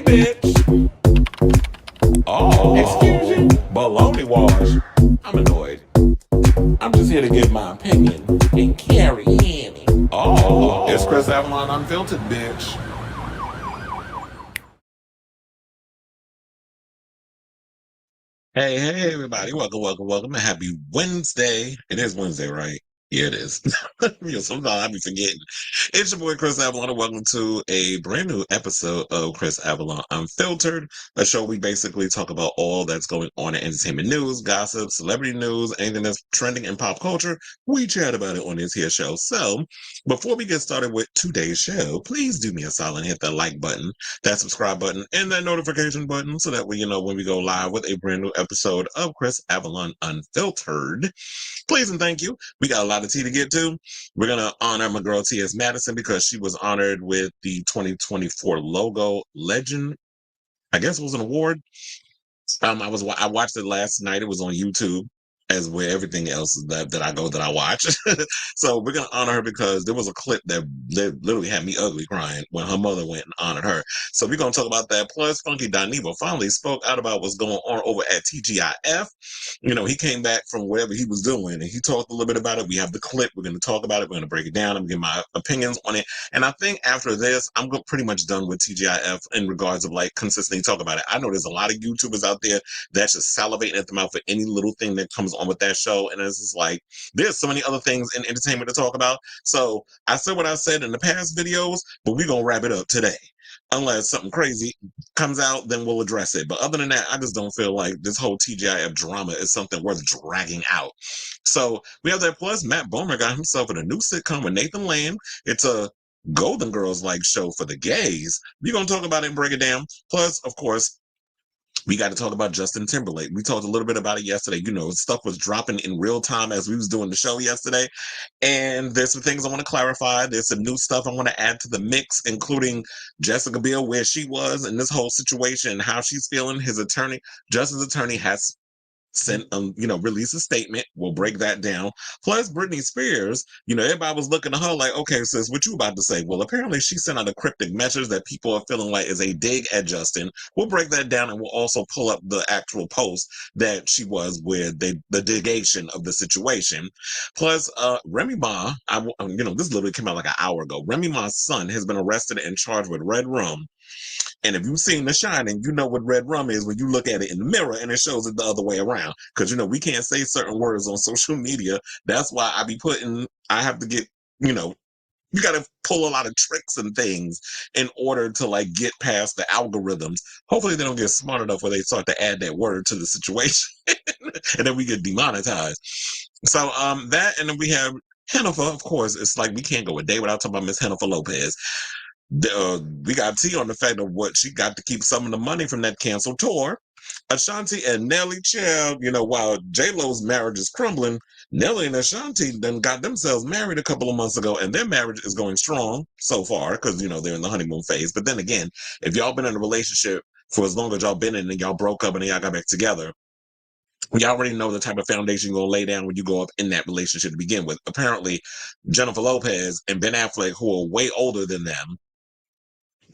bitch. Oh, excuse you? Baloney wash. I'm annoyed. I'm just here to give my opinion and carry Annie. Oh, it's Chris Avalon Unfiltered, bitch. Hey, everybody. Welcome. And happy Wednesday. It is Wednesday, right? Yeah, it is. Sometimes I be forgetting. It's your boy, Chris Avalon, and welcome to a brand new episode of Chris Avalon Unfiltered, a show we basically talk about all that's going on in entertainment news, gossip, celebrity news, anything that's trending in pop culture. We chat about it on this here show. So, before we get started with today's show, please do me a solid and hit that like button, that subscribe button, and that notification button so that way you know when we go live with a brand new episode of Chris Avalon Unfiltered. Please and thank you. We got a lot of tea to get to. We're going to honor my girl T.S. Madison because she was honored with the 2024 Logo Legend. I guess it was an award. I watched it last night. It was on YouTube, as where everything else is that I go that I watch. So we're gonna honor her because there was a clip that literally had me ugly crying when her mother went and honored her. So we're gonna talk about that. Plus, Funky Dineva finally spoke out about what's going on over at TGIF. You know, he came back from whatever he was doing and he talked a little bit about it. We have the clip. We're gonna talk about it. We're gonna break it down. I'm gonna give my opinions on it. And I think after this, I'm pretty much done with TGIF in regards of like consistently talk about it. I know there's a lot of YouTubers out there that's just salivating at the mouth for any little thing that comes on with that show. And it's just like, there's so many other things in entertainment to talk about. So I said what I said in the past videos, but we're going to wrap it up today. Unless something crazy comes out, then we'll address it. But other than that, I just don't feel like this whole TGIF drama is something worth dragging out. So we have that. Plus, Matt Bomer got himself in a new sitcom with Nathan Lane. It's a Golden Girls like show for the gays. We're going to talk about it and break it down. Plus, of course, we got to talk about Justin Timberlake. We talked a little bit about it yesterday. You know, stuff was dropping in real time as we was doing the show yesterday. And there's some things I want to clarify. There's some new stuff I want to add to the mix, including Jessica Biel, where she was in this whole situation, and how she's feeling. His attorney, Justin's attorney, has sent release a statement. We'll break that down. Plus Britney Spears, everybody was looking at her like, okay, sis, what you about to say? Well, apparently she sent out a cryptic message that people are feeling like is a dig at Justin. We'll break that down and we'll also pull up the actual post that she was with the digation of the situation. Plus Remy Ma, this literally came out like an hour ago. Remy Ma's son has been arrested and charged with Redrum. And if you've seen The Shining, you know what Redrum is when you look at it in the mirror and it shows it the other way around. Because, we can't say certain words on social media. That's why I have to get, you got to pull a lot of tricks and things in order to like get past the algorithms. Hopefully they don't get smart enough where they start to add that word to the situation and then we get demonetized. So that, and then we have Jennifer, of course. It's like we can't go a day without talking about Miss Jennifer Lopez. We got tea on the fact of what she got to keep some of the money from that canceled tour. Ashanti and Nelly, child, while J-Lo's marriage is crumbling, Nelly and Ashanti then got themselves married a couple of months ago, and their marriage is going strong so far because, they're in the honeymoon phase. But then again, if y'all been in a relationship for as long as y'all been in and y'all broke up and then y'all got back together, we already know the type of foundation you're going to lay down when you go up in that relationship to begin with. Apparently, Jennifer Lopez and Ben Affleck, who are way older than them,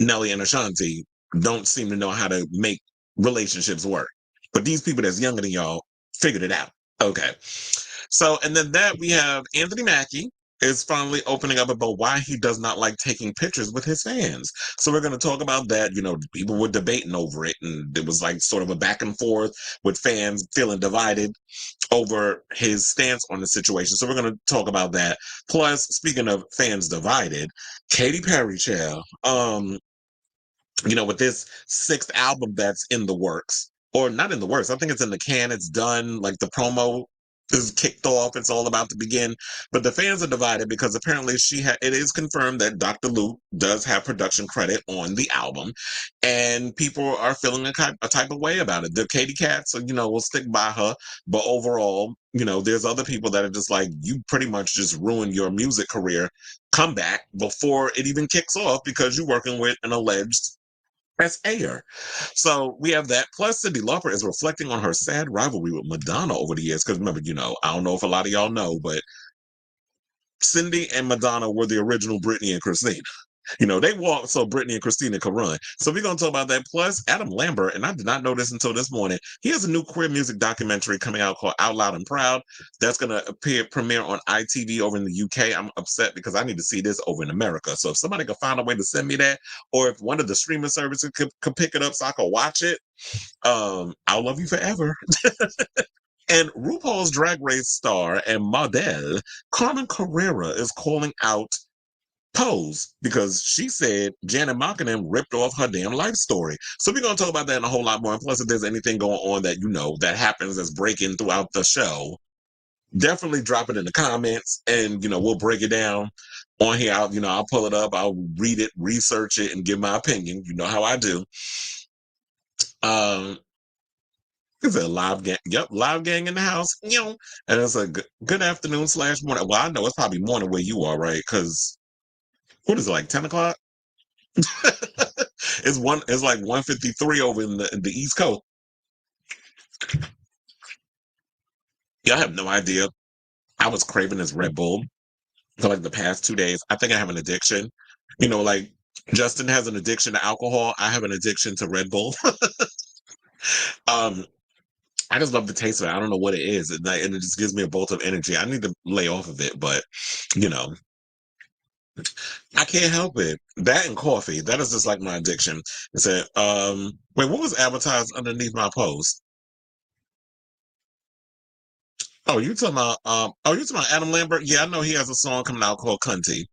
Nelly and Ashanti, don't seem to know how to make relationships work. But these people that's younger than y'all figured it out. Okay. So, and then that we have Anthony Mackie is finally opening up about why he does not like taking pictures with his fans. So we're going to talk about that. People were debating over it, and it was like sort of a back and forth with fans feeling divided over his stance on the situation. So we're going to talk about that. Plus, speaking of fans divided, Katy Perry, child, with this sixth album that's in the works, or not in the works, I think it's in the can, it's done, like the promo is kicked off, it's all about to begin, but the fans are divided because apparently it is confirmed that Dr. Luke does have production credit on the album, and people are feeling a type of way about it. The Katy Cats, will stick by her, but overall, there's other people that are just like, you pretty much just ruined your music career comeback before it even kicks off because you're working with an alleged as Ayer. So we have that. Plus, Cyndi Lauper is reflecting on her sad rivalry with Madonna over the years. Because remember, I don't know if a lot of y'all know, but Cyndi and Madonna were the original Britney and Christina. They walk so Britney and Christina can run. So we're going to talk about that. Plus, Adam Lambert, and I did not know this until this morning, he has a new queer music documentary coming out called Out Loud and Proud. That's going to premiere on ITV over in the UK. I'm upset because I need to see this over in America. So if somebody could find a way to send me that, or if one of the streaming services could pick it up so I could watch it, I'll love you forever. And RuPaul's Drag Race star and model Carmen Carrera is calling out Pose because she said Janet Mockingham ripped off her damn life story. So we're going to talk about that and a whole lot more. And plus, if there's anything going on that that happens that's breaking throughout the show, definitely drop it in the comments and we'll break it down on here. I'll pull it up, I'll read it, research it, and give my opinion. You know how I do. Is it a live gang? Yep, live gang in the house. And it's a good afternoon / morning. Well, I know it's probably morning where you are, right? Because what is it, like 10 o'clock? It's like 1:53 over in the East Coast. Yeah, I have no idea. I was craving this Red Bull for like the past 2 days. I think I have an addiction. Like Justin has an addiction to alcohol. I have an addiction to Red Bull. I just love the taste of it. I don't know what it is. And it just gives me a bolt of energy. I need to lay off of it, but I can't help it. That and coffee. That is just like my addiction. It said, wait, what was advertised underneath my post? Oh, you talking about Adam Lambert? Yeah, I know he has a song coming out called Cunty.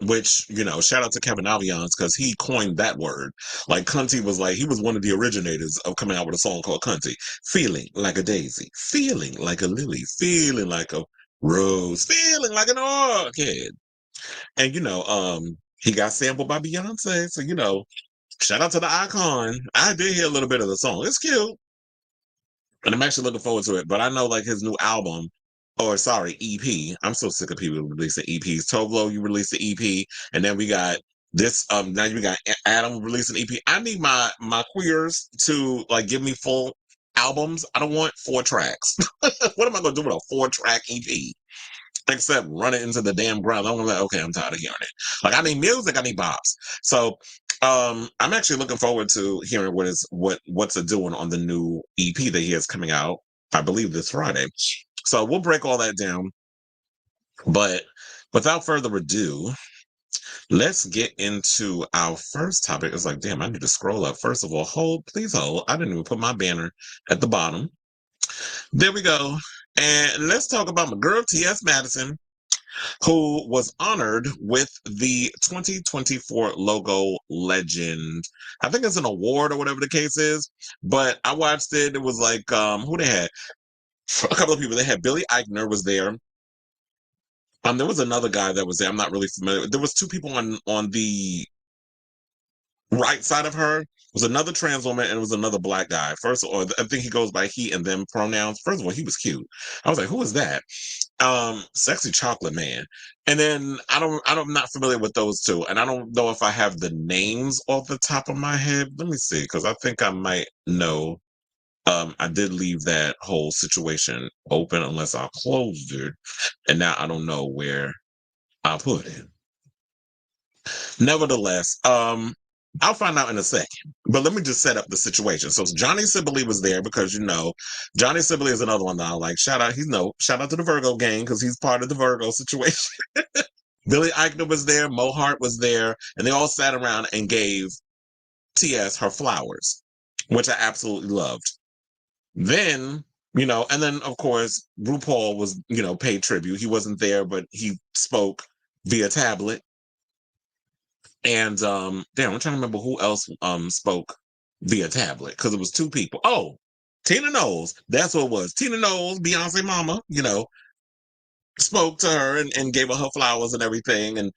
Which, shout out to Kevin Albiance because he coined that word. Like Cunty was like, he was one of the originators of coming out with a song called Cunty. Feeling like a daisy, feeling like a lily, feeling like a rose, feeling like an orchid. And he got sampled by Beyonce. So, shout out to the icon. I did hear a little bit of the song. It's cute. And I'm actually looking forward to it. But I know like his new album, or sorry, EP. I'm so sick of people releasing EPs. Tovlo, you released the EP, and then we got this. Now we got Adam releasing EP. I need my queers to like give me full albums. I don't want 4 tracks. What am I gonna do with a 4-track EP? Except run it into the damn ground. I'm like, okay, I'm tired of hearing it. Like I need music, I need bops. So I'm actually looking forward to hearing what's it doing on the new EP that he has coming out, I believe this Friday. So we'll break all that down. But without further ado, let's get into our first topic. It's like, damn, I need to scroll up. First of all, please hold. I didn't even put my banner at the bottom. There we go. And let's talk about my girl, T.S. Madison, who was honored with the 2024 Logo Legend. I think it's an award or whatever the case is. But I watched it. It was like, who they had? A couple of people. They had Billy Eichner was there. There was another guy that was there. I'm not really familiar. There was 2 people on the right side of her. It was another trans woman and it was another black guy. First of all, I think he goes by he and them pronouns. First of all, he was cute. I was like, who is that? Sexy chocolate man. And then I'm not familiar with those 2. And I don't know if I have the names off the top of my head. Let me see, because I think I might know. I did leave that whole situation open unless I closed it. And now I don't know where I put it. Nevertheless, I'll find out in a second. But let me just set up the situation. So Johnny Sibley was there because Johnny Sibley is another one that I like. Shout out to the Virgo gang because he's part of the Virgo situation. Billy Eichner was there, Mo Hart was there, and they all sat around and gave TS her flowers, which I absolutely loved. Then, and then of course RuPaul was, paid tribute. He wasn't there, but he spoke via tablet. And damn, I'm trying to remember who else spoke via tablet because it was 2 people. Oh, Tina Knowles. That's what it was. Tina Knowles, Beyonce mama, spoke to her and gave her flowers and everything. And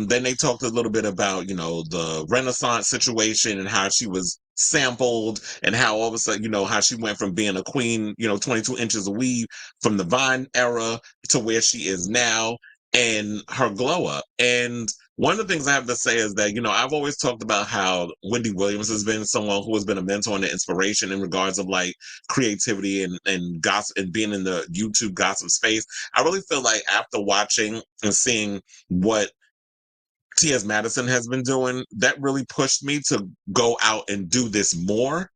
then they talked a little bit about, the Renaissance situation and how she was sampled and how all of a sudden, how she went from being a queen, 22 inches of weave from the Vine era to where she is now and her glow up. And one of the things I have to say is that, I've always talked about how Wendy Williams has been someone who has been a mentor and an inspiration in regards of like creativity and gossip and being in the YouTube gossip space. I really feel like after watching and seeing what T.S. Madison has been doing, that really pushed me to go out and do this more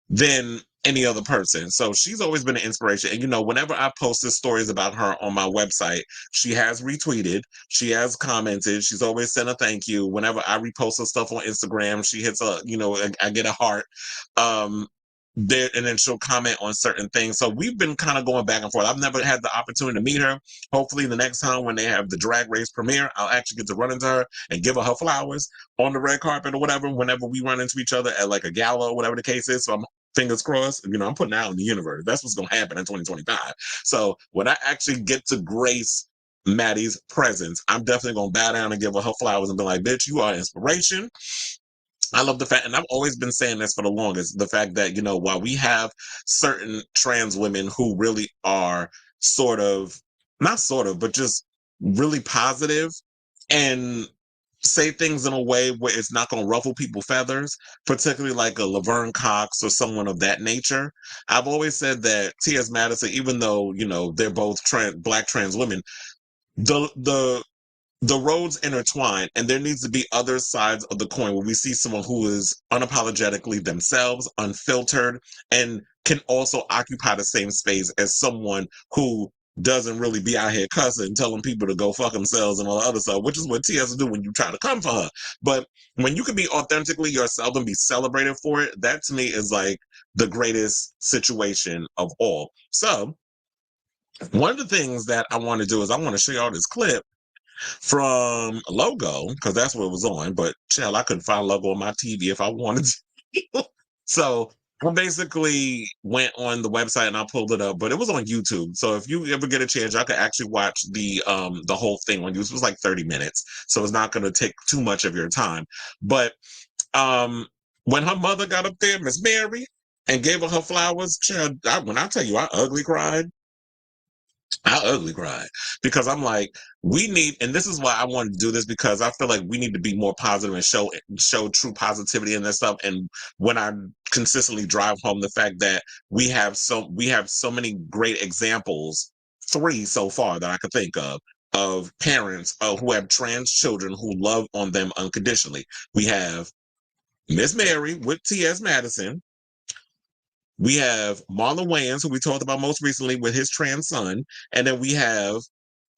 than any other person. So she's always been an inspiration. And whenever I posted stories about her on my website, she has retweeted, she has commented, she's always sent a thank you. Whenever I repost her stuff on Instagram, she hits I get a heart. There, and then she'll comment on certain things. So we've been kind of going back and forth. I've never had the opportunity to meet her. Hopefully the next time when they have the Drag Race premiere, I'll actually get to run into her and give her flowers on the red carpet or whatever, whenever we run into each other at like a gala or whatever the case is. So I'm fingers crossed, I'm putting out in the universe. That's what's going to happen in 2025. So when I actually get to grace Maddie's presence, I'm definitely going to bow down and give her flowers and be like, bitch, you are inspiration. I love the fact, and I've always been saying this for the longest, the fact that, while we have certain trans women who really are but just really positive and say things in a way where it's not going to ruffle people's feathers, particularly like a Laverne Cox or someone of that nature. I've always said that T.S. Madison, even though, they're both black trans women, the roads intertwine, and there needs to be other sides of the coin where we see someone who is unapologetically themselves, unfiltered, and can also occupy the same space as someone who doesn't really be out here cussing, telling people to go fuck themselves and all the other stuff, which is what TS do when you try to come for her. But when you can be authentically yourself and be celebrated for it, that to me is like the greatest situation of all. So one of the things that I want to do is I want to show y'all this clip from Logo, because that's what it was on. But chill, I couldn't find Logo on my TV if I wanted to. So I basically went on the website and I pulled it up, but it was on YouTube. So if you ever get a chance, I could actually watch the whole thing on YouTube. It was like 30 minutes, so it's not going to take too much of your time. But when her mother got up there, Miss Mary, and gave her flowers, child, when I tell you, I ugly cried. Because I'm like, we need, and this is why I wanted to do this, because I feel like we need to be more positive and show true positivity in this stuff. And when I consistently drive home the fact that we have so many great examples, 3 so far that I could think of parents who have trans children who love on them unconditionally. We have Miss Mary with T.S. Madison. We have Marlon Wayans, who we talked about most recently with his trans son. And then we have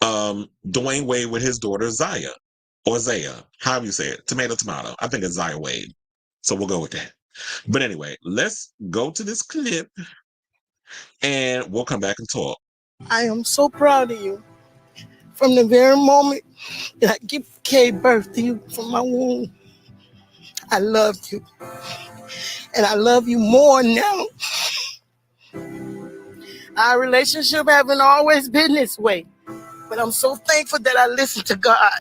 Dwayne Wade with his daughter, Zaya. Or Zaya, however you say it. Tomato. I think it's Zaya Wade. So we'll go with that. But anyway, let's go to this clip and we'll come back and talk. I am so proud of you. From the very moment that I gave birth to you from my womb, I loved you. And I love you more now. Our relationship haven't always been this way. But I'm so thankful that I listened to God.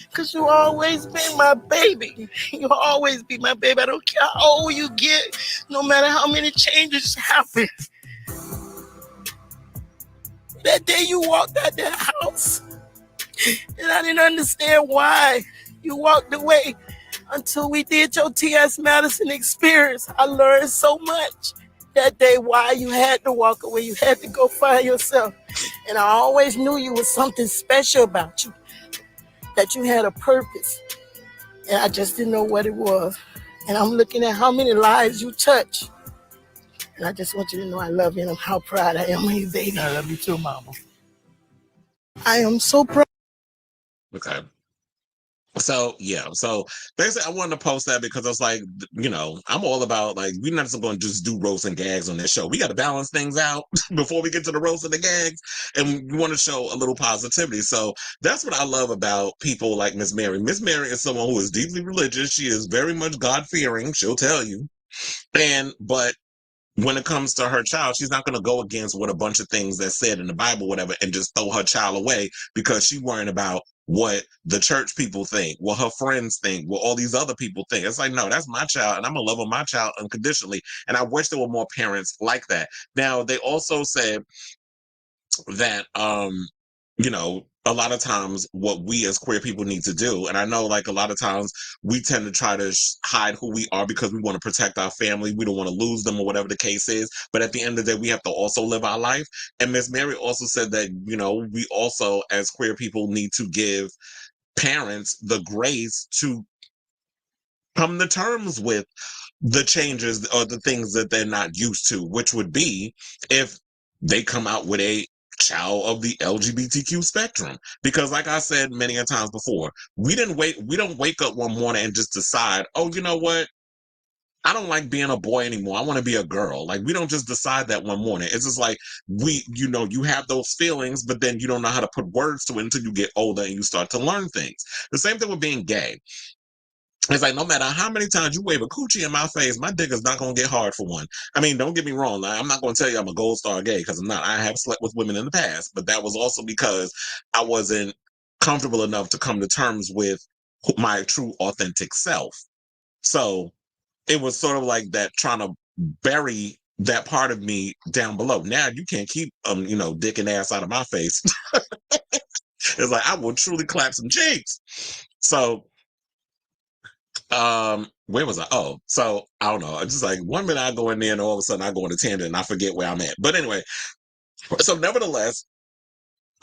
Because you always been my baby. You'll always be my baby. I don't care how old you get, no matter how many changes happen. That day you walked out that house, and I didn't understand why you walked away until we did your T.S. Madison experience. I learned so much that day why you had to walk away. You had to go find yourself. And I always knew you was something special about you, that you had a purpose. And I just didn't know what it was. And I'm looking at how many lives you touch. And I just want you to know I love you and how proud I am of you, baby. I love you too, Mama. I am so proud. Okay. So yeah, so basically I wanted to post that because I was like, I'm all about, like, we're not just going to just do roast and gags on this show. We got to balance things out before we get to the roast and the gags, and we want to show a little positivity. So that's what I love about people like Miss Mary. Miss Mary is someone who is deeply religious. She is very much God-fearing. She'll tell you, but when it comes to her child, she's not going to go against what a bunch of things that's said in the Bible, whatever, and just throw her child away because she's worrying about what the church people think, what her friends think, what all these other people think. It's like, no, that's my child, and I'm going to love on my child unconditionally. And I wish there were more parents like that. Now, they also said that a lot of times what we as queer people need to do, and I know like a lot of times we tend to try to hide who we are because we want to protect our family. We don't want to lose them or whatever the case is. But at the end of the day, we have to also live our life. And Miss Mary also said that, we also as queer people need to give parents the grace to come to terms with the changes or the things that they're not used to, which would be if they come out with a child of the LGBTQ spectrum. Because like I said many a times before, we don't wake up one morning and just decide, oh, you know what? I don't like being a boy anymore. I want to be a girl. Like, we don't just decide that one morning. It's just like you have those feelings, but then you don't know how to put words to it until you get older and you start to learn things. The same thing with being gay. It's like, no matter how many times you wave a coochie in my face, my dick is not going to get hard for one. I mean, don't get me wrong. I'm not going to tell you I'm a gold star gay because I'm not. I have slept with women in the past, but that was also because I wasn't comfortable enough to come to terms with my true authentic self. So it was sort of like that, trying to bury that part of me down below. Now you can't keep, dick and ass out of my face. It's like, I will truly clap some cheeks. So, where was I? Oh, so I don't know. It's just like 1 minute I go in there and all of a sudden I go on a tangent and I forget where I'm at. But anyway, so nevertheless,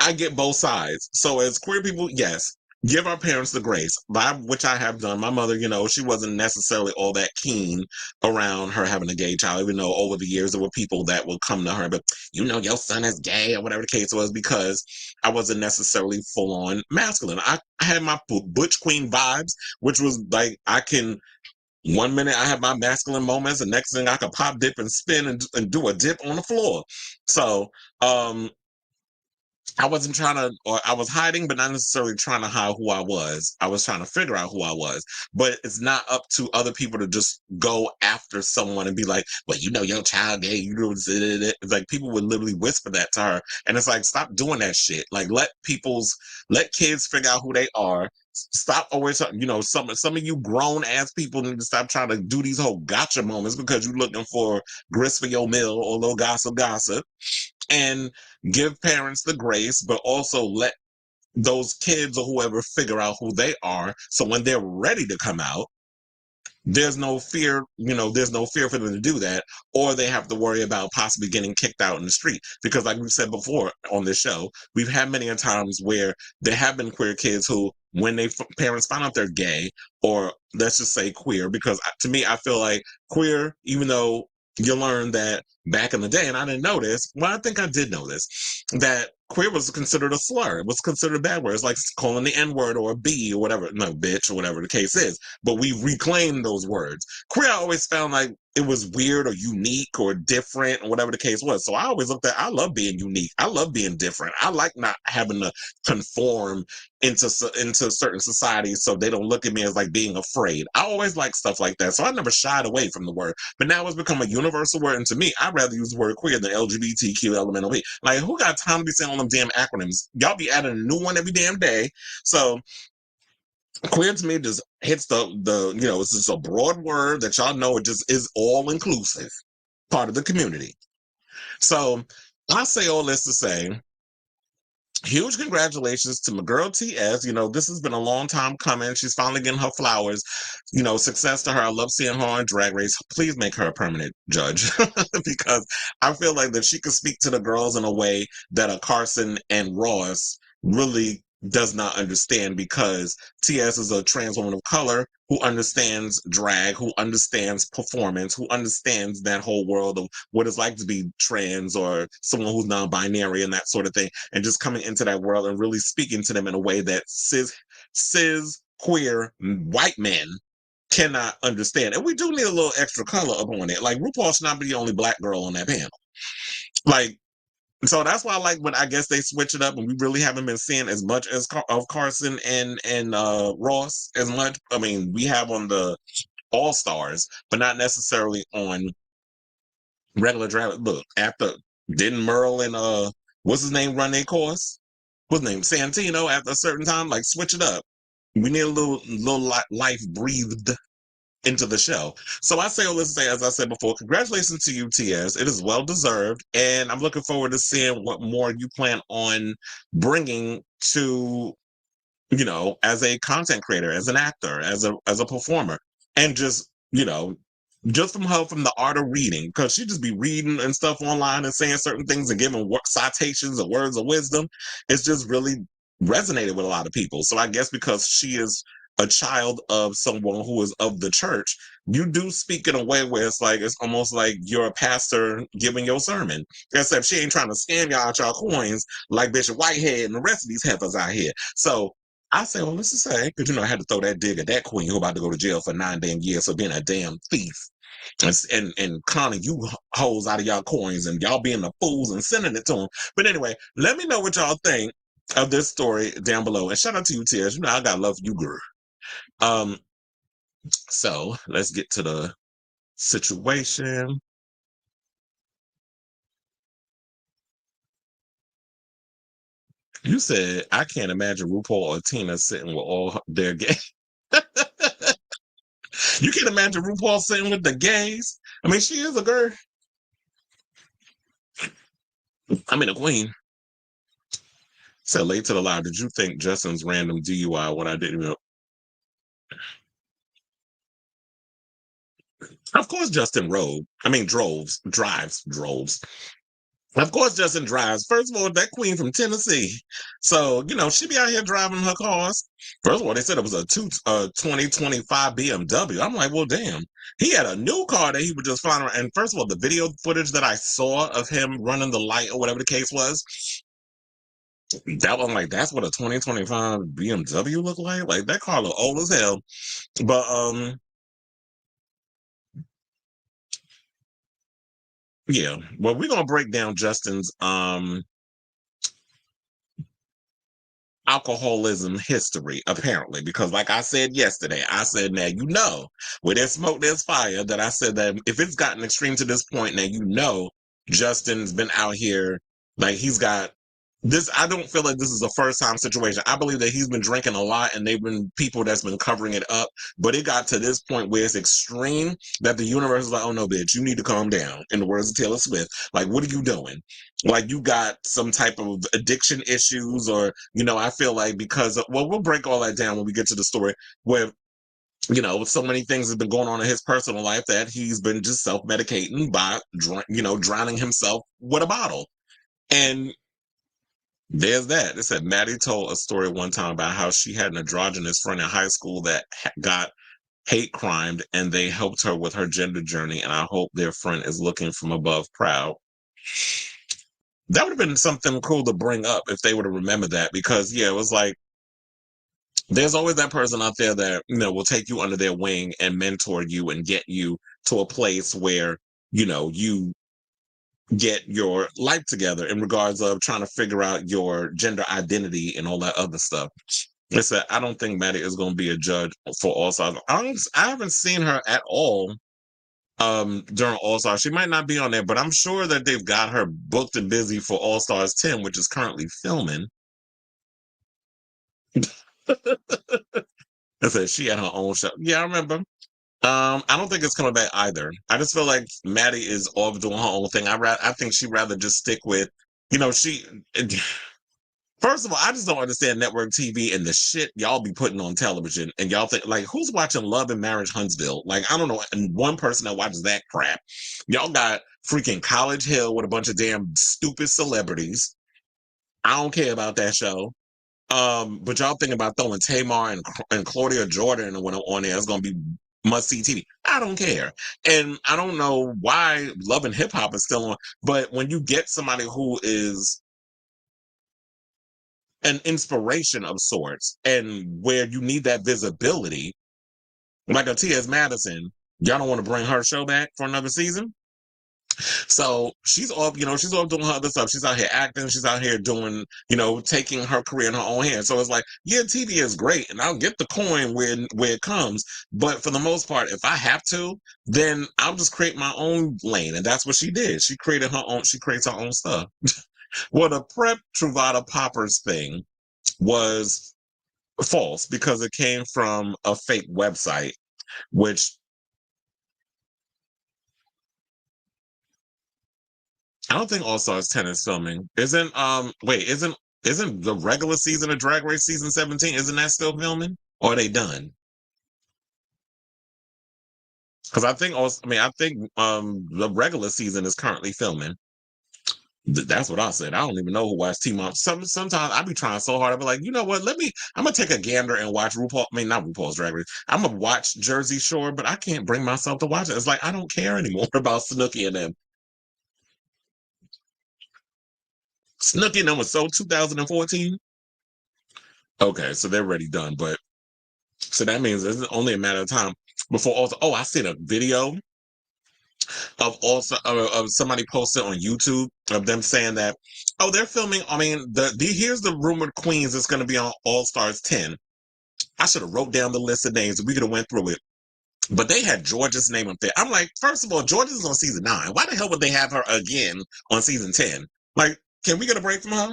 I get both sides. So as queer people, yes, give our parents the grace, by which I have done. My mother, she wasn't necessarily all that keen around her having a gay child, even though over the years there were people that would come to her, but your son is gay or whatever the case was, because I wasn't necessarily full on masculine. I had my butch queen vibes, which was like, I can, 1 minute I have my masculine moments, the next thing I could pop, dip, and spin and do a dip on the floor. So, I wasn't trying to, or I was hiding, but not necessarily trying to hide who I was. I was trying to figure out who I was. But it's not up to other people to just go after someone and be like, well, your child gay, it's like people would literally whisper that to her. And it's like, stop doing that shit. Like, let kids figure out who they are. Stop always, some of you grown ass people need to stop trying to do these whole gotcha moments because you're looking for grist for your mill or little gossip. And give parents the grace, but also let those kids or whoever figure out who they are. So when they're ready to come out, there's no fear, there's no fear for them to do that, or they have to worry about possibly getting kicked out in the street. Because like we've said before on this show, we've had many a times where there have been queer kids who, when they parents find out they're gay, or let's just say queer, because to me, I feel like queer, even though you learn that back in the day, and I didn't know this, well, I think I did know this, that queer was considered a slur. It was considered a bad word. It's like calling the N-word or a B or whatever, no, bitch, or whatever the case is. But we reclaimed those words. Queer, I always found like it was weird or unique or different or whatever the case was. So I always looked at, I love being unique. I love being different. I like not having to conform into certain societies so they don't look at me as like being afraid. I always like stuff like that. So I never shied away from the word. But now it's become a universal word. And to me, I'd rather use the word queer than LGBTQ, LMNOP. Like, who got time to be saying all them damn acronyms? Y'all be adding a new one every damn day. So queer to me just hits it's just a broad word that y'all know it just is all inclusive, part of the community. So I say all this to say, huge congratulations to my girl TS. This has been a long time coming. She's finally getting her flowers. Success to her. I love seeing her on Drag Race. Please make her a permanent judge because I feel like that she could speak to the girls in a way that a Carson and Ross really does not understand, because TS is a trans woman of color who understands drag, who understands performance, who understands that whole world of what it's like to be trans or someone who's non-binary and that sort of thing, and just coming into that world and really speaking to them in a way that cis queer white men cannot understand. And we do need a little extra color up on it. Like, RuPaul should not be the only black girl on that panel. Like, so that's why I like when I guess they switch it up, and we really haven't been seeing as much as of Carson and Ross as much. I mean, we have on the All Stars, but not necessarily on regular drag. Look, after didn't Merle and what's his name run their course? What's his name? Santino. After a certain time, like, switch it up. We need a little life breathed into the show. So I say all this to say, as I said before, congratulations to you, TS. It is well deserved, and I'm looking forward to seeing what more you plan on bringing to, as a content creator, as an actor, as a performer, and just, just from the art of reading, because she just be reading and stuff online and saying certain things and giving citations and words of wisdom. It's just really resonated with a lot of people. So I guess because she is a child of someone who is of the church, you do speak in a way where it's almost like you're a pastor giving your sermon. Except she ain't trying to scam y'all out y'all coins like Bishop Whitehead and the rest of these heifers out here. So I say, well, let's just say, because I had to throw that dig at that queen who about to go to jail for 9 damn years for being a damn thief and conning you hoes out of y'all coins and y'all being the fools and sending it to them. But anyway, let me know what y'all think of this story down below. And shout out to you, Tears. I got love for you, girl. So let's get to the situation. You said, I can't imagine RuPaul or Tina sitting with all their gays. You can't imagine RuPaul sitting with the gays. I mean, she is a girl. I mean, a queen. So late to the lie, did you think Justin's random DUI when I didn't know? Of course, Justin drives. Of course, Justin drives. First of all, that queen from Tennessee. So, she be out here driving her cars. First of all, they said it was a 2025 BMW. I'm like, well, damn. He had a new car that he was just flying around. And first of all, the video footage that I saw of him running the light or whatever the case was, that was like, that's what a 2025 BMW look like? Like, that car look old as hell. But, yeah. Well, we're going to break down Justin's, alcoholism history, apparently, because like I said yesterday, I said, now, where there's smoke, there's fire, that I said that if it's gotten extreme to this point, now, Justin's been out here, like he's got this. I don't feel like this is a first time situation. I believe that he's been drinking a lot and they've been people that's been covering it up, but it got to this point where it's extreme that the universe is like, oh no, bitch, you need to calm down. In the words of Taylor Swift, like, what are you doing? Like, you got some type of addiction issues, or, I feel like we'll break all that down when we get to the story where, so many things have been going on in his personal life that he's been just self-medicating by, drowning himself with a bottle. And there's that. It said Maddie told a story one time about how she had an androgynous friend in high school that got hate crimed, and they helped her with her gender journey. And I hope their friend is looking from above proud. That would have been something cool to bring up if they would have remembered that, because it was like, there's always that person out there that, will take you under their wing and mentor you and get you to a place where, you get your life together in regards of trying to figure out your gender identity and all that other stuff. I said, I don't think Maddie is going to be a judge for All Stars. I haven't seen her at all during All Stars. She might not be on there, but I'm sure that they've got her booked and busy for All Stars 10, which is currently filming. I said she had her own show. Yeah, I remember. I don't think it's coming back either. I just feel like Maddie is off doing her own thing. I think she'd rather just stick with, she. First of all, I just don't understand network TV and the shit y'all be putting on television, and y'all think, like, who's watching Love and Marriage Huntsville? Like, I don't know, and one person that watches that crap. Y'all got freaking College Hill with a bunch of damn stupid celebrities. I don't care about that show. But y'all thinking about throwing Tamar and Claudia Jordan when I'm on there, it's gonna be must see TV. I don't care. And I don't know why Love and Hip Hop is still on, but when you get somebody who is an inspiration of sorts and where you need that visibility, like a T.S. Madison, y'all don't want to bring her show back for another season? So she's off, she's off doing her other stuff. She's out here acting. She's out here doing, taking her career in her own hands. So it's like, yeah, TV is great, and I'll get the coin where it comes. But for the most part, if I have to, then I'll just create my own lane, and that's what she did. She created her own. She creates her own stuff. Well, the Prep Truvada Poppers thing was false because it came from a fake website, which I don't think All Stars 10 is filming. Isn't the regular season of Drag Race season 17, isn't that still filming? Or are they done? Because I think the regular season is currently filming. That's what I said. I don't even know who watched Team Mom. Sometimes I be trying so hard. I be like, you know what? I'm gonna take a gander and watch RuPaul. I mean, not RuPaul's Drag Race. I'm gonna watch Jersey Shore, but I can't bring myself to watch it. It's like I don't care anymore about Snooki and them. Snooki and them was so 2014. Okay, so they're already done. But so that means it's only a matter of time before also. Oh, I seen a video of somebody posted on YouTube of them saying that, oh, they're filming. I mean, here's the rumored queens that's going to be on All Stars 10. I should have wrote down the list of names. We could have went through it, but they had Georgia's name up there. I'm like, first of all, Georgia's on season 9. Why the hell would they have her again on season 10? Like, can we get a break from her?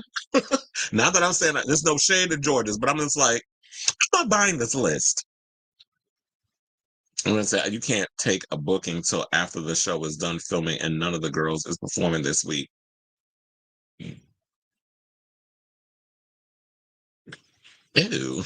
Not that I'm saying that there's no shade to Georgia's, but I'm just like, I'm not buying this list. I'm gonna say you can't take a booking till after the show is done filming and none of the girls is performing this week. Ew.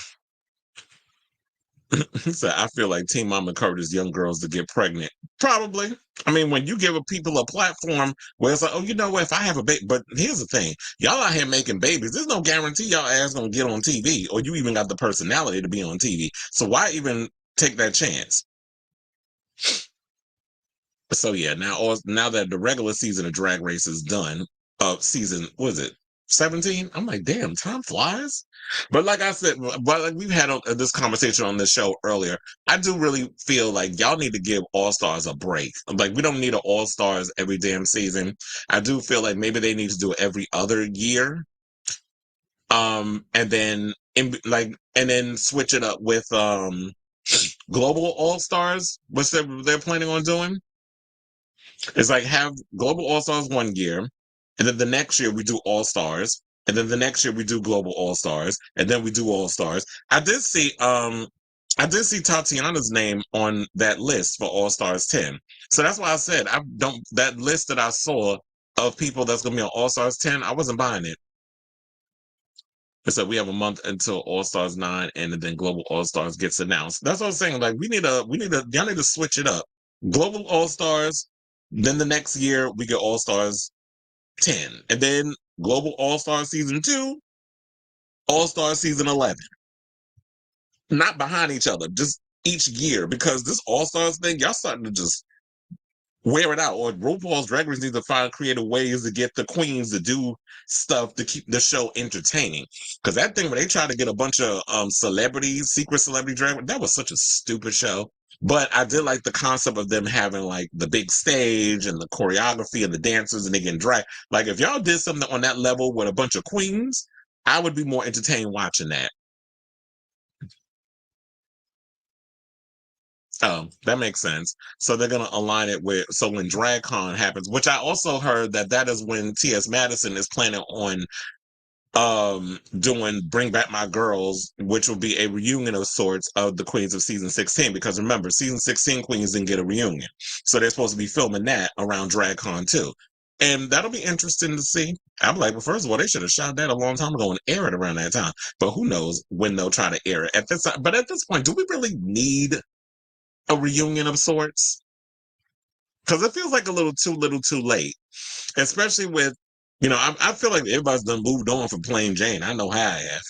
So I feel like Teen Mom encourages young girls to get pregnant. Probably. I mean, when you give people a platform where it's like, oh, you know what, if I have a baby, but here's the thing, y'all out here making babies. There's no guarantee y'all ass gonna get on TV, or you even got the personality to be on TV. So why even take that chance? So yeah, now that the regular season of Drag Race is done, season was it 17? I'm like, damn, time flies. But like I said, but like we've had this conversation on this show earlier, I do really feel like y'all need to give All Stars a break. Like we don't need an All Stars every damn season. I do feel like maybe they need to do it every other year, and then switch it up with Global All Stars, which they're planning on doing. It's like have Global All Stars one year, and then the next year we do All Stars, and then the next year we do Global All Stars, and then we do All Stars. I did see Tatiana's name on that list for All Stars 10. So that's why I said I don't that list that I saw of people that's gonna be on All Stars 10, I wasn't buying it. So we have a month until All Stars 9, and then Global All Stars gets announced. That's what I'm saying. Like y'all need to switch it up. Global All Stars, then the next year we get All Stars 10, and then Global All Stars season 2, All Stars season 11. Not behind each other, just each year, because this All Stars thing, y'all starting to just wear it out. Or RuPaul's Drag Race needs to find creative ways to get the queens to do stuff to keep the show entertaining. Because that thing where they try to get a bunch of celebrities, secret celebrity drag, that was such a stupid show. But I did like the concept of them having like the big stage and the choreography and the dancers and they getting drag. Like if y'all did something on that level with a bunch of queens, I would be more entertained watching that. Oh, that makes sense. So they're gonna align it with so when DragCon happens, which I also heard that is when T.S. Madison is planning on doing Bring Back My Girls, which will be a reunion of sorts of the queens of season 16, because remember season 16 queens didn't get a reunion, so they're supposed to be filming that around DragCon too, and that'll be interesting to see. I'm like, well, first of all, they should have shot that a long time ago and air it around that time, but who knows when they'll try to air it at this time. But at this point, do we really need a reunion of sorts? Because it feels like a little too late, especially with, I feel like everybody's done moved on from Plain Jane. I know how I have.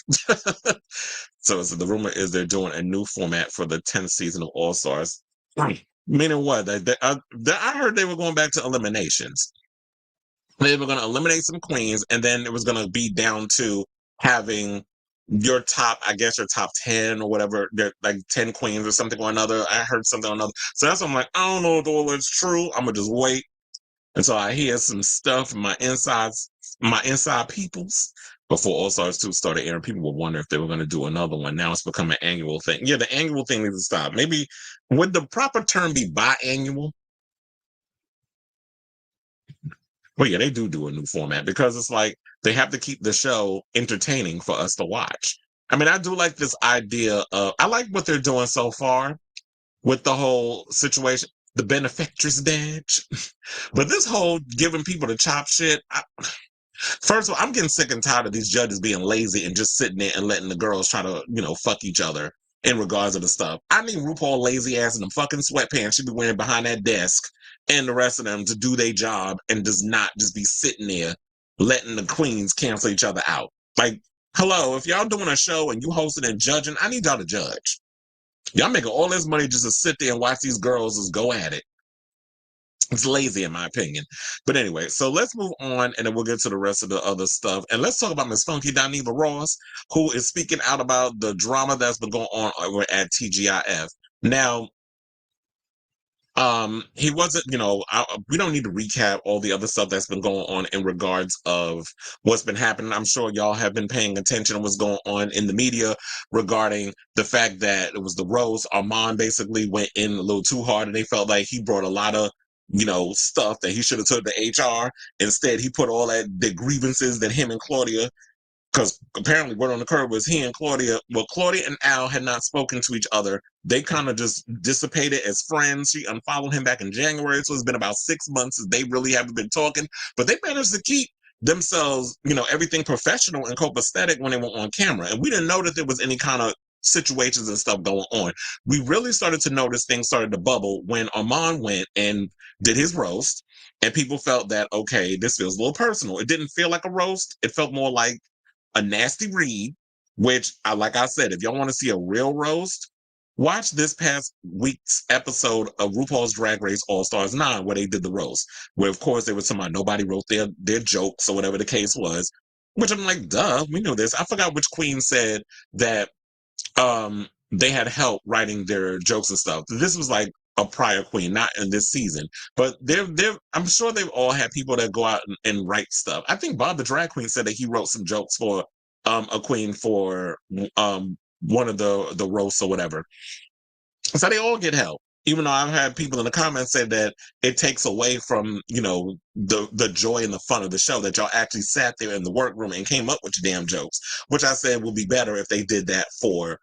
So the rumor is they're doing a new format for the 10th season of All Stars. Meaning what? I heard they were going back to eliminations. They were going to eliminate some queens, and then it was going to be down to having your top, I guess your top 10 or whatever, they're like 10 queens or something or another. I heard something or another. So that's why I'm like, I don't know if all that's true. I'm gonna just wait until I hear some stuff from my inside peoples before All Stars 2 started airing. People were wondering if they were going to do another one. Now it's become an annual thing. Yeah, the annual thing needs to stop. Maybe would the proper term be biannual? Well, yeah, they do a new format because it's like they have to keep the show entertaining for us to watch. I mean, I do like this idea of, I like what they're doing so far with the whole situation. the benefactress badge. But this whole giving people the chop shit, first of all, I'm getting sick and tired of these judges being lazy and just sitting there and letting the girls try to, fuck each other in regards to the stuff. I need RuPaul lazy ass in them fucking sweatpants she be wearing behind that desk and the rest of them to do their job and does not just be sitting there letting the queens cancel each other out. Like, hello, if y'all doing a show and you hosting and judging, I need y'all to judge. Y'all making all this money just to sit there and watch these girls just go at it. It's lazy in my opinion. But anyway, so let's move on and then we'll get to the rest of the other stuff. And let's talk about Miss Funky Dineva Ross, who is speaking out about the drama that's been going on over at TGIF. Now, he wasn't, we don't need to recap all the other stuff that's been going on in regards of what's been happening. I'm sure y'all have been paying attention to what's going on in the media regarding the fact that it was the Rose. Armand basically went in a little too hard and they felt like he brought a lot of stuff that he should have took to HR. Instead, he put all the grievances that him and Claudia, because apparently word on the curb was he and Claudia, well, Claudia and Al had not spoken to each other. They kind of just dissipated as friends. She unfollowed him back in January, so it's been about 6 months since they really haven't been talking, but they managed to keep themselves, everything professional and copacetic when they were on camera. And we didn't know that there was any kind of situations and stuff going on. We really started to notice things started to bubble when Armand went and did his roast, and people felt that, okay, this feels a little personal. It didn't feel like a roast. It felt more like a nasty read, which, like I said, if y'all want to see a real roast, watch this past week's episode of RuPaul's Drag Race All-Stars 9, where they did the roast, where, of course, there was somebody, nobody wrote their jokes or whatever the case was, which I'm like, duh, we knew this. I forgot which queen said that they had help writing their jokes and stuff. This was like a prior queen, not in this season, but I'm sure they've all had people that go out and write stuff. I think Bob the drag queen said that he wrote some jokes for a queen for one of the roasts or whatever. So they all get help. Even though I've had people in the comments say that it takes away from, the joy and the fun of the show, that y'all actually sat there in the workroom and came up with your damn jokes, which I said would be better if they did that for,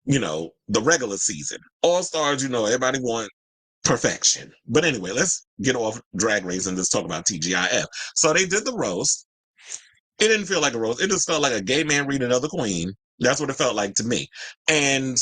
the regular season. All-Stars, everybody want perfection. But anyway, let's get off Drag Race and just talk about TGIF. So they did the roast. It didn't feel like a roast. It just felt like a gay man reading another queen. That's what it felt like to me. And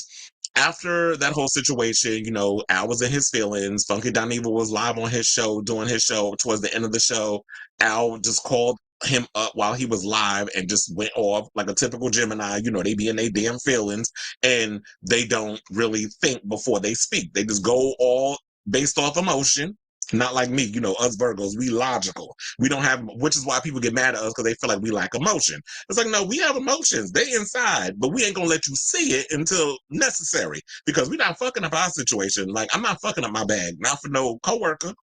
after that whole situation, Al was in his feelings. Funky Dineva was live on his show, doing his show. Towards the end of the show, Al just called him up while he was live and just went off like a typical Gemini. They be in their damn feelings and they don't really think before they speak. They just go all based off emotion. Not like me, us Virgos, we logical. We don't have, which is why people get mad at us, because they feel like we lack emotion. It's like, no, we have emotions. They inside, but we ain't gonna let you see it until necessary, because we're not fucking up our situation. Like, I'm not fucking up my bag, not for no coworker.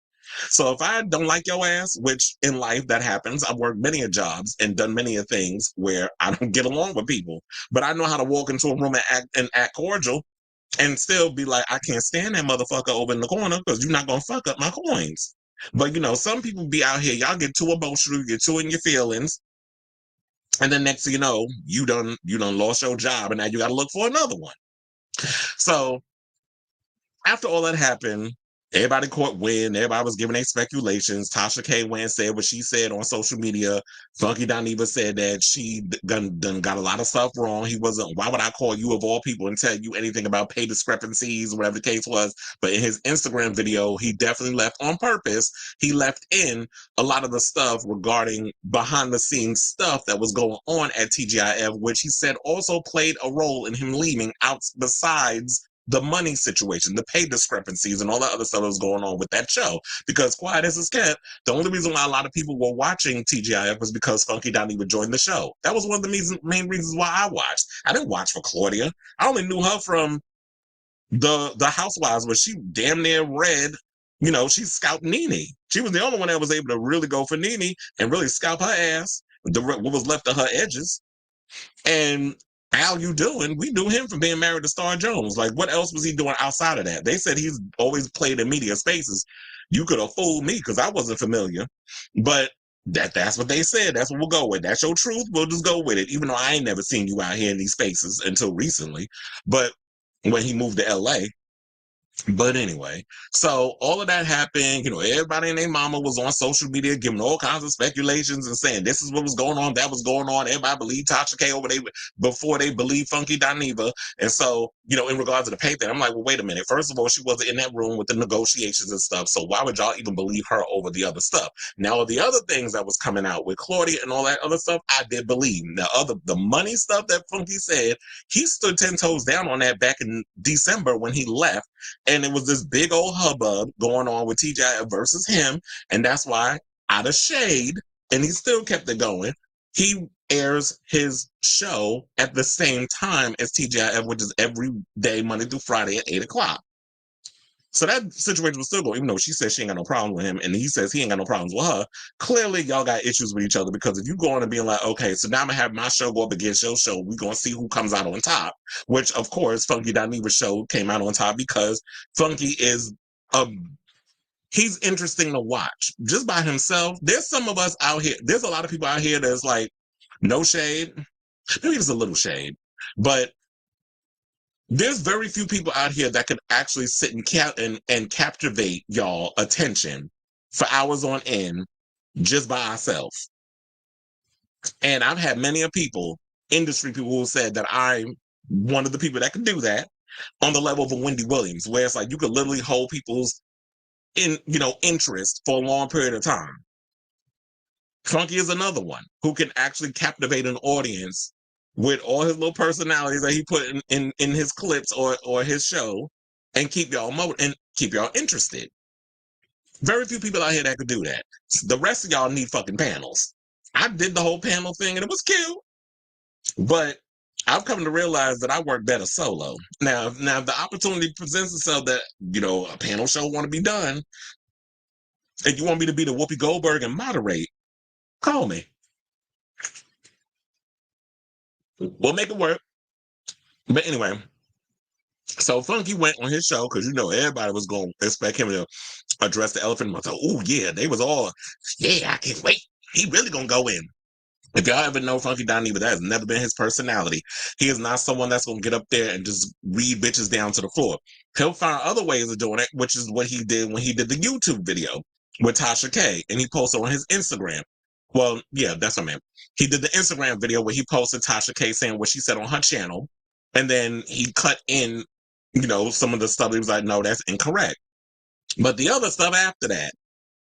So if I don't like your ass, which in life that happens, I've worked many a jobs and done many a things where I don't get along with people, but I know how to walk into a room and act cordial and still be like, I can't stand that motherfucker over in the corner because you're not gonna fuck up my coins. But some people be out here, y'all get too emotional, you get too in your feelings, and then next thing you know, you done lost your job and now you gotta look for another one. So after all that happened, everybody caught wind. Everybody was giving their speculations. Tasha K went and said what she said on social media. Funky Dineva said that she done got a lot of stuff wrong. He wasn't, why would I call you of all people and tell you anything about pay discrepancies, whatever the case was? But in his Instagram video, he definitely left on purpose. He left in a lot of the stuff regarding behind the scenes stuff that was going on at TGIF, which he said also played a role in him leaving out besides the money situation, the pay discrepancies, and all that other stuff that was going on with that show. Because quiet as it's kept, the only reason why a lot of people were watching TGIF was because Funky Dineva joined the show. That was one of the main reasons why I watched. I didn't watch for Claudia. I only knew her from the Housewives, where she damn near read, she scalped Nene. She was the only one that was able to really go for Nene and really scalp her ass, what was left of her edges. And how you doing? We knew him from being married to Star Jones. Like, what else was he doing outside of that? They said he's always played in media spaces. You could have fooled me because I wasn't familiar. But that's what they said. That's what we'll go with. That's your truth. We'll just go with it. Even though I ain't never seen you out here in these spaces until recently. But when he moved to LA, But anyway, so all of that happened. You know, everybody and their mama was on social media giving all kinds of speculations and saying this is what was going on, that was going on. Everybody believed Tasha K over they before they believed Funky Dineva. And so, you know, in regards to the pay thing, I'm like, well, wait a minute. First of all, she wasn't in that room with the negotiations and stuff. So why would y'all even believe her over the other stuff? Now, the other things that was coming out with Claudia and all that other stuff, I did believe. Now, the money stuff that Funky said, he stood 10 toes down on that back in December when he left. And it was this big old hubbub going on with TGIF versus him. And that's why, out of shade, and he still kept it going, he airs his show at the same time as TGIF, which is every day, Monday through Friday at 8 o'clock. So that situation was still going, even though she says she ain't got no problem with him, and he says he ain't got no problems with her. Clearly, y'all got issues with each other, because if you go on and being like, okay, so now I'm going to have my show go up against your show, we're going to see who comes out on top, which, of course, Funky Dineva's show came out on top because Funky is he's interesting to watch. Just by himself, there's some of us out here, there's a lot of people out here that's like, no shade, maybe it's a little shade, but there's very few people out here that could actually sit and captivate y'all attention for hours on end just by ourselves. And I've had many of people, industry people, who said that I'm one of the people that can do that on the level of a Wendy Williams, where it's like you could literally hold people's interest for a long period of time. Funky is another one who can actually captivate an audience with all his little personalities that he put in his clips or his show, and keep y'all interested. Very few people out here that could do that. The rest of y'all need fucking panels. I did the whole panel thing and it was cute, but I've come to realize that I work better solo. Now if the opportunity presents itself that, a panel show want to be done, and you want me to be the Whoopi Goldberg and moderate, call me. We'll make it work. But anyway, so Funky went on his show because everybody was going to expect him to address the elephant in the room. Oh yeah, they was all, yeah, I can't wait. He really gonna go in. If y'all ever know Funky Dineva, that has never been his personality. He is not someone that's gonna get up there and just read bitches down to the floor. He'll find other ways of doing it, which is what he did when he did the YouTube video with Tasha K, and he posted on his Instagram. Well, yeah, that's what I meant. He did the Instagram video where he posted Tasha K saying what she said on her channel, and then he cut in, some of the stuff. He was like, no, that's incorrect. But the other stuff after that,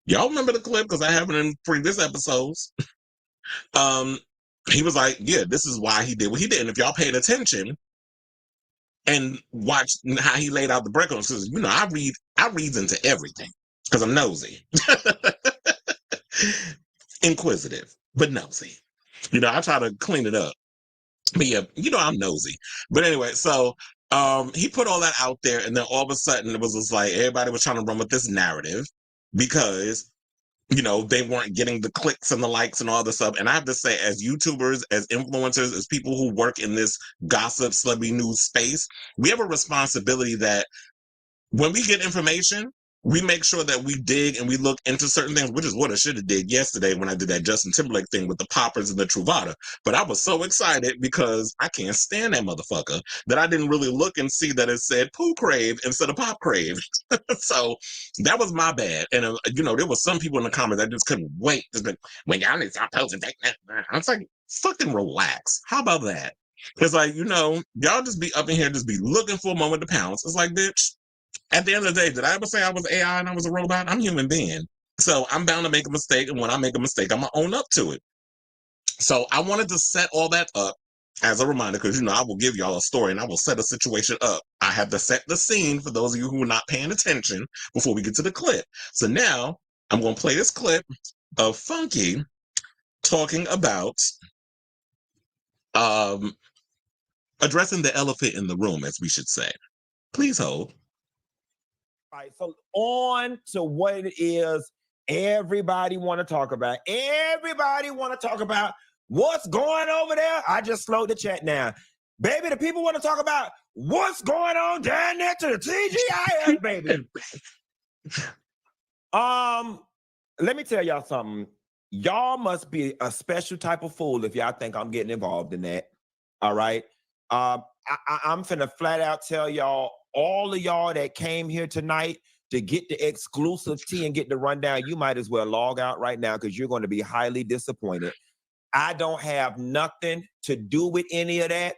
y'all remember the clip because I have it in previous episodes. He was like, yeah, this is why he did what he did. And if y'all paid attention and watched how he laid out the breakdowns, because I read into everything because I'm nosy. Inquisitive, but nosy. I try to clean it up. But yeah, I'm nosy. But anyway, so he put all that out there, and then all of a sudden it was just like everybody was trying to run with this narrative because they weren't getting the clicks and the likes and all this stuff. And I have to say, as YouTubers, as influencers, as people who work in this gossip, celebrity news space, we have a responsibility that when we get information, we make sure that we dig and we look into certain things, which is what I should have did yesterday when I did that Justin Timberlake thing with the poppers and the Truvada. But I was so excited because I can't stand that motherfucker that I didn't really look and see that it said Pooh Crave instead of Pop Crave. So that was my bad. And, there was some people in the comments that just couldn't wait. When y'all need to stop posting that. I was like, fucking relax. How about that? It's like, y'all just be up in here, just be looking for a moment to pounce. It's like, bitch. At the end of the day, did I ever say I was AI and I was a robot? I'm a human being. So I'm bound to make a mistake. And when I make a mistake, I'm going to own up to it. So I wanted to set all that up as a reminder because, I will give y'all a story and I will set a situation up. I have to set the scene for those of you who are not paying attention before we get to the clip. So now I'm going to play this clip of Funky talking about addressing the elephant in the room, as we should say. Please hold. All right, so on to what it is everybody want to talk about. Everybody want to talk about what's going over there. I just slowed the chat down. Baby, the people want to talk about what's going on down there to the TGIF, baby. Let me tell y'all something. Y'all must be a special type of fool if y'all think I'm getting involved in that. All right. I'm finna flat out tell y'all all of y'all that came here tonight to get the exclusive tea and get the rundown, you might as well log out right now because you're going to be highly disappointed. I don't have nothing to do with any of that.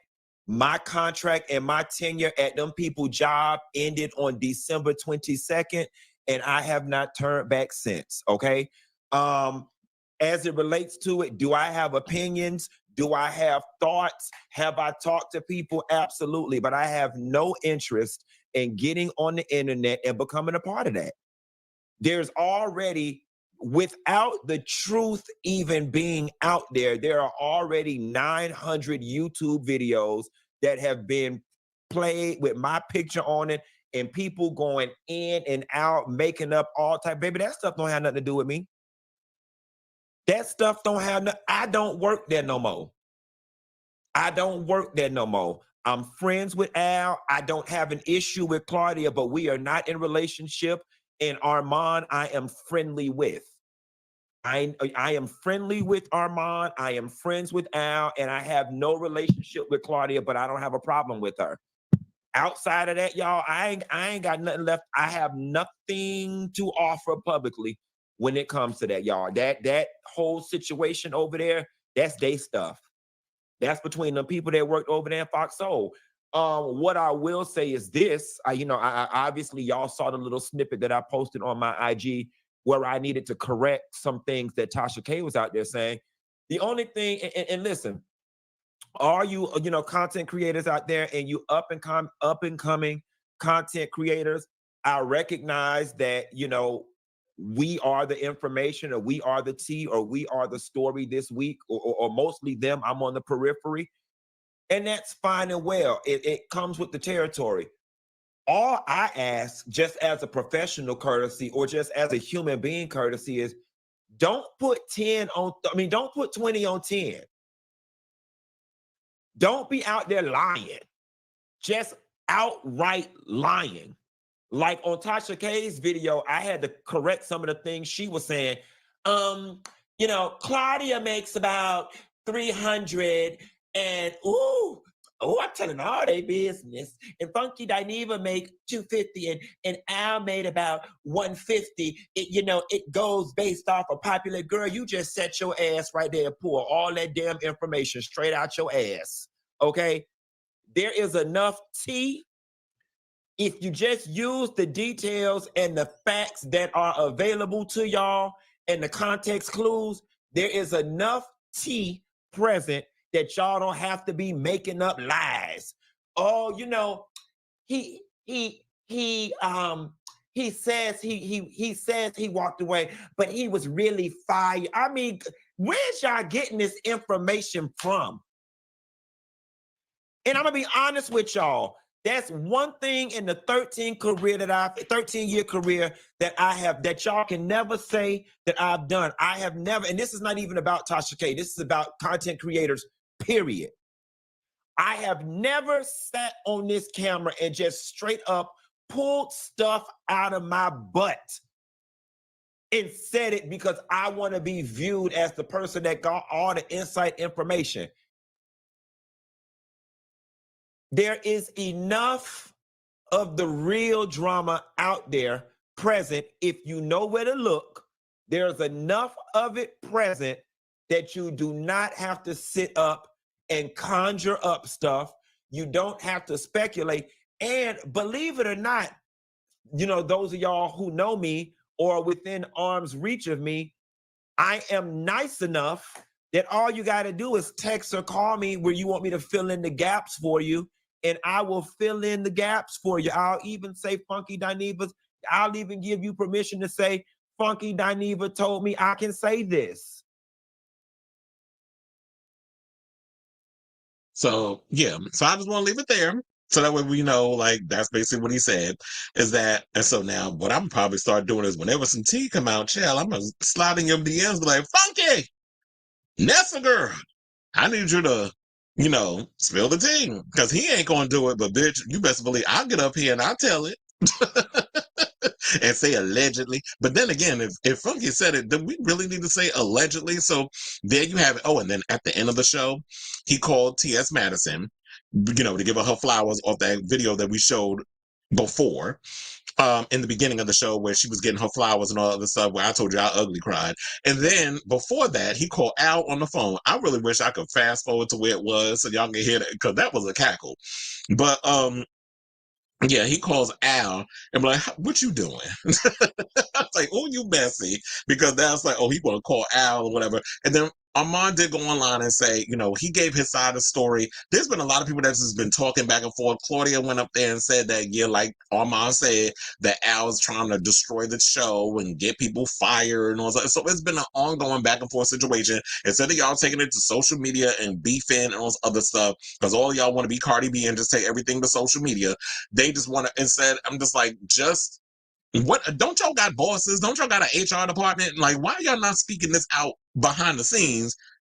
My contract and my tenure at them people's job ended on December 22nd, and I have not turned back since, okay? As it relates to it, do I have opinions? Do I have thoughts? Have I talked to people? Absolutely, but I have no interest in getting on the internet and becoming a part of that. There's already, without the truth even being out there, there are already 900 YouTube videos that have been played with my picture on it and people going in and out, making up all type. Baby, that stuff don't have nothing to do with me. That stuff don't have no, I don't work there no more. I don't work there no more. I'm friends with Al. I don't have an issue with Claudia, but we are not in relationship. And Armand, I am friendly with. I am friendly with Armand. I am friends with Al, and I have no relationship with Claudia, but I don't have a problem with her. Outside of that, y'all, I ain't got nothing left. I have nothing to offer publicly when it comes to that, y'all. That whole situation over there, that's their stuff. That's between the people that worked over there in Fox Soul. What I will say is this, I obviously y'all saw the little snippet that I posted on my IG where I needed to correct some things that Tasha K was out there saying. The only thing, and listen, are you content creators out there and you up and coming content creators? I recognize that, we are the information, or we are the tea, or we are the story this week, or mostly them. I'm on the periphery. And that's fine and well. It comes with the territory. All I ask, just as a professional courtesy or just as a human being courtesy, is don't put 20 on 10. Don't be out there lying. Just outright lying. Like on Tasha K's video, I had to correct some of the things she was saying. Claudia makes about 300 and I'm telling all their business. And Funky Dineva make 250 and Al made about 150. It goes based off of popular. Girl, you just set your ass right there and pull all that damn information straight out your ass. Okay? There is enough tea. If you just use the details and the facts that are available to y'all and the context clues, there is enough tea present that y'all don't have to be making up lies. Oh, he says he says he walked away, but he was really fired. I mean, where's y'all getting this information from? And I'm gonna be honest with y'all. That's one thing in the 13-year career that I have, that y'all can never say that I've done. I have never, and this is not even about Tasha K. This is about content creators, period. I have never sat on this camera and just straight up pulled stuff out of my butt and said it because I want to be viewed as the person that got all the inside information. There is enough of the real drama out there present. If you know where to look, there's enough of it present that you do not have to sit up and conjure up stuff. You don't have to speculate. And believe it or not, those of y'all who know me or within arm's reach of me, I am nice enough that all you got to do is text or call me where you want me to fill in the gaps for you. And I will fill in the gaps for you. I'll even say Funky Dineva. I'll even give you permission to say Funky Dineva told me I can say this. So, yeah. So I just want to leave it there. So that way we know, like, that's basically what he said. Is that, and so now what I'm probably start doing is whenever some tea come out, chill, I'm going to slide in your DMs, be like, Funky, Nessa girl, I need you to, spill the tea. Because he ain't going to do it, but bitch, you best believe I'll get up here and I'll tell it. And say allegedly. But then again, if Funky said it, then we really need to say allegedly. So there you have it. Oh, and then at the end of the show, he called T.S. Madison, to give her flowers off that video that we showed before. In the beginning of the show where she was getting her flowers and all other stuff where I told you I ugly cried. And then before that, he called Al on the phone. I really wish I could fast forward to where it was so y'all can hear that because that was a cackle. But yeah, he calls Al and be like, what you doing? I was like, oh, you messy. Because that's like, oh, he want to call Al or whatever. And then Armand did go online and say, you know, he gave his side of the story. There's been a lot of people that's just been talking back and forth. Claudia went up there and said that, yeah, like Armand said, that Al's trying to destroy the show and get people fired and all that. So it's been an ongoing back and forth situation. Instead of y'all taking it to social media and beefing and all this other stuff, because all y'all want to be Cardi B and just take everything to social media, they just want to, instead, I'm just like, just what? Don't y'all got bosses? Don't y'all got an HR department? Like, why are y'all not speaking this out behind the scenes?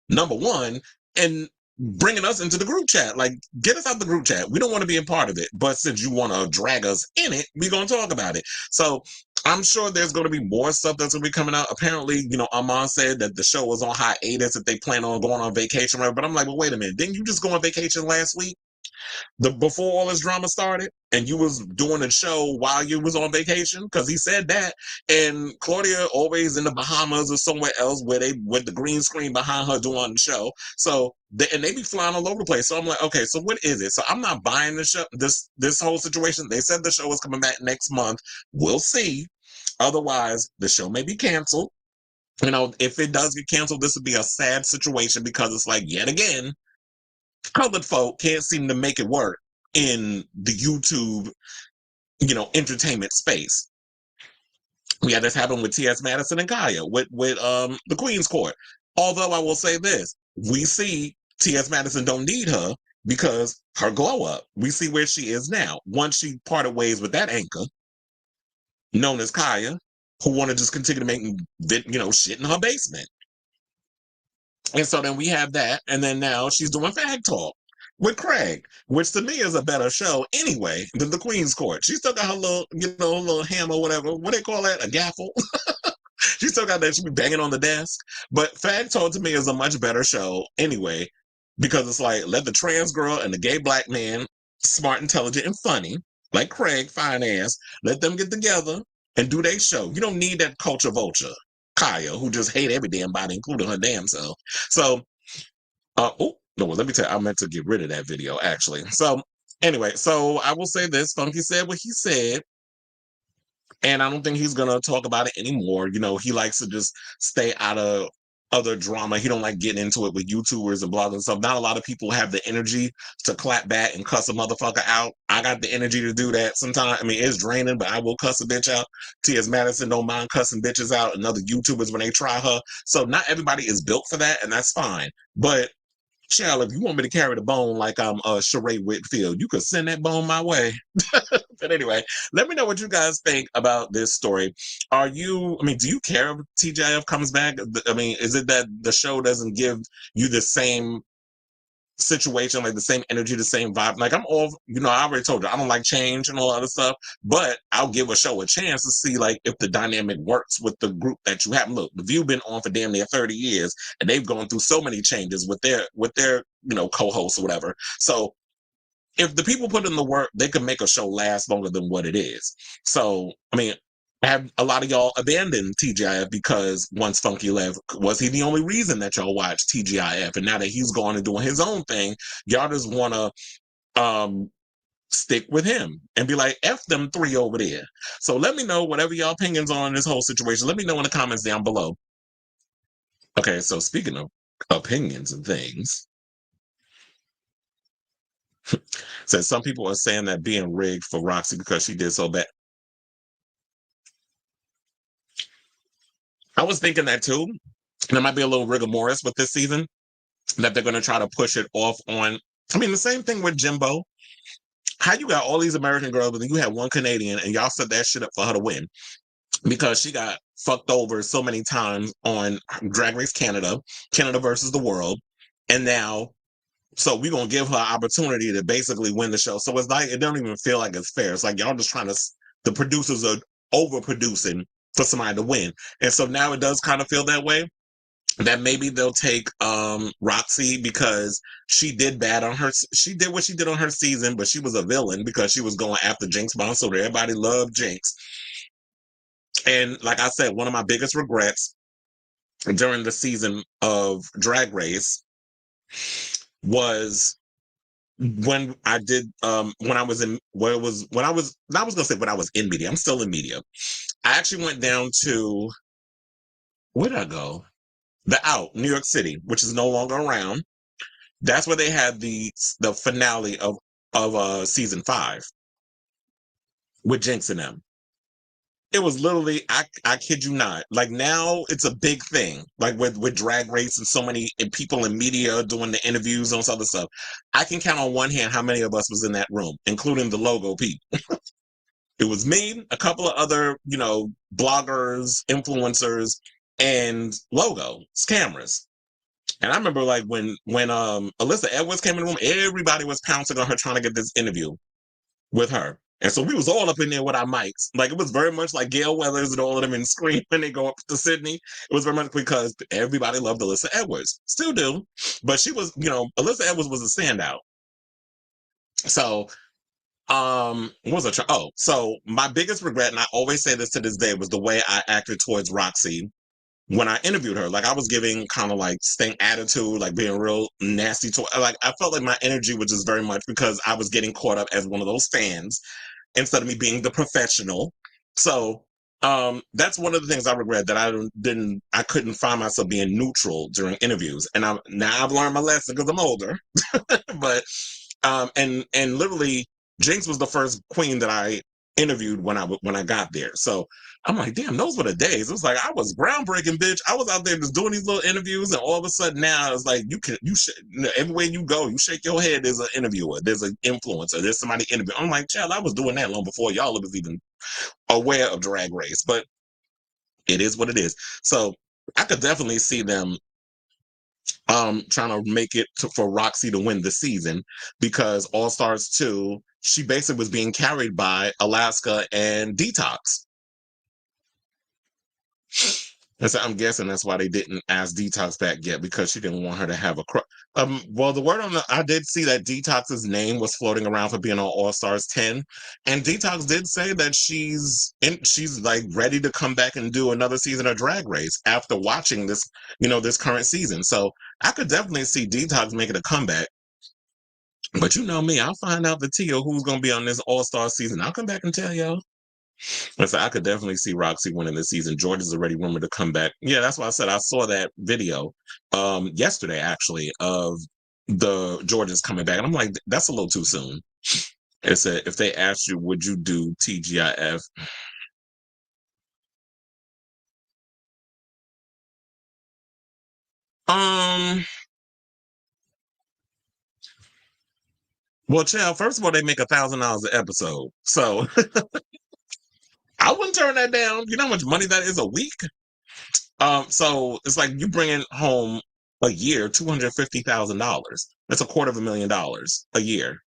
Number one, and bringing us into the group chat. Like, get us out the group chat. We don't want to be a part of it, but since you want to drag us in it, we're gonna talk about it. So I'm sure there's going to be more stuff that's going to be coming out. Apparently, you know, Armand said that the show was on hiatus, that they plan on going on vacation. Right? But I'm like, well, wait a minute. Didn't you just go on vacation last week? Before all this drama started, and you was doing a show while you was on vacation, because he said that. And Claudia always in the Bahamas or somewhere else where they with the green screen behind her doing the show. So and they be flying all over the place. So I'm like, okay, so what is it? So I'm not buying the show. This whole situation. They said the show is coming back next month. We'll see. Otherwise, the show may be canceled. You know, if it does get canceled, this would be a sad situation because it's like, yet again, colored folk can't seem to make it work in the YouTube, you know, entertainment space. We had this happen with T.S. Madison and Kaya with the Queen's Court. Although I will say this, we see T.S. Madison don't need her because her glow up. We see where she is now. Once she parted ways with that anchor, known as Kaya, who want to just continue to make, you know, shit in her basement. And so then we have that, and then now she's doing Fag Talk with Craig, which to me is a better show anyway than the Queen's Court. She still got her little, you know, little hammer, whatever. What they call that? A gaffle. She still got that. She be banging on the desk. But Fag Talk to me is a much better show anyway, because it's like, let the trans girl and the gay black man, smart, intelligent, and funny, like Craig, fine ass, let them get together and do their show. You don't need that culture vulture Kaya, who just hate every damn body, including her damn self. So, oh, no, let me tell you, I meant to get rid of that video, actually. So, anyway, so I will say this. Funky said what he said, and I don't think he's going to talk about it anymore. You know, he likes to just stay out of other drama. He don't like getting into it with YouTubers and bloggers and stuff. Not a lot of people have the energy to clap back and cuss a motherfucker out. I got the energy to do that sometimes. I mean, it's draining, but I will cuss a bitch out. T.S. Madison don't mind cussing bitches out and other YouTubers when they try her. So not everybody is built for that, and that's fine. But child, if you want me to carry the bone like I'm Sheree Whitfield, you could send that bone my way. But anyway, let me know what you guys think about this story. Do you care if TGIF comes back? I mean, is it that the show doesn't give you the same situation, like the same energy, the same vibe? Like, I'm all, you know, I already told you, I don't like change and all that other stuff, but I'll give a show a chance to see, like, if the dynamic works with the group that you have. Look, The View been on for damn near 30 years, and they've gone through so many changes with their, you know, co-hosts or whatever. So if the people put in the work, they can make a show last longer than what it is. So, I mean, have a lot of y'all abandoned TGIF because once Funky left, was he the only reason that y'all watched TGIF? And now that he's gone and doing his own thing, y'all just want to stick with him and be like, F them three over there. So let me know whatever y'all opinions on this whole situation. Let me know in the comments down below. Okay, so speaking of opinions and things, says some people are saying that being rigged for Roxy because she did so bad. I was thinking that too. And there might be a little rigor mortis with this season, that they're going to try to push it off on. I mean, the same thing with Jimbo. How you got all these American girls, but then you had one Canadian, and y'all set that shit up for her to win because she got fucked over so many times on Drag Race Canada, Canada versus the world, and now, so we're going to give her an opportunity to basically win the show. So it's like, it don't even feel like it's fair. It's like y'all just trying to, the producers are overproducing for somebody to win. And so now it does kind of feel that way. that maybe they'll take Roxy because she did bad on her. She did what she did on her season, but she was a villain because she was going after Jinx Monsoon. Everybody loved Jinx. And like I said, one of my biggest regrets during the season of Drag Race was when I did when I was in where it was when I was gonna say when I was in media. I'm still in media. I actually went down to where did I go? The Out, New York City, which is no longer around. That's where they had the finale of season 5 with Jinx and them. It was literally, I kid you not. Like now, it's a big thing. Like with Drag Race and so many people in media doing the interviews and all this other stuff. I can count on one hand how many of us was in that room, including the logo people. It was me, a couple of other, bloggers, influencers, and logo cameras. And I remember like when Alyssa Edwards came in the room, everybody was pouncing on her trying to get this interview with her. And so we was all up in there with our mics. Like it was very much like Gail Weathers and all of them in Scream when they go up to Sydney. It was very much because everybody loved Alyssa Edwards. Still do. But she was, Alyssa Edwards was a standout. So what was I so my biggest regret, and I always say this to this day, was the way I acted towards Roxy when I interviewed her. Like I was giving kind of like stink attitude, like being real nasty to like I felt like my energy was just very much because I was getting caught up as one of those fans instead of me being the professional. So that's one of the things I regret, that I couldn't find myself being neutral during interviews. And now I've learned my lesson because I'm older. But and literally Jinx was the first queen that I interviewed when I got there. So I'm like, damn, those were the days. It was like I was groundbreaking, bitch. I was out there just doing these little interviews, and all of a sudden now it's like everywhere you go, you shake your head. There's an interviewer, there's an influencer, there's somebody interviewing. I'm like, child, I was doing that long before y'all was even aware of Drag Race. But it is what it is. So I could definitely see them trying to make it for Roxy to win the season, because All Stars 2, she basically was being carried by Alaska and Detox. And so I'm guessing that's why they didn't ask Detox back yet, because she didn't want her to have a well, the word I did see that Detox's name was floating around for being on All Stars 10, and Detox did say that she's like ready to come back and do another season of Drag Race after watching this, this current season. So I could definitely see Detox making a comeback. But you know me, I'll find out the tea of who's gonna be on this All Star season. I'll come back and tell y'all. So I could definitely see Roxy winning this season. Georgia's already rumored to come back. Yeah, that's why I said I saw that video yesterday, actually, of the Georgia's coming back. And I'm like, that's a little too soon. It said, if they asked you, would you do TGIF? Well, child, first of all, they make $1,000 an episode. So I wouldn't turn that down. You know how much money that is a week? So it's like you bringing home a year $250,000. That's $250,000 a year.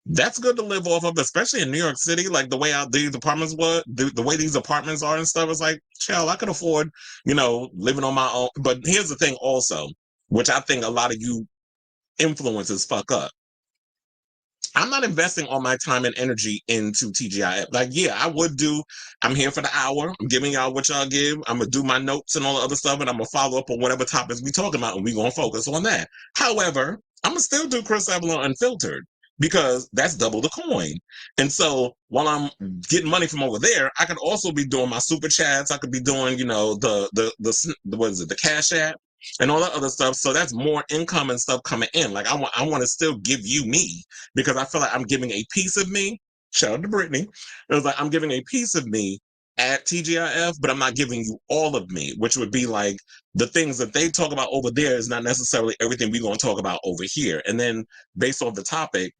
That's good to live off of, especially in New York City. Like the way out these apartments were, the way these apartments are and stuff. It's like, child, I could afford, living on my own. But here's the thing, also, which I think a lot of you influencers fuck up. I'm not investing all my time and energy into TGIF. Like, yeah, I'm here for the hour. I'm giving y'all what y'all give. I'm going to do my notes and all the other stuff, and I'm going to follow up on whatever topics we talking about, and we're going to focus on that. However, I'm going to still do Chris Avalon Unfiltered, because that's double the coin. And so while I'm getting money from over there, I could also be doing my super chats. I could be doing, the Cash App and all that other stuff. So that's more income and stuff coming in. Like I want to still give you me, because I feel like I'm giving a piece of me. Shout out to Britney. It was like, I'm giving a piece of me at TGIF, but I'm not giving you all of me, which would be like the things that they talk about over there is not necessarily everything we're going to talk about over here. And then based on the topic,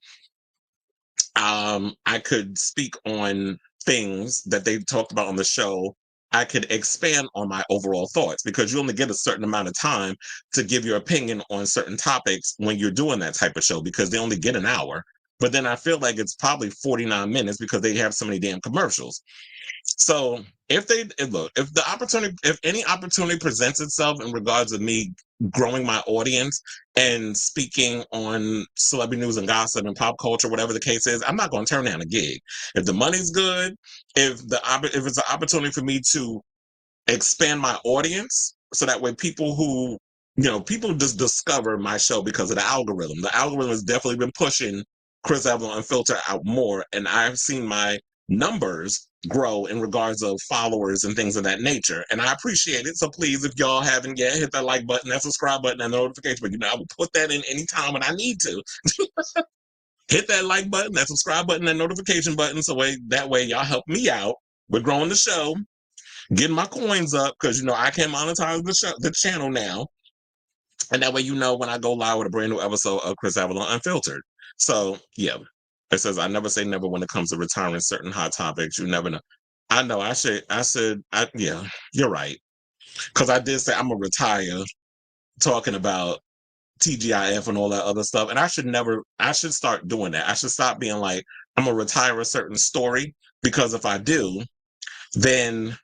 I could speak on things that they talked about on the show. I could expand on my overall thoughts, because you only get a certain amount of time to give your opinion on certain topics when you're doing that type of show, because they only get an hour. but then I feel like it's probably 49 minutes because they have so many damn commercials. So if any opportunity presents itself in regards of me growing my audience and speaking on celebrity news and gossip and pop culture, whatever the case is, I'm not going to turn down a gig. If the money's good, if it's an opportunity for me to expand my audience, so that way people just discover my show because of the algorithm. The algorithm has definitely been pushing Chris Avalon Unfiltered out more, and I've seen my numbers grow in regards of followers and things of that nature, and I appreciate it. So please, if y'all haven't yet, hit that like button, that subscribe button, and the notification button. I will put that in anytime when I need to. Hit that like button, that subscribe button, that notification button, so that way y'all help me out with growing the show, getting my coins up, because I can monetize the channel now. And that way, when I go live with a brand new episode of Chris Avalon Unfiltered. So, yeah. It says, I never say never when it comes to retiring certain hot topics. You never know. I know. Yeah, you're right. Because I did say I'm going to retire talking about TGIF and all that other stuff. And I should start doing that. I should stop being like, I'm going to retire a certain story. Because if I do, then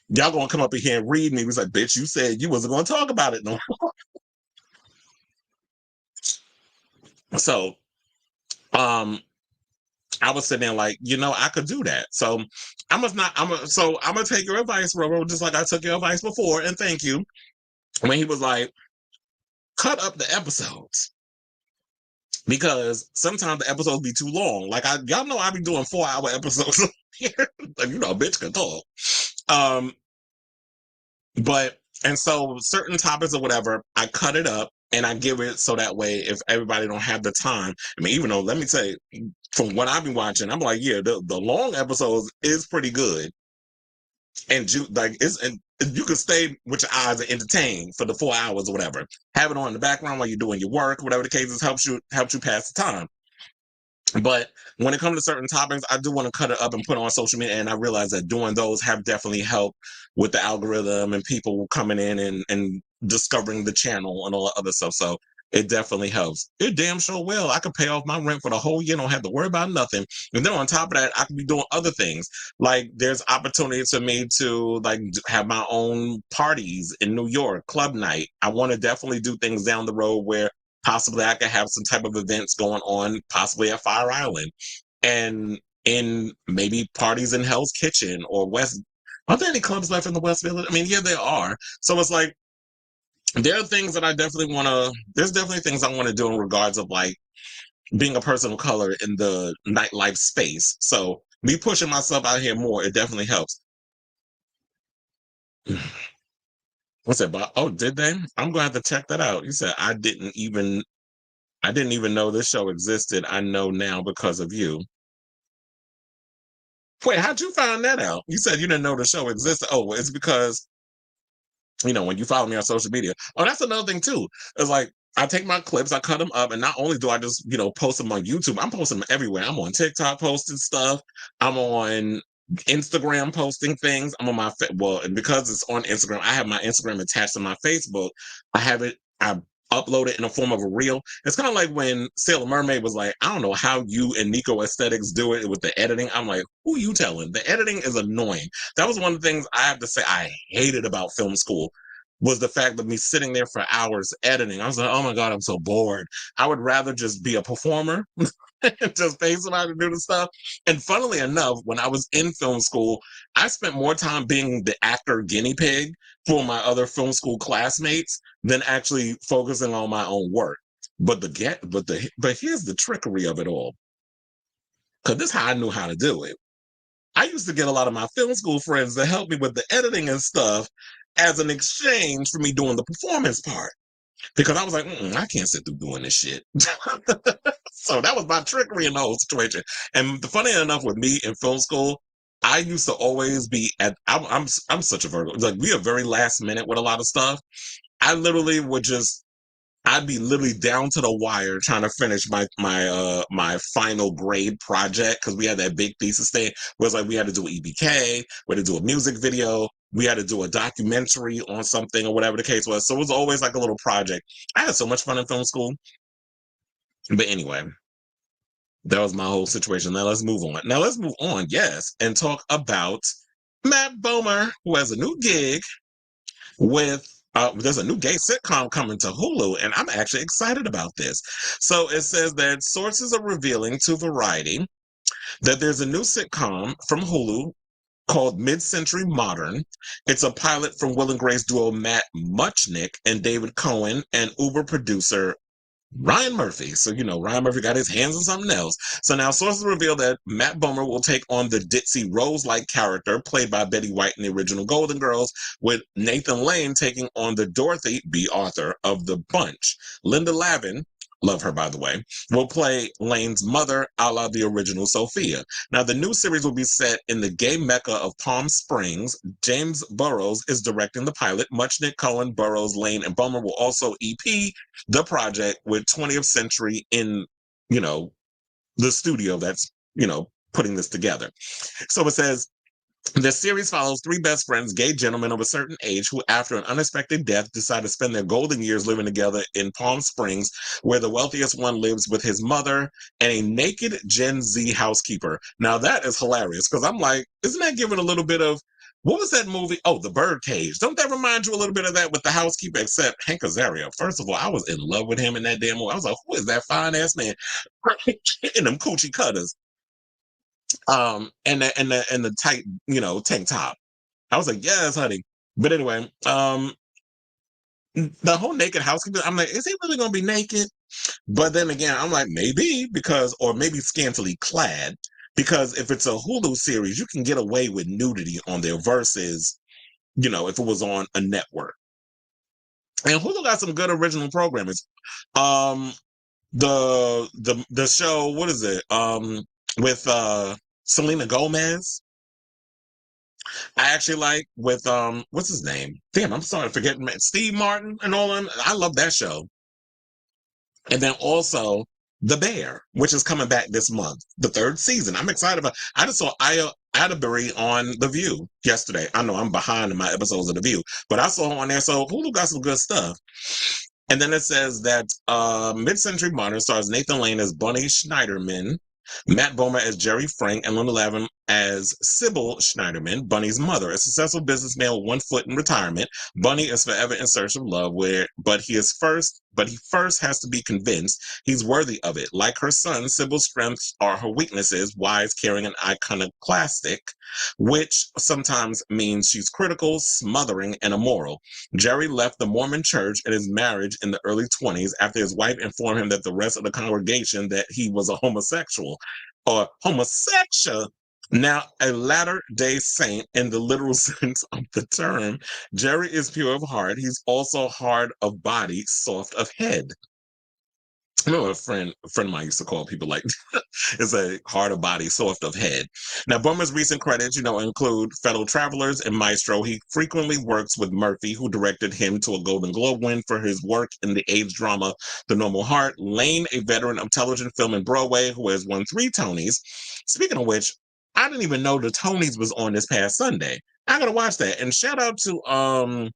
y'all gonna come up in here and read me. It was like, bitch, you said you wasn't gonna talk about it no more. So, I was sitting there like, I could do that. So I'm gonna take your advice, Roro, just like I took your advice before, and thank you. When he was like, cut up the episodes. Because sometimes the episodes be too long. Like y'all know I be doing 4-hour episodes here. Like, a bitch can talk. And so certain topics or whatever, I cut it up and I give it so that way if everybody don't have the time. I mean, even though, let me tell you, from what I've been watching, I'm like, yeah, the long episodes is pretty good. And you can stay with your eyes and entertain for the 4 hours or whatever. Have it on in the background while you're doing your work, whatever the case is, helps you pass the time. But when it comes to certain topics, I do want to cut it up and put it on social media. And I realize that doing those have definitely helped with the algorithm and people coming in and discovering the channel and all that other stuff. So it definitely helps. It damn sure will. I could pay off my rent for the whole year. Don't have to worry about nothing. And then on top of that, I could be doing other things. Like there's opportunities for me to have my own parties in New York, club night. I want to definitely do things down the road where possibly I could have some type of events going on, possibly at Fire Island, and in maybe parties in Hell's Kitchen or West. Are there any clubs left in the West Village? I mean, yeah, there are. So it's like, there are things that there's definitely things I want to do in regards of like being a person of color in the nightlife space. So me pushing myself out here more, it definitely helps. What's that about? Oh, did they? I'm going to have to check that out. You said, I didn't even know this show existed. I know now because of you. Wait, how'd you find that out? You said you didn't know the show existed. Oh, it's because, when you follow me on social media. Oh, that's another thing too. It's like, I take my clips, I cut them up, and not only do I just, post them on YouTube, I'm posting them everywhere. I'm on TikTok posting stuff. I'm on Instagram posting things. I'm on and because it's on Instagram, I have my Instagram attached to my Facebook. I upload it in the form of a reel. It's kind of like when Sailor Mermaid was like, I don't know how you and Nico Aesthetics do it with the editing. I'm like, who you telling? The editing is annoying. That was one of the things I have to say I hated about film school, was the fact of me sitting there for hours editing. I was like, oh my God, I'm so bored. I would rather just be a performer and just pay somebody to do the stuff. And funnily enough, when I was in film school, I spent more time being the actor guinea pig for my other film school classmates than actually focusing on my own work. But here's the trickery of it all. Because this is how I knew how to do it. I used to get a lot of my film school friends to help me with the editing and stuff as an exchange for me doing the performance part. Because I was like, I can't sit through doing this shit. So that was my trickery in the whole situation. And the funny enough with me in film school, I used to always be I'm such a Virgo. Like, we are very last minute with a lot of stuff. I'd be literally down to the wire trying to finish my final grade project, because we had that big thesis thing where it's like we had to do an EBK, we had to do a music video, we had to do a documentary on something or whatever the case was. So it was always like a little project. I had so much fun in film school. But anyway, that was my whole situation. Now let's move on. Yes, and talk about Matt Bomer, who has a new gig with there's a new gay sitcom coming to Hulu, and I'm actually excited about this. So it says that sources are revealing to Variety that there's a new sitcom from Hulu called Mid-Century Modern. It's a pilot from Will and Grace duo Matt Muchnick and David Cohen and Uber producer Ryan Murphy. So, Ryan Murphy got his hands on something else. So now sources reveal that Matt Bomer will take on the ditzy Rose-like character played by Betty White in the original Golden Girls, with Nathan Lane taking on the Dorothy B. Arthur of the bunch. Linda Lavin, love her by the way, will play Lane's mother a la the original Sophia. Now the new series will be set in the gay mecca of Palm Springs. James Burrows is directing the pilot. Muchnick, Cohen, Burrows, Lane, and Bomer will also EP the project with 20th Century in, the studio that's, putting this together. So it says, the series follows three best friends, gay gentlemen of a certain age, who, after an unexpected death, decide to spend their golden years living together in Palm Springs, where the wealthiest one lives with his mother and a naked Gen Z housekeeper. Now, that is hilarious, because I'm like, isn't that giving a little bit of, what was that movie? Oh, The Birdcage. Don't that remind you a little bit of that with the housekeeper, except Hank Azaria? First of all, I was in love with him in that damn movie. I was like, who is that fine-ass man in them coochie cutters? And the tight, tank top. I was like, yes, honey. But anyway, the whole naked housekeeper, I'm like, is he really gonna be naked? But then again, I'm like, maybe, or maybe scantily clad, because if it's a Hulu series, you can get away with nudity on there versus, if it was on a network. And Hulu got some good original programming. Um, the show, what is it? With Selena Gomez. I actually like with what's his name? Damn, I'm sorry, forgetting Steve Martin and all them. I love that show. And then also The Bear, which is coming back this month, the third season. I'm excited about. I just saw Aya Atterbury on The View yesterday. I know I'm behind in my episodes of The View, but I saw her on there. So Hulu got some good stuff. And then it says that Mid-Century Modern stars Nathan Lane as Bunny Schneiderman, Matt Bomer as Jerry Frank, and Linda Lavin as Sybil Schneiderman, Bunny's mother. A successful businessman with one foot in retirement, Bunny is forever in search of love, but he first has to be convinced he's worthy of it. Like her son, Sybil's strengths are her weaknesses: wise, caring, and iconoclastic, which sometimes means she's critical, smothering, and immoral. Jerry left the Mormon church and his marriage in the early 20s after his wife informed him that the rest of the congregation that he was a homosexual. Now, a Latter-day Saint in the literal sense of the term, Jerry is pure of heart. He's also hard of body, soft of head. I remember a friend of mine used to call people like it's a hard of body, soft of head. Now, Bomer's recent credits, include Fellow Travelers and Maestro. He frequently works with Murphy, who directed him to a Golden Globe win for his work in the AIDS drama The Normal Heart. Lane, a veteran of television, film, and Broadway, who has won 3 Tonys. Speaking of which, I didn't even know the Tonys was on this past Sunday. I gotta watch that. And shout out to oh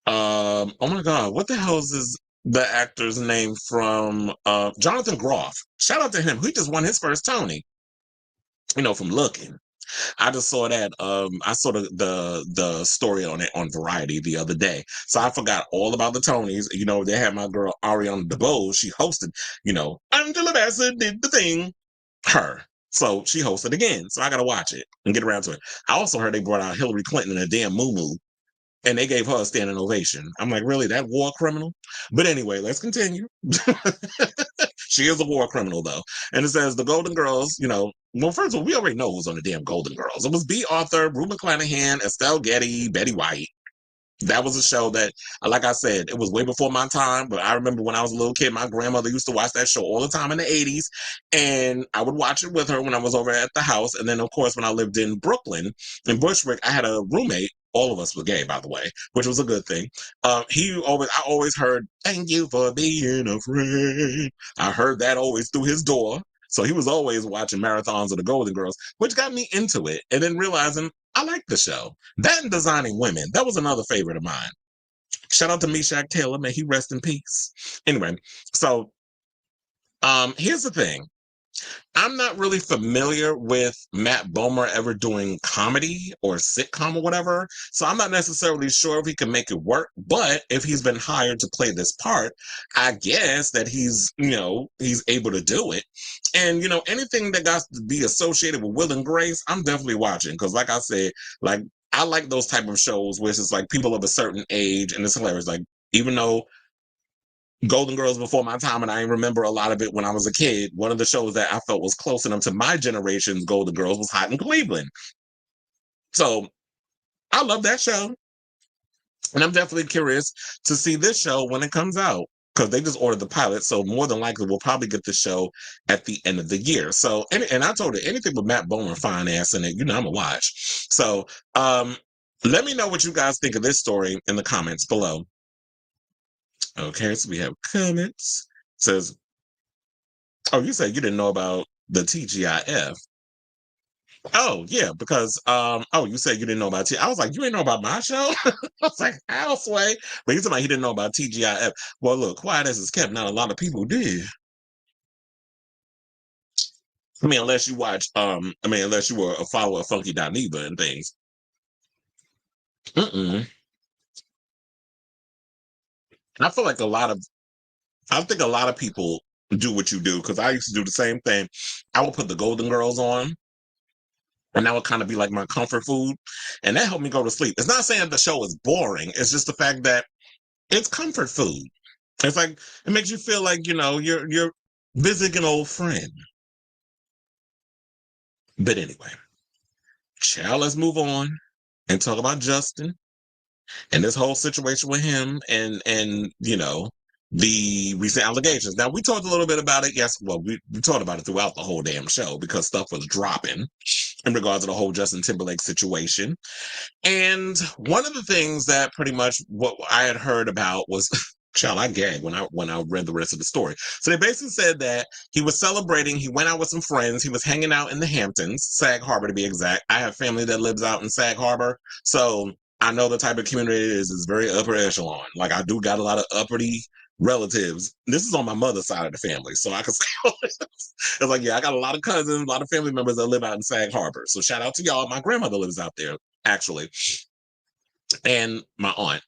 my God, what the hell is the actor's name from Jonathan Groff? Shout out to him. He just won his first Tony, from Looking. I just saw that. I saw the story on it on Variety the other day. So I forgot all about the Tonys. They had my girl Ariana DeBose. She hosted, Angela Bassett did the thing. Her. So she hosted again. So I gotta watch it and get around to it. I also heard they brought out Hillary Clinton in a damn moo-moo. And they gave her a standing ovation. I'm like, really? That war criminal? But anyway, let's continue. She is a war criminal, though. And it says the Golden Girls, well, first of all, we already know who's on the damn Golden Girls. It was B. Arthur, Rue McClanahan, Estelle Getty, Betty White. That was a show that, like I said, it was way before my time, but I remember when I was a little kid, my grandmother used to watch that show all the time in the 80s, and I would watch it with her when I was over at the house. And then, of course, when I lived in Brooklyn, in Bushwick, I had a roommate. All of us were gay, by the way, which was a good thing. I always heard, "Thank you for being a friend." I heard that always through his door. So he was always watching marathons of the Golden Girls, which got me into it. And then realizing I like the show. That and Designing Women. That was another favorite of mine. Shout out to Meshach Taylor. May he rest in peace. Anyway, so Here's the thing. I'm not really familiar with Matt Bomer ever doing comedy or sitcom or whatever, so I'm not necessarily sure if he can make it work. But if he's been hired to play this part, I guess that he's able to do it. And anything that got to be associated with Will and Grace, I'm definitely watching because, like I said, like I like those type of shows where it's like people of a certain age, and it's hilarious. Like even though Golden Girls before my time, and I remember a lot of it when I was a kid. One of the shows that I felt was close enough to my generation's Golden Girls was Hot in Cleveland. So I love that show, and I'm definitely curious to see this show when it comes out because they just ordered the pilot. So more than likely, we'll probably get the show at the end of the year. So and I told her anything with Matt Bomer fine ass in it, I'm gonna watch. So let me know what you guys think of this story in the comments below. Okay, so we have comments. It says, oh, you said you didn't know about the TGIF. Oh, yeah, because you said you didn't know about I was like, you didn't know about my show? I was like, Houseway. But he's like, he didn't know about TGIF. Well, look, quiet as it's kept, not a lot of people did. I mean, unless you watch, unless you were a follower of Funky Dineva and things. I feel like I think a lot of people do what you do because I used to do the same thing. I would put the Golden Girls on, and that would kind of be like my comfort food, and that helped me go to sleep. It's not saying the show is boring. It's just the fact that it's comfort food. It's like it makes you feel like you're visiting an old friend. But anyway, child, let's move on and talk about Justin and this whole situation with him and the recent allegations. Now we talked a little bit about it. Yes, well we talked about it throughout the whole damn show because stuff was dropping in regards to the whole Justin Timberlake situation. And one of the things that pretty much what I had heard about was, child, I gagged when I read the rest of the story. So they basically said that he was celebrating. He went out with some friends. He was hanging out in the Hamptons, Sag Harbor to be exact. I have family that lives out in Sag Harbor, so I know the type of community it is. It's very upper echelon. Like I do got a lot of uppity relatives. This is on my mother's side of the family, so I can say it's like, yeah, I got a lot of cousins, a lot of family members that live out in Sag Harbor. So shout out to y'all. My grandmother lives out there, actually, and my aunt.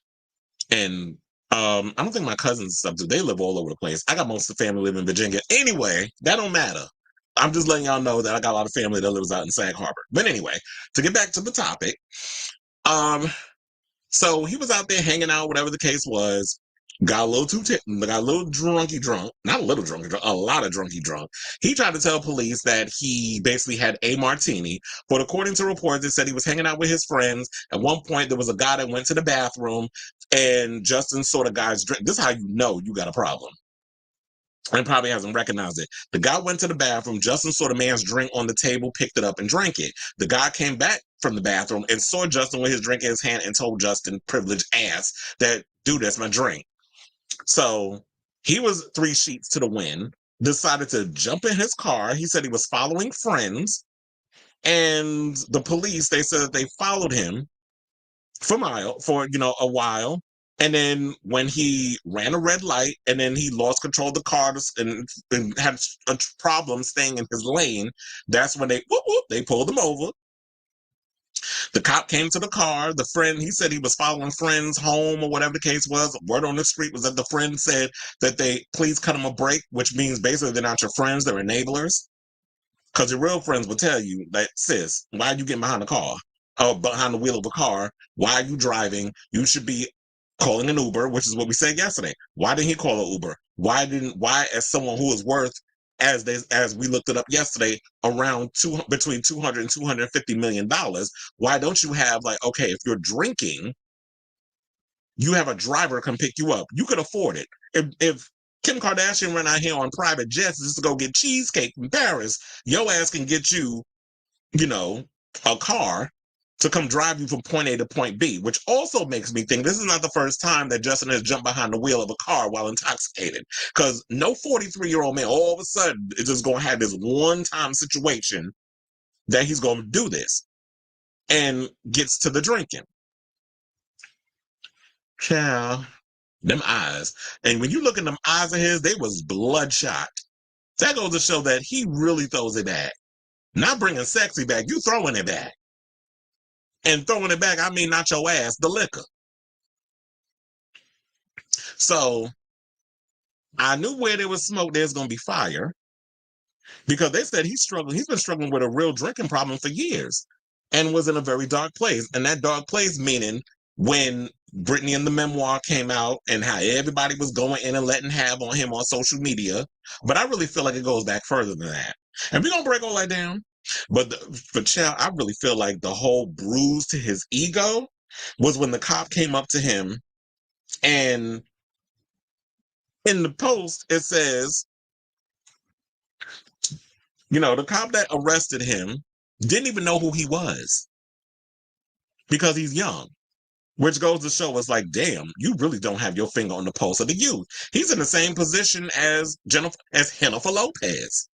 And I don't think my cousins and stuff do. They live all over the place. I got most of the family live in Virginia. Anyway, that don't matter. I'm just letting y'all know that I got a lot of family that lives out in Sag Harbor. But anyway, to get back to the topic, so he was out there hanging out, whatever the case was. Got a little got a little drunky drunk, not a little drunky drunk, a lot of drunky drunk. He tried to tell police that he basically had a martini, but according to reports, it said he was hanging out with his friends. At one point, there was a guy that went to the bathroom, and Justin saw the guy's drink. This is how you know you got a problem. And probably hasn't recognized it. The guy went to the bathroom. Justin saw the man's drink on the table, picked it up, and drank it. The guy came back from the bathroom and saw Justin with his drink in his hand and told Justin, privileged ass, that, dude, that's my drink. So he was 3 sheets to the wind, decided to jump in his car. He said he was following friends. And the police, they said that they followed him for a while. And then when he ran a red light and then he lost control of the car and had a problem staying in his lane, that's when they pulled him over. The cop came to the car. The friend, he said he was following friends home or whatever the case was. Word on the street was that the friend said that they please cut him a break, which means basically they're not your friends, they're enablers. Because your real friends will tell you that, sis, why are you getting behind the car? Or behind the wheel of a car? Why are you driving? You should be calling an Uber, which is what we said yesterday. Why didn't he call an Uber? Why as someone who is worth, as we looked it up yesterday, around between 200 and 250 million dollars, why don't you have, like, okay, if you're drinking, you have a driver come pick you up. You could afford it. If Kim Kardashian ran out here on private jets just to go get cheesecake from Paris, your ass can get you, a car to come drive you from point A to point B, which also makes me think this is not the first time that Justin has jumped behind the wheel of a car while intoxicated. Because no 43-year-old man all of a sudden is just going to have this one-time situation that he's going to do this and gets to the drinking. Child, them eyes. And when you look in them eyes of his, they was bloodshot. That goes to show that he really throws it back. Not bringing sexy back, you throwing it back. And throwing it back, I mean not your ass, the liquor. So I knew where there was smoke, there's going to be fire. Because they said he's been struggling with a real drinking problem for years and was in a very dark place. And that dark place meaning when Britney and the memoir came out and how everybody was going in and letting have on him on social media. But I really feel like it goes back further than that. And we're going to break all that down. But for Chow, I really feel like the whole bruise to his ego was when the cop came up to him, and in the post, it says, the cop that arrested him didn't even know who he was because he's young, which goes to show us like, damn, you really don't have your finger on the pulse of the youth. He's in the same position as Jennifer Lopez,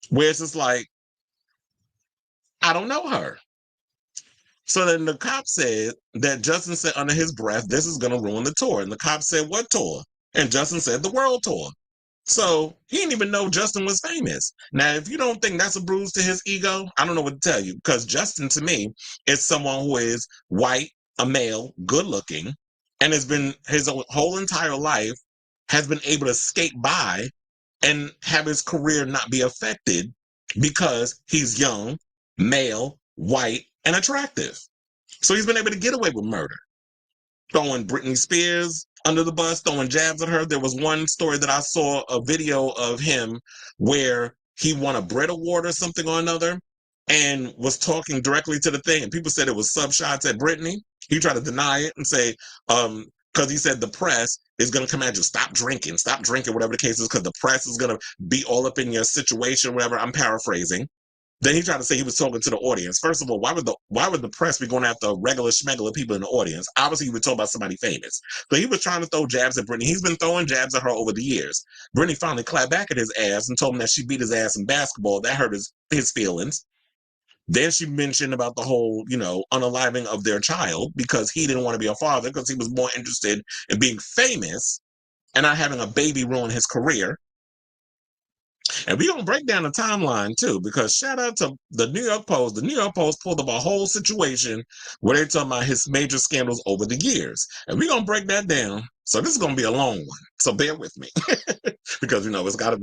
where it's just like, I don't know her. So then the cop said that Justin said under his breath, this is going to ruin the tour. And the cop said, what tour? And Justin said, the world tour. So he didn't even know Justin was famous. Now, if you don't think that's a bruise to his ego, I don't know what to tell you. Because Justin, to me, is someone who is white, a male, good looking, and has been his whole entire life has been able to skate by and have his career not be affected because he's young, male, white, and attractive. So he's been able to get away with murder. Throwing Britney Spears under the bus, throwing jabs at her. There was one story that I saw, a video of him where he won a Brit Award or something or another and was talking directly to the thing. And people said it was sub shots at Britney. He tried to deny it and say, because he said the press is going to come at you, stop drinking, whatever the case is, because the press is going to be all up in your situation, whatever. I'm paraphrasing. Then he tried to say he was talking to the audience. First of all, why would the press be going after regular schmegular people in the audience? Obviously, he was talking about somebody famous. So he was trying to throw jabs at Britney. He's been throwing jabs at her over the years. Britney finally clapped back at his ass and told him that she beat his ass in basketball. That hurt his feelings. Then she mentioned about the whole, unaliving of their child because he didn't want to be a father because he was more interested in being famous and not having a baby ruin his career. And we're going to break down the timeline, too, because shout out to the New York Post. The New York Post pulled up a whole situation where they're talking about his major scandals over the years. And we're going to break that down. So this is going to be a long one. So bear with me. Because, we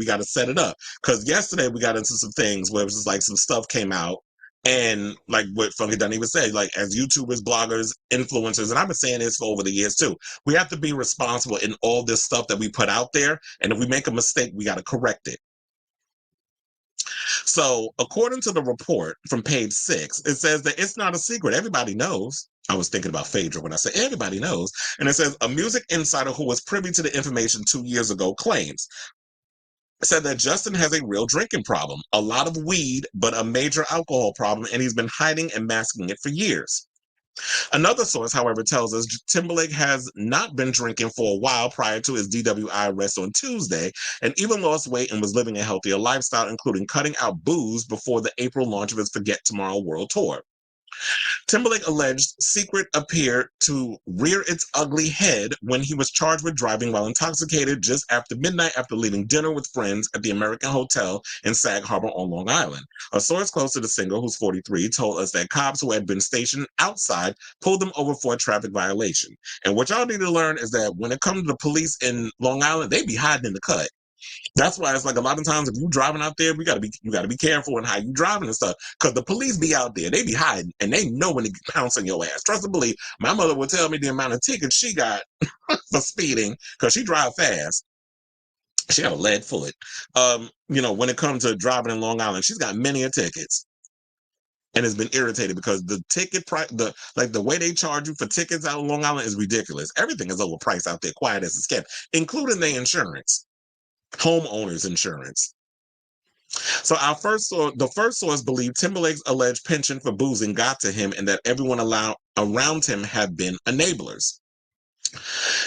got to set it up. Because yesterday we got into some things where it was just like some stuff came out. And like what Funky Dineva said, like as YouTubers, bloggers, influencers, and I've been saying this for over the years, too. We have to be responsible in all this stuff that we put out there. And if we make a mistake, we got to correct it. So, according to the report from page 6, it says that it's not a secret. Everybody knows. I was thinking about Phaedra when I said everybody knows. And it says a music insider who was privy to the information 2 years ago said that Justin has a real drinking problem, a lot of weed, but a major alcohol problem, and he's been hiding and masking it for years. Another source, however, tells us Timberlake has not been drinking for a while prior to his DWI arrest on Tuesday, and even lost weight and was living a healthier lifestyle, including cutting out booze before the April launch of his Forget Tomorrow World Tour. Timberlake alleged secret appeared to rear its ugly head when he was charged with driving while intoxicated just after midnight after leaving dinner with friends at the American Hotel in Sag Harbor on Long Island. A source close to the singer, who's 43, told us that cops who had been stationed outside pulled them over for a traffic violation. And what y'all need to learn is that when it comes to the police in Long Island, they be hiding in the cut. That's why it's like a lot of times if you driving out there, you gotta be careful in how you driving and stuff. Because the police be out there, they be hiding, and they know when to pounce on your ass. Trust and believe. My mother would tell me the amount of tickets she got for speeding because she drive fast. She got a lead foot. When it comes to driving in Long Island, she's got many a tickets. And has been irritated because the ticket price, the way they charge you for tickets out in Long Island is ridiculous. Everything is overpriced out there, quiet as a scam, including the insurance. Homeowners insurance. So the first source believed Timberlake's alleged penchant for boozing got to him and that everyone around him had been enablers.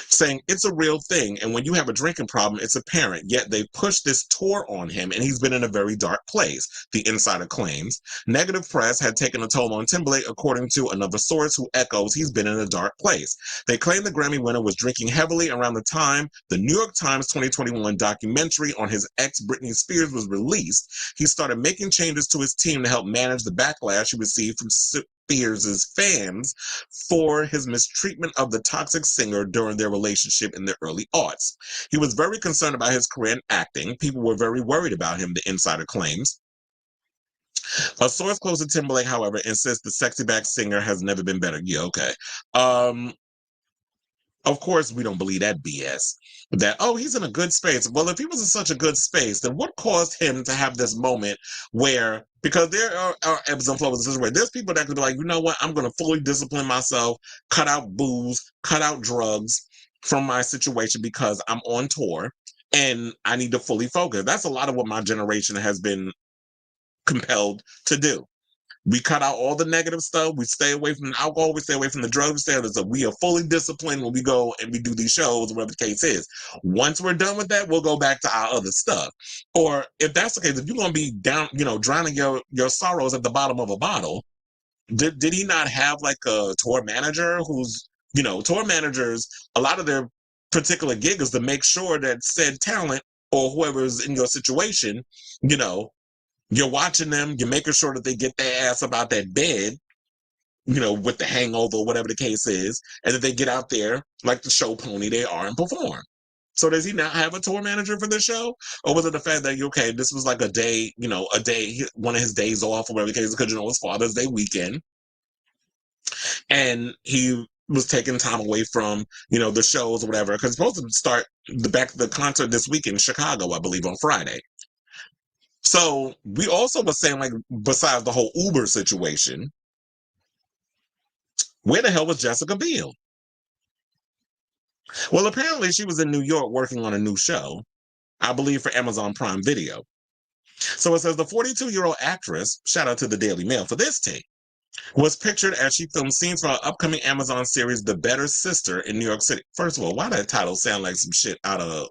saying it's a real thing, and when you have a drinking problem, it's apparent. Yet they pushed this tour on him, and he's been in a very dark place, the insider claims. Negative press had taken a toll on Timberlake, according to another source who echoes he's been in a dark place. They claim the Grammy winner was drinking heavily around the time the New York Times 2021 documentary on his ex Britney Spears was released. He started making changes to his team to help manage the backlash he received from Spears' fans for his mistreatment of the toxic singer during their relationship in the early aughts. He was very concerned about his career in acting. People were very worried about him, the insider claims. A source close to Timberlake, however, insists the sexy back singer has never been better. Yeah, okay. Of course, we don't believe that BS. That, oh, he's in a good space. Well, if he was in such a good space, then what caused him to have this moment where, because there are ebbs and flows in this way, there's people that could be like, you know what, I'm going to fully discipline myself, cut out booze, cut out drugs from my situation because I'm on tour and I need to fully focus. That's a lot of what my generation has been compelled to do. We cut out all the negative stuff. We stay away from the alcohol. We stay away from the drugs. We are fully disciplined when we go and we do these shows, whatever the case is. Once we're done with that, we'll go back to our other stuff. Or if that's the case, if you're going to be down, drowning your sorrows at the bottom of a bottle, did he not have like a tour manager who's, tour managers, a lot of their particular gig is to make sure that said talent or whoever's in your situation, you're watching them, you're making sure that they get their ass up out that bed, with the hangover or whatever the case is, and that they get out there like the show pony they are and perform. So does he not have a tour manager for the show? Or was it the fact that, okay, this was like a day, one of his days off or whatever the case is, because, it's Father's Day weekend. And he was taking time away from, the shows or whatever, because he's supposed to start the concert this week in Chicago, I believe, on Friday. So we also were saying, like, besides the whole Uber situation, where the hell was Jessica Biel? Well, apparently she was in New York working on a new show, I believe for Amazon Prime Video. So it says the 42-year-old actress, shout out to the Daily Mail for this take, was pictured as she filmed scenes for her upcoming Amazon series, The Better Sister, in New York City. First of all, why that title sound like some shit out of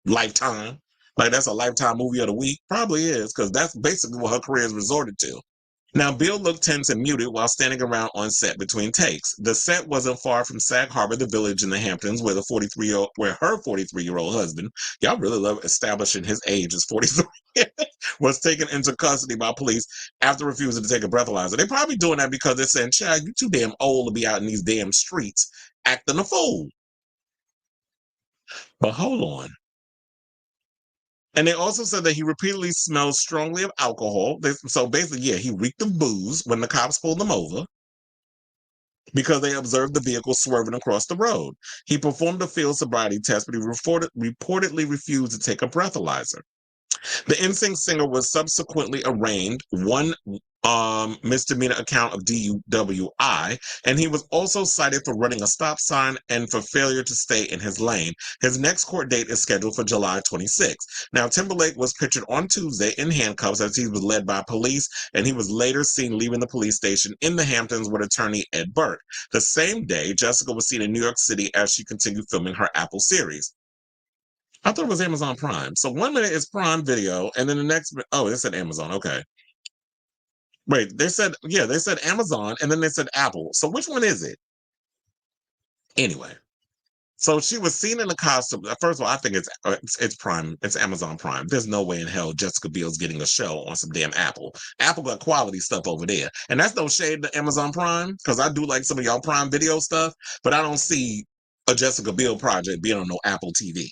Lifetime? Like that's a Lifetime movie of the week? Probably is, because that's basically what her career has resorted to. Now, Bill looked tense and muted while standing around on set between takes. The set wasn't far from Sag Harbor, the village in the Hamptons, where her 43-year-old husband, y'all really love establishing his age as 43, was taken into custody by police after refusing to take a breathalyzer. They're probably doing that because they're saying, child, you too damn old to be out in these damn streets acting a fool. But hold on. And they also said that he repeatedly smelled strongly of alcohol. So basically, yeah, he reeked of booze when the cops pulled him over because they observed the vehicle swerving across the road. He performed a field sobriety test, but he reportedly refused to take a breathalyzer. The NSYNC singer was subsequently arraigned, one misdemeanor account of DUWI, and he was also cited for running a stop sign and for failure to stay in his lane. His next court date is scheduled for July 26. Now, Timberlake was pictured on Tuesday in handcuffs as he was led by police, and he was later seen leaving the police station in the Hamptons with attorney Ed Burke. The same day, Jessica was seen in New York City as she continued filming her Apple series. I thought it was Amazon Prime. So 1 minute is Prime Video, and then the next, it said Amazon. Okay. Wait, they said Amazon, and then they said Apple. So which one is it? Anyway, so she was seen in a costume. First of all, I think it's Prime. It's Amazon Prime. There's no way in hell Jessica Biel's getting a show on some damn Apple. Apple got quality stuff over there. And that's no shade to Amazon Prime, because I do like some of y'all Prime Video stuff, but I don't see a Jessica Biel project being on no Apple TV.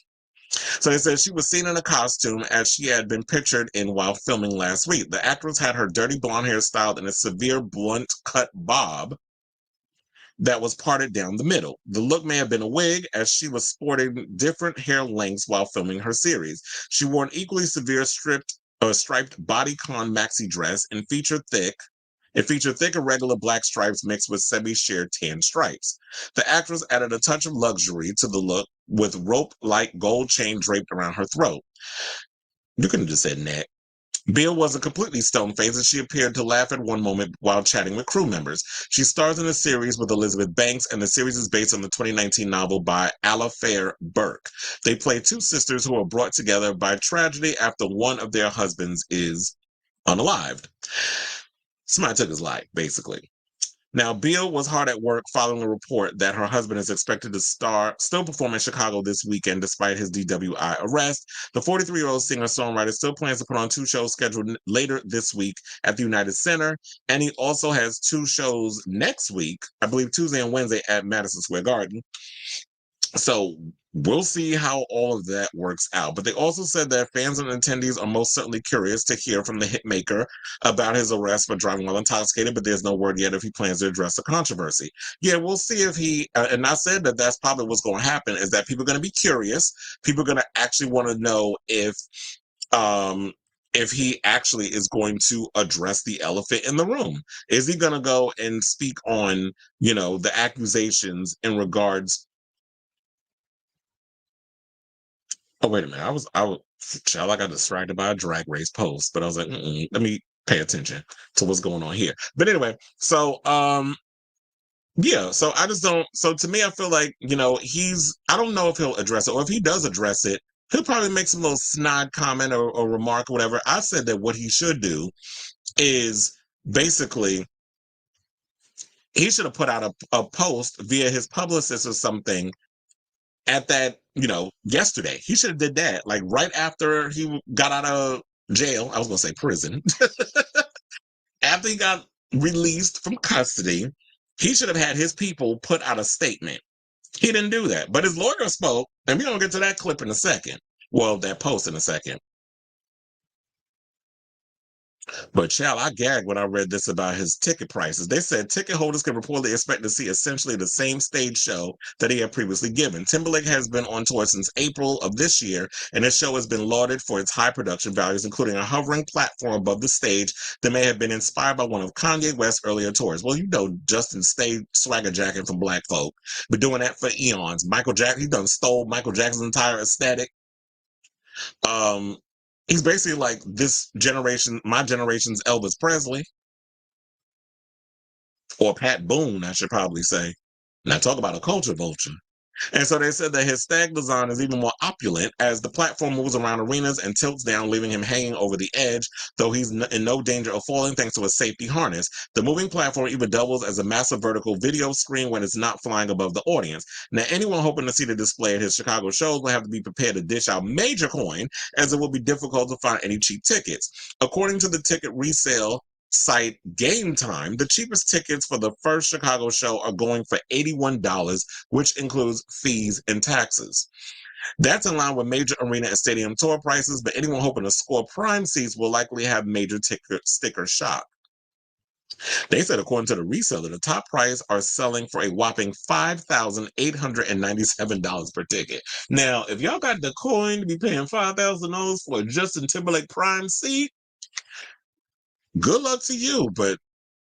So they said she was seen in a costume as she had been pictured in while filming last week. The actress had her dirty blonde hair styled in a severe blunt cut bob that was parted down the middle. The look may have been a wig, as she was sporting different hair lengths while filming her series. She wore an equally severe striped bodycon maxi dress and featured thick irregular black stripes mixed with semi-sheer tan stripes. The actress added a touch of luxury to the look with rope-like gold chain draped around her throat. You could have just said neck. Beale wasn't completely stone-faced, as she appeared to laugh at one moment while chatting with crew members. She stars in a series with Elizabeth Banks, and the series is based on the 2019 novel by Alafair Burke. They play two sisters who are brought together by tragedy after one of their husbands is unalived. Somebody took his life, basically. Now, Beale was hard at work following a report that her husband is expected to still perform in Chicago this weekend despite his DWI arrest. The 43-year-old singer-songwriter still plans to put on two shows scheduled later this week at the United Center, and he also has two shows next week, I believe Tuesday and Wednesday at Madison Square Garden. So we'll see how all of that works out. But they also said that fans and attendees are most certainly curious to hear from the hitmaker about his arrest for driving while intoxicated, but there's no word yet if he plans to address the controversy. Yeah, we'll see if he, and I said that that's probably what's going to happen, is that people are going to be curious. People are going to actually want to know if he actually is going to address the elephant in the room. Is he going to go and speak on, the accusations in regards. Oh, wait a minute. I got distracted by a drag race post, but I was like, let me pay attention to what's going on here. But anyway, so, yeah, so I just don't, so to me, I feel like, I don't know if he'll address it, or if he does address it, he'll probably make some little snide comment or remark or whatever. I said that what he should do is basically, he should have put out a post via his publicist or something at that, yesterday. He should have did that, like right after he got out of jail. I was going to say prison. After he got released from custody, he should have had his people put out a statement. He didn't do that, but his lawyer spoke, and we're going to get to that clip in a second. Well, that post in a second. But child, I gagged when I read this about his ticket prices. They said ticket holders can reportedly expect to see essentially the same stage show that he had previously given. Timberlake has been on tour since April of this year, and his show has been lauded for its high production values, including a hovering platform above the stage that may have been inspired by one of Kanye West's earlier tours. Well, Justin stayed swagger jacking from black folk, been doing that for eons. Michael Jackson, he done stole Michael Jackson's entire aesthetic. He's basically like this generation, my generation's Elvis Presley, or Pat Boone, I should probably say. Now talk about a culture vulture. And so they said that his stag design is even more opulent as the platform moves around arenas and tilts down, leaving him hanging over the edge, though he's in no danger of falling thanks to a safety harness. The moving platform even doubles as a massive vertical video screen when it's not flying above the audience. Now, anyone hoping to see the display at his Chicago shows will have to be prepared to dish out major coin, as it will be difficult to find any cheap tickets. According to the ticket resale site Game Time, the cheapest tickets for the first Chicago show are going for $81, which includes fees and taxes. That's in line with major arena and stadium tour prices, but anyone hoping to score prime seats will likely have major sticker shock. They said, according to the reseller, the top price are selling for a whopping $5,897 per ticket. Now, if y'all got the coin to be paying $5,000 for a Justin Timberlake prime seat, good luck to you, but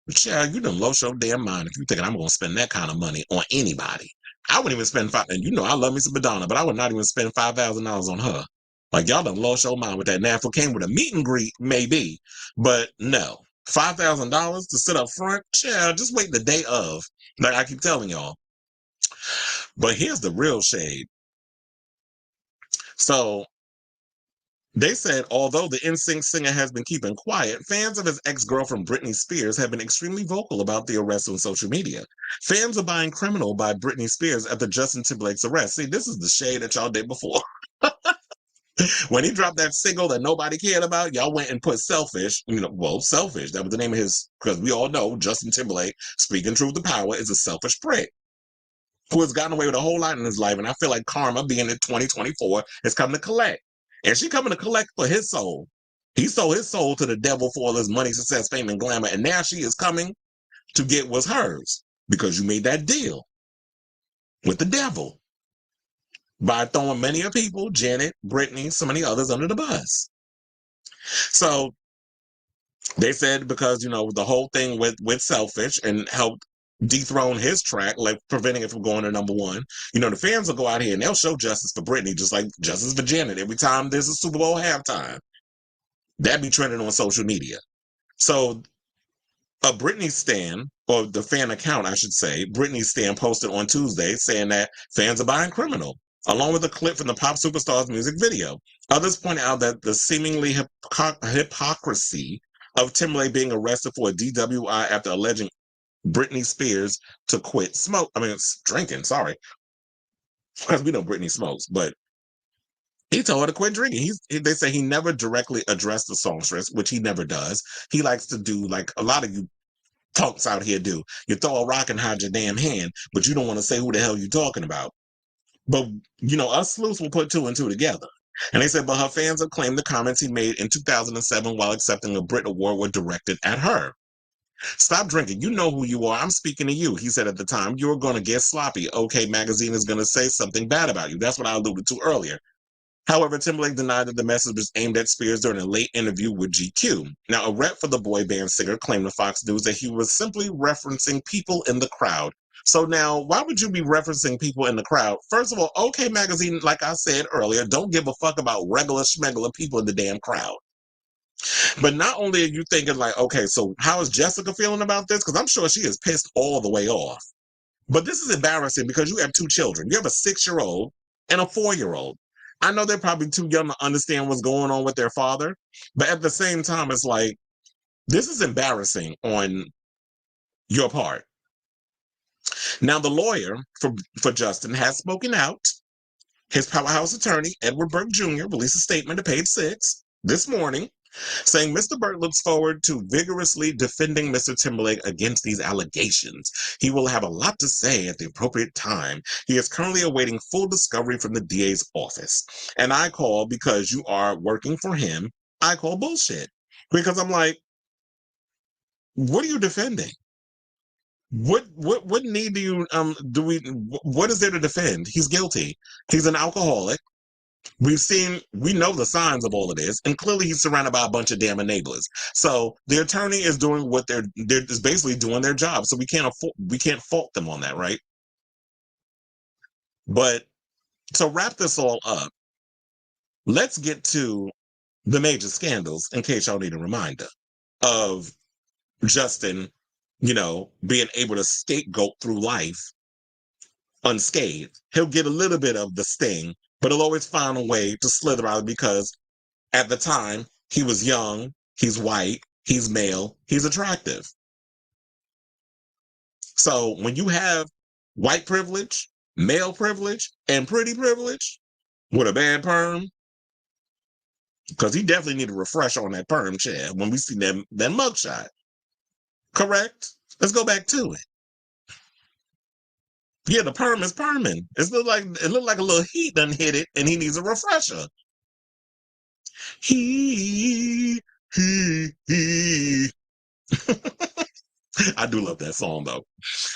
child, you done lost your damn mind if you thinking I'm going to spend that kind of money on anybody. I wouldn't even spend and I love me some Madonna, but I would not even spend $5,000 on her. Like, y'all done lost your mind with that. Now, if it came with a meet and greet, maybe, but no. $5,000 to sit up front? Child, just wait the day of. Like I keep telling y'all. But here's the real shade. So, they said, although the NSYNC singer has been keeping quiet, fans of his ex-girlfriend Britney Spears have been extremely vocal about the arrest on social media. Fans are buying Criminal by Britney Spears after Justin Timberlake's arrest. See, this is the shade that y'all did before. When he dropped that single that nobody cared about, y'all went and put Selfish. Selfish. That was the name of his, because we all know Justin Timberlake, speaking truth to power, is a selfish prick who has gotten away with a whole lot in his life. And I feel like karma, being in 2024, is coming to collect. And she coming to collect for his soul. He sold his soul to the devil for all his money, success, fame, and glamour. And now she is coming to get what's hers because you made that deal with the devil by throwing many of people, Janet, Britney, so many others under the bus. So they said because, the whole thing with Selfish and helped dethrone his track, like preventing it from going to number one. The fans will go out here and they'll show justice for Britney, just like justice for Janet every time there's a Super Bowl halftime. That'd be trending on social media. So a Britney stan, or the fan account, I should say, Britney stan posted on Tuesday saying that fans are buying Criminal, along with a clip from the pop superstar's music video. Others point out that the seemingly hypocrisy of Timberlake being arrested for a DWI after alleging Britney Spears to quit drinking, sorry. Because we know Britney smokes, but he told her to quit drinking. They say he never directly addressed the songstress, which he never does. He likes to do like a lot of you punks out here do. You throw a rock and hide your damn hand, but you don't want to say who the hell you're talking about. But, us sleuths will put two and two together. And they said, but her fans have claimed the comments he made in 2007 while accepting a Brit Award were directed at her. Stop drinking. You know who you are. I'm speaking to you. He said at the time, you're going to get sloppy. OK Magazine is going to say something bad about you. That's what I alluded to earlier. However, Timberlake denied that the message was aimed at Spears during a late interview with GQ. Now, a rep for the boy band singer claimed to Fox News that he was simply referencing people in the crowd. So now, why would you be referencing people in the crowd? First of all, OK Magazine, like I said earlier, don't give a fuck about regular schmegular people in the damn crowd. But not only are you thinking like, okay, so how is Jessica feeling about this? Because I'm sure she is pissed all the way off. But this is embarrassing because you have two children. You have a 6-year-old and a 4-year-old. I know they're probably too young to understand what's going on with their father. But at the same time, it's like, this is embarrassing on your part. Now, the lawyer for Justin has spoken out. His powerhouse attorney, Edward Burke Jr., released a statement to Page 6 this morning, saying Mr. Burke looks forward to vigorously defending Mr. Timberlake against these allegations. He will have a lot to say at the appropriate time. He is currently awaiting full discovery from the DA's office. And I call, because you are working for him, I call bullshit. Because I'm like, what are you defending? What need do you what is there to defend? He's guilty. He's an alcoholic. We know the signs of all of this, and clearly he's surrounded by a bunch of damn enablers. So the attorney is doing what they're just basically doing their job. So we can't fault them on that, right? But to wrap this all up, let's get to the major scandals in case y'all need a reminder of Justin, being able to scapegoat through life unscathed. He'll get a little bit of the sting, but he'll always find a way to slither out because at the time, he was young, he's white, he's male, he's attractive. So when you have white privilege, male privilege, and pretty privilege with a bad perm, because he definitely need to refresh on that perm chair when we see that mugshot. Correct? Let's go back to it. Yeah, the perm is perming. It looked like a little heat done hit it, and he needs a refresher. He. I do love that song though.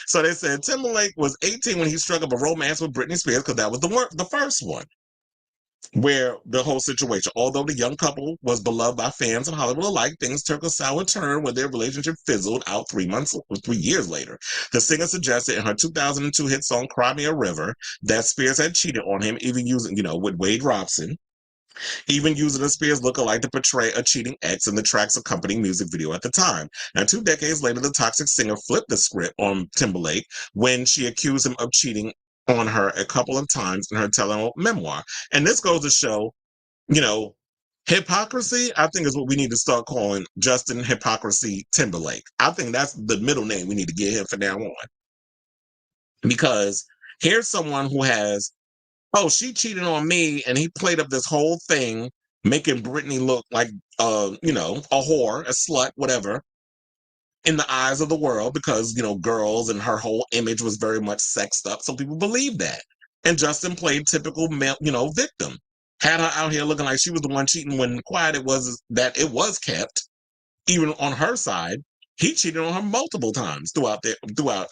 So they said Timberlake was 18 when he struck up a romance with Britney Spears because that was the first one. Where the whole situation, although the young couple was beloved by fans in Hollywood alike, things took a sour turn when their relationship fizzled out 3 years later. The singer suggested in her 2002 hit song Cry Me a River that Spears had cheated on him, even using, with Wade Robson, even using a Spears lookalike to portray a cheating ex in the track's accompanying music video at the time. Now, 2 decades later, the toxic singer flipped the script on Timberlake when she accused him of cheating on her a couple of times in her telling memoir. And this goes to show, hypocrisy, I think, is what we need to start calling Justin Hypocrisy Timberlake. I think that's the middle name we need to give him from now on. Because here's someone who has, she cheated on me, and he played up this whole thing, making Britney look like, a whore, a slut, whatever, in the eyes of the world because, girls and her whole image was very much sexed up. So people believe that. And Justin played typical male, victim. Had her out here looking like she was the one cheating when quiet it was that it was kept. Even on her side, he cheated on her multiple times throughout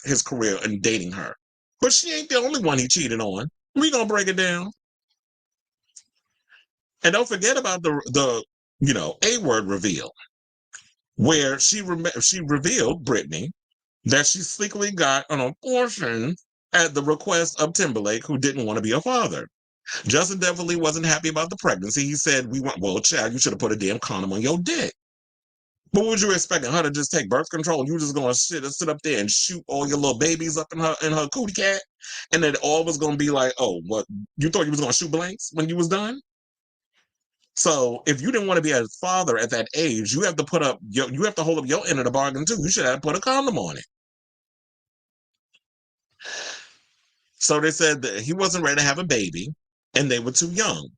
his career and dating her. But she ain't the only one he cheated on. We gonna break it down. And don't forget about the A-word reveal, where she revealed, Britney, that she secretly got an abortion at the request of Timberlake, who didn't want to be a father. Justin definitely wasn't happy about the pregnancy. He said, well, child, you should have put a damn condom on your dick. But what would you expecting her to just take birth control? You just gonna sit up there and shoot all your little babies up in her cootie cat, and then all was gonna be like, oh, what? You thought you was gonna shoot blanks when you was done? So if you didn't want to be a father at that age, you have to you have to hold up your end of the bargain too. You should have put a condom on it. So they said that he wasn't ready to have a baby, and they were too young.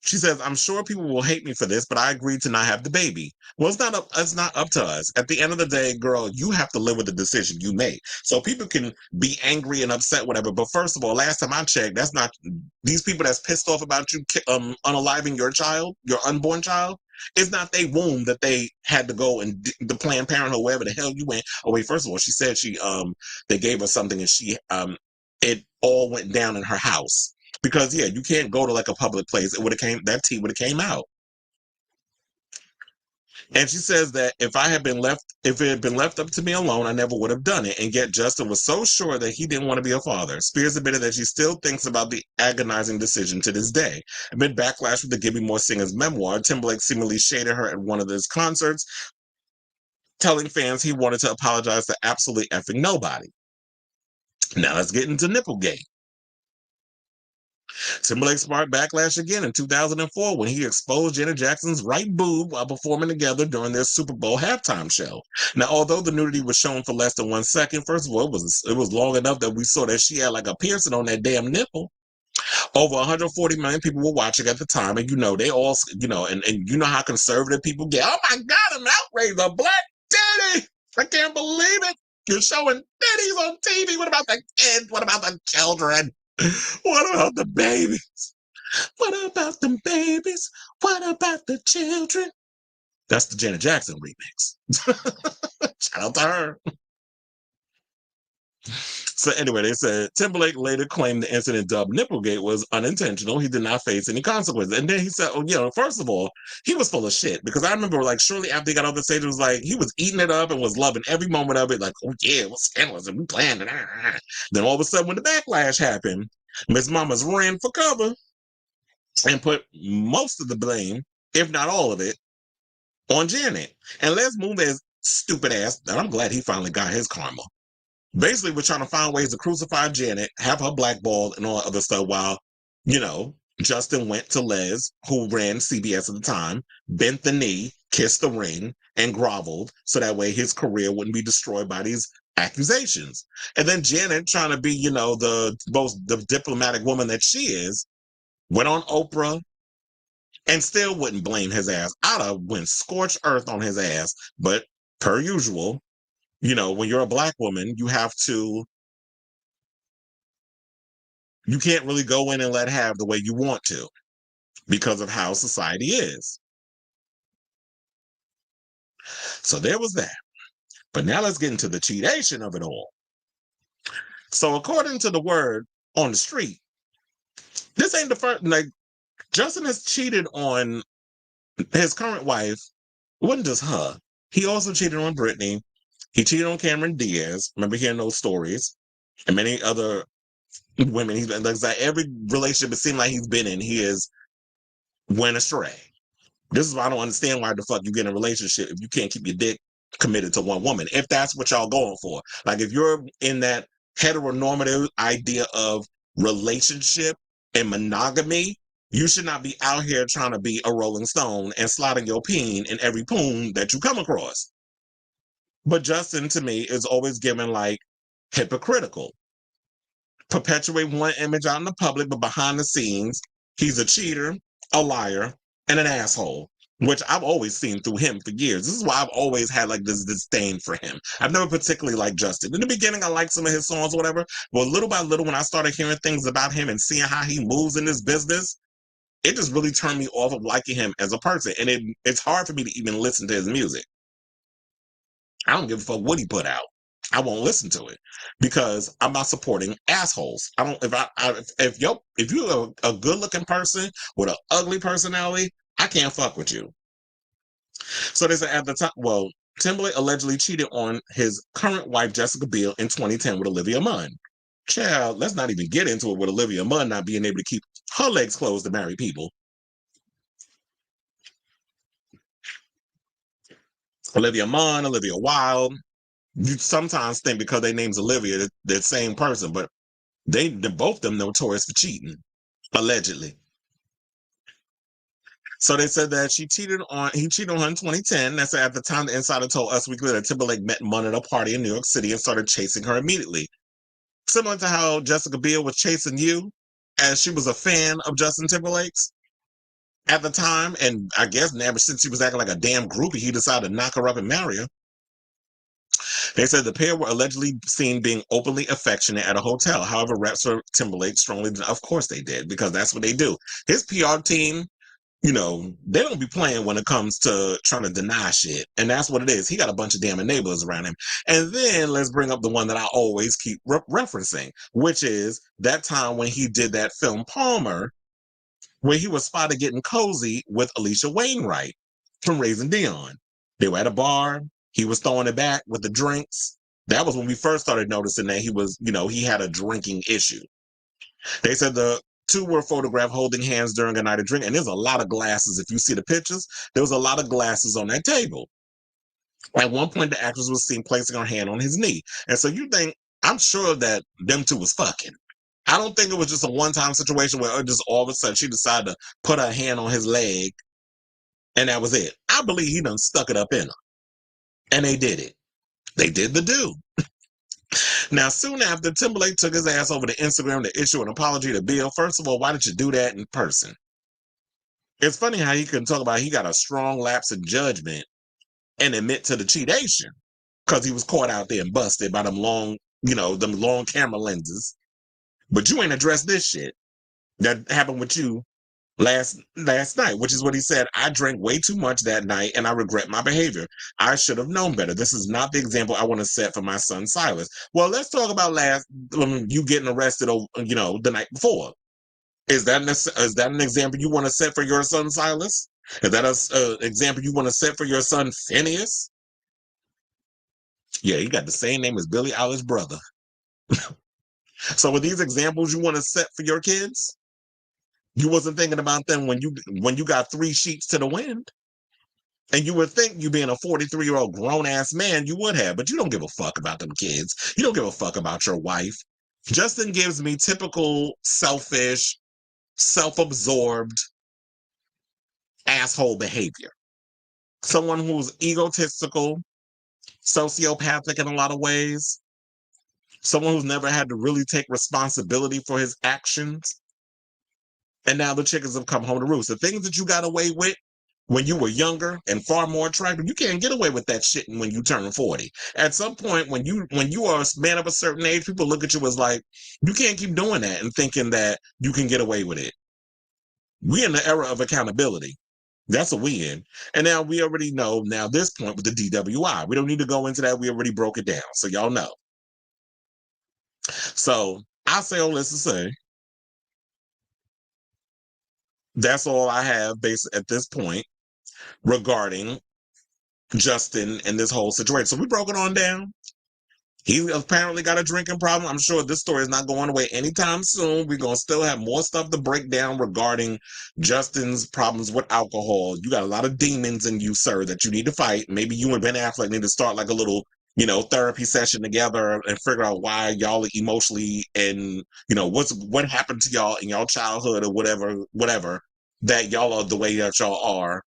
She says, I'm sure people will hate me for this, but I agreed to not have the baby. Well, it's not up to us. At the end of the day, girl, you have to live with the decision you made. So people can be angry and upset, whatever. But first of all, last time I checked, that's not these people that's pissed off about you unaliving your child, your unborn child. It's not their womb that they had to go and the Planned Parenthood, wherever the hell you went. Oh wait, first of all, she said they gave her something and it all went down in her house. Because yeah, you can't go to like a public place. That tea would have came out. And she says that if it had been left up to me alone, I never would have done it. And yet Justin was so sure that he didn't want to be a father. Spears admitted that she still thinks about the agonizing decision to this day. Amid backlash with the Give Me More singer's memoir, Timberlake seemingly shaded her at one of his concerts, telling fans he wanted to apologize to absolutely effing nobody. Now let's get into Nipplegate. Timberlake sparked backlash again in 2004 when he exposed Janet Jackson's right boob while performing together during their Super Bowl halftime show. Now, although the nudity was shown for less than 1 second, first of all, it was long enough that we saw that she had like a piercing on that damn nipple. Over 140 million people were watching at the time, and they all, and you know how conservative people get. Oh my God, I'm outraged, a black titty! I can't believe it! You're showing titties on TV. What about the kids? What about the children? What about the babies? What about the babies? What about the children? That's the Janet Jackson remix. Shout out to her. So anyway, they said Timberlake later claimed the incident dubbed Nipplegate was unintentional. He did not face any consequences. And then he said, first of all, he was full of shit. Because I remember like shortly after he got off the stage, it was like he was eating it up and was loving every moment of it. Like, oh yeah, it was scandalous and we planned it. Then all of a sudden when the backlash happened, Miss Mamas ran for cover and put most of the blame, if not all of it, on Janet. And Les Moonves stupid ass, and I'm glad he finally got his karma. Basically, we're trying to find ways to crucify Janet, have her blackballed and all that other stuff while, Justin went to Les, who ran CBS at the time, bent the knee, kissed the ring, and groveled so that way his career wouldn't be destroyed by these accusations. And then Janet, trying to be, the diplomatic woman that she is, went on Oprah and still wouldn't blame his ass. I'd have went scorched earth on his ass, but per usual, when you're a black woman, you can't really go in and let have the way you want to because of how society is. So there was that. But now let's get into the cheatation of it all. So according to the word on the street, this ain't the first, Justin has cheated on his current wife. It wasn't just her. He also cheated on Britney. He cheated on Cameron Diaz. Remember hearing those stories? And many other women. Every relationship it seemed like he's been in, he has went astray. This is why I don't understand why the fuck you get in a relationship if you can't keep your dick committed to one woman. If that's what y'all going for. Like if you're in that heteronormative idea of relationship and monogamy, you should not be out here trying to be a Rolling Stone and sliding your peen in every poon that you come across. But Justin, to me, is always given like hypocritical. Perpetuate one image out in the public, but behind the scenes, he's a cheater, a liar, and an asshole, which I've always seen through him for years. This is why I've always had like this disdain for him. I've never particularly liked Justin. In the beginning, I liked some of his songs or whatever, but little by little, when I started hearing things about him and seeing how he moves in this business, it just really turned me off of liking him as a person. And it's hard for me to even listen to his music. I don't give a fuck what he put out. I won't listen to it because I'm not supporting assholes. I don't. If you're a good looking person with an ugly personality, I can't fuck with you. So they said at the time, well, Timberlake allegedly cheated on his current wife Jessica Biel in 2010 with Olivia Munn. Child, let's not even get into it with Olivia Munn not being able to keep her legs closed to marry people. Olivia Munn, Olivia Wilde. You sometimes think because their name's Olivia, they're the same person, but they're both of them notorious for cheating, allegedly. So they said that he cheated on her in 2010. That's at the time the insider told Us Weekly that Timberlake met Munn at a party in New York City and started chasing her immediately. Similar to how Jessica Biel was chasing you, as she was a fan of Justin Timberlake's at the time, and I guess ever since she was acting like a damn groupie, he decided to knock her up and marry her. They said the pair were allegedly seen being openly affectionate at a hotel. However, reps for Timberlake strongly, of course they did, because that's what they do. His PR team, they don't be playing when it comes to trying to deny shit. And that's what it is. He got a bunch of damn enablers around him. And then let's bring up the one that I always keep referencing, which is that time when he did that film Palmer, where he was spotted getting cozy with Alicia Wainwright from Raising Dion. They were at a bar. He was throwing it back with the drinks. That was when we first started noticing that he was, he had a drinking issue. They said the two were photographed holding hands during a night of drink, and there's a lot of glasses. If you see the pictures, there was a lot of glasses on that table. At one point, the actress was seen placing her hand on his knee. And so you think, I'm sure that them two was fucking. I don't think it was just a one-time situation where just all of a sudden she decided to put her hand on his leg and that was it. I believe he done stuck it up in her. And they did it. They did the do. Now, soon after, Timberlake took his ass over to Instagram to issue an apology to Bill. First of all, why did you do that in person? It's funny how he can talk about he got a strong lapse in judgment and admit to the cheatation because he was caught out there and busted by them long camera lenses. But you ain't addressed this shit that happened with you last night, which is what he said. I drank way too much that night and I regret my behavior. I should have known better. This is not the example I want to set for my son Silas. Well, let's talk about you getting arrested the night before. Is that an example you want to set for your son Silas? Is that an example you want to set for your son Phineas? Yeah, he got the same name as Billie Eilish's brother. So with these examples you want to set for your kids, you wasn't thinking about them when you got 3 sheets to the wind. And you would think you being a 43-year-old grown-ass man, you would have, but you don't give a fuck about them kids. You don't give a fuck about your wife. Justin gives me typical selfish, self-absorbed asshole behavior. Someone who's egotistical, sociopathic in a lot of ways. Someone who's never had to really take responsibility for his actions. And now the chickens have come home to roost. The things that you got away with when you were younger and far more attractive, you can't get away with that shit when you turn 40. At some point, when you are a man of a certain age, people look at you as like, you can't keep doing that and thinking that you can get away with it. We in the era of accountability. That's what we in. And now we already know now this point with the DWI. We don't need to go into that. We already broke it down. So y'all know. So I say all this to say, that's all I have basically at this point regarding Justin and this whole situation. So we broke it on down. He apparently got a drinking problem. I'm sure this story is not going away anytime soon. We're going to still have more stuff to break down regarding Justin's problems with alcohol. You got a lot of demons in you, sir, that you need to fight. Maybe you and Ben Affleck need to start like a little, therapy session together and figure out why y'all are emotionally and, what happened to y'all in y'all childhood or whatever, that y'all are the way that y'all are.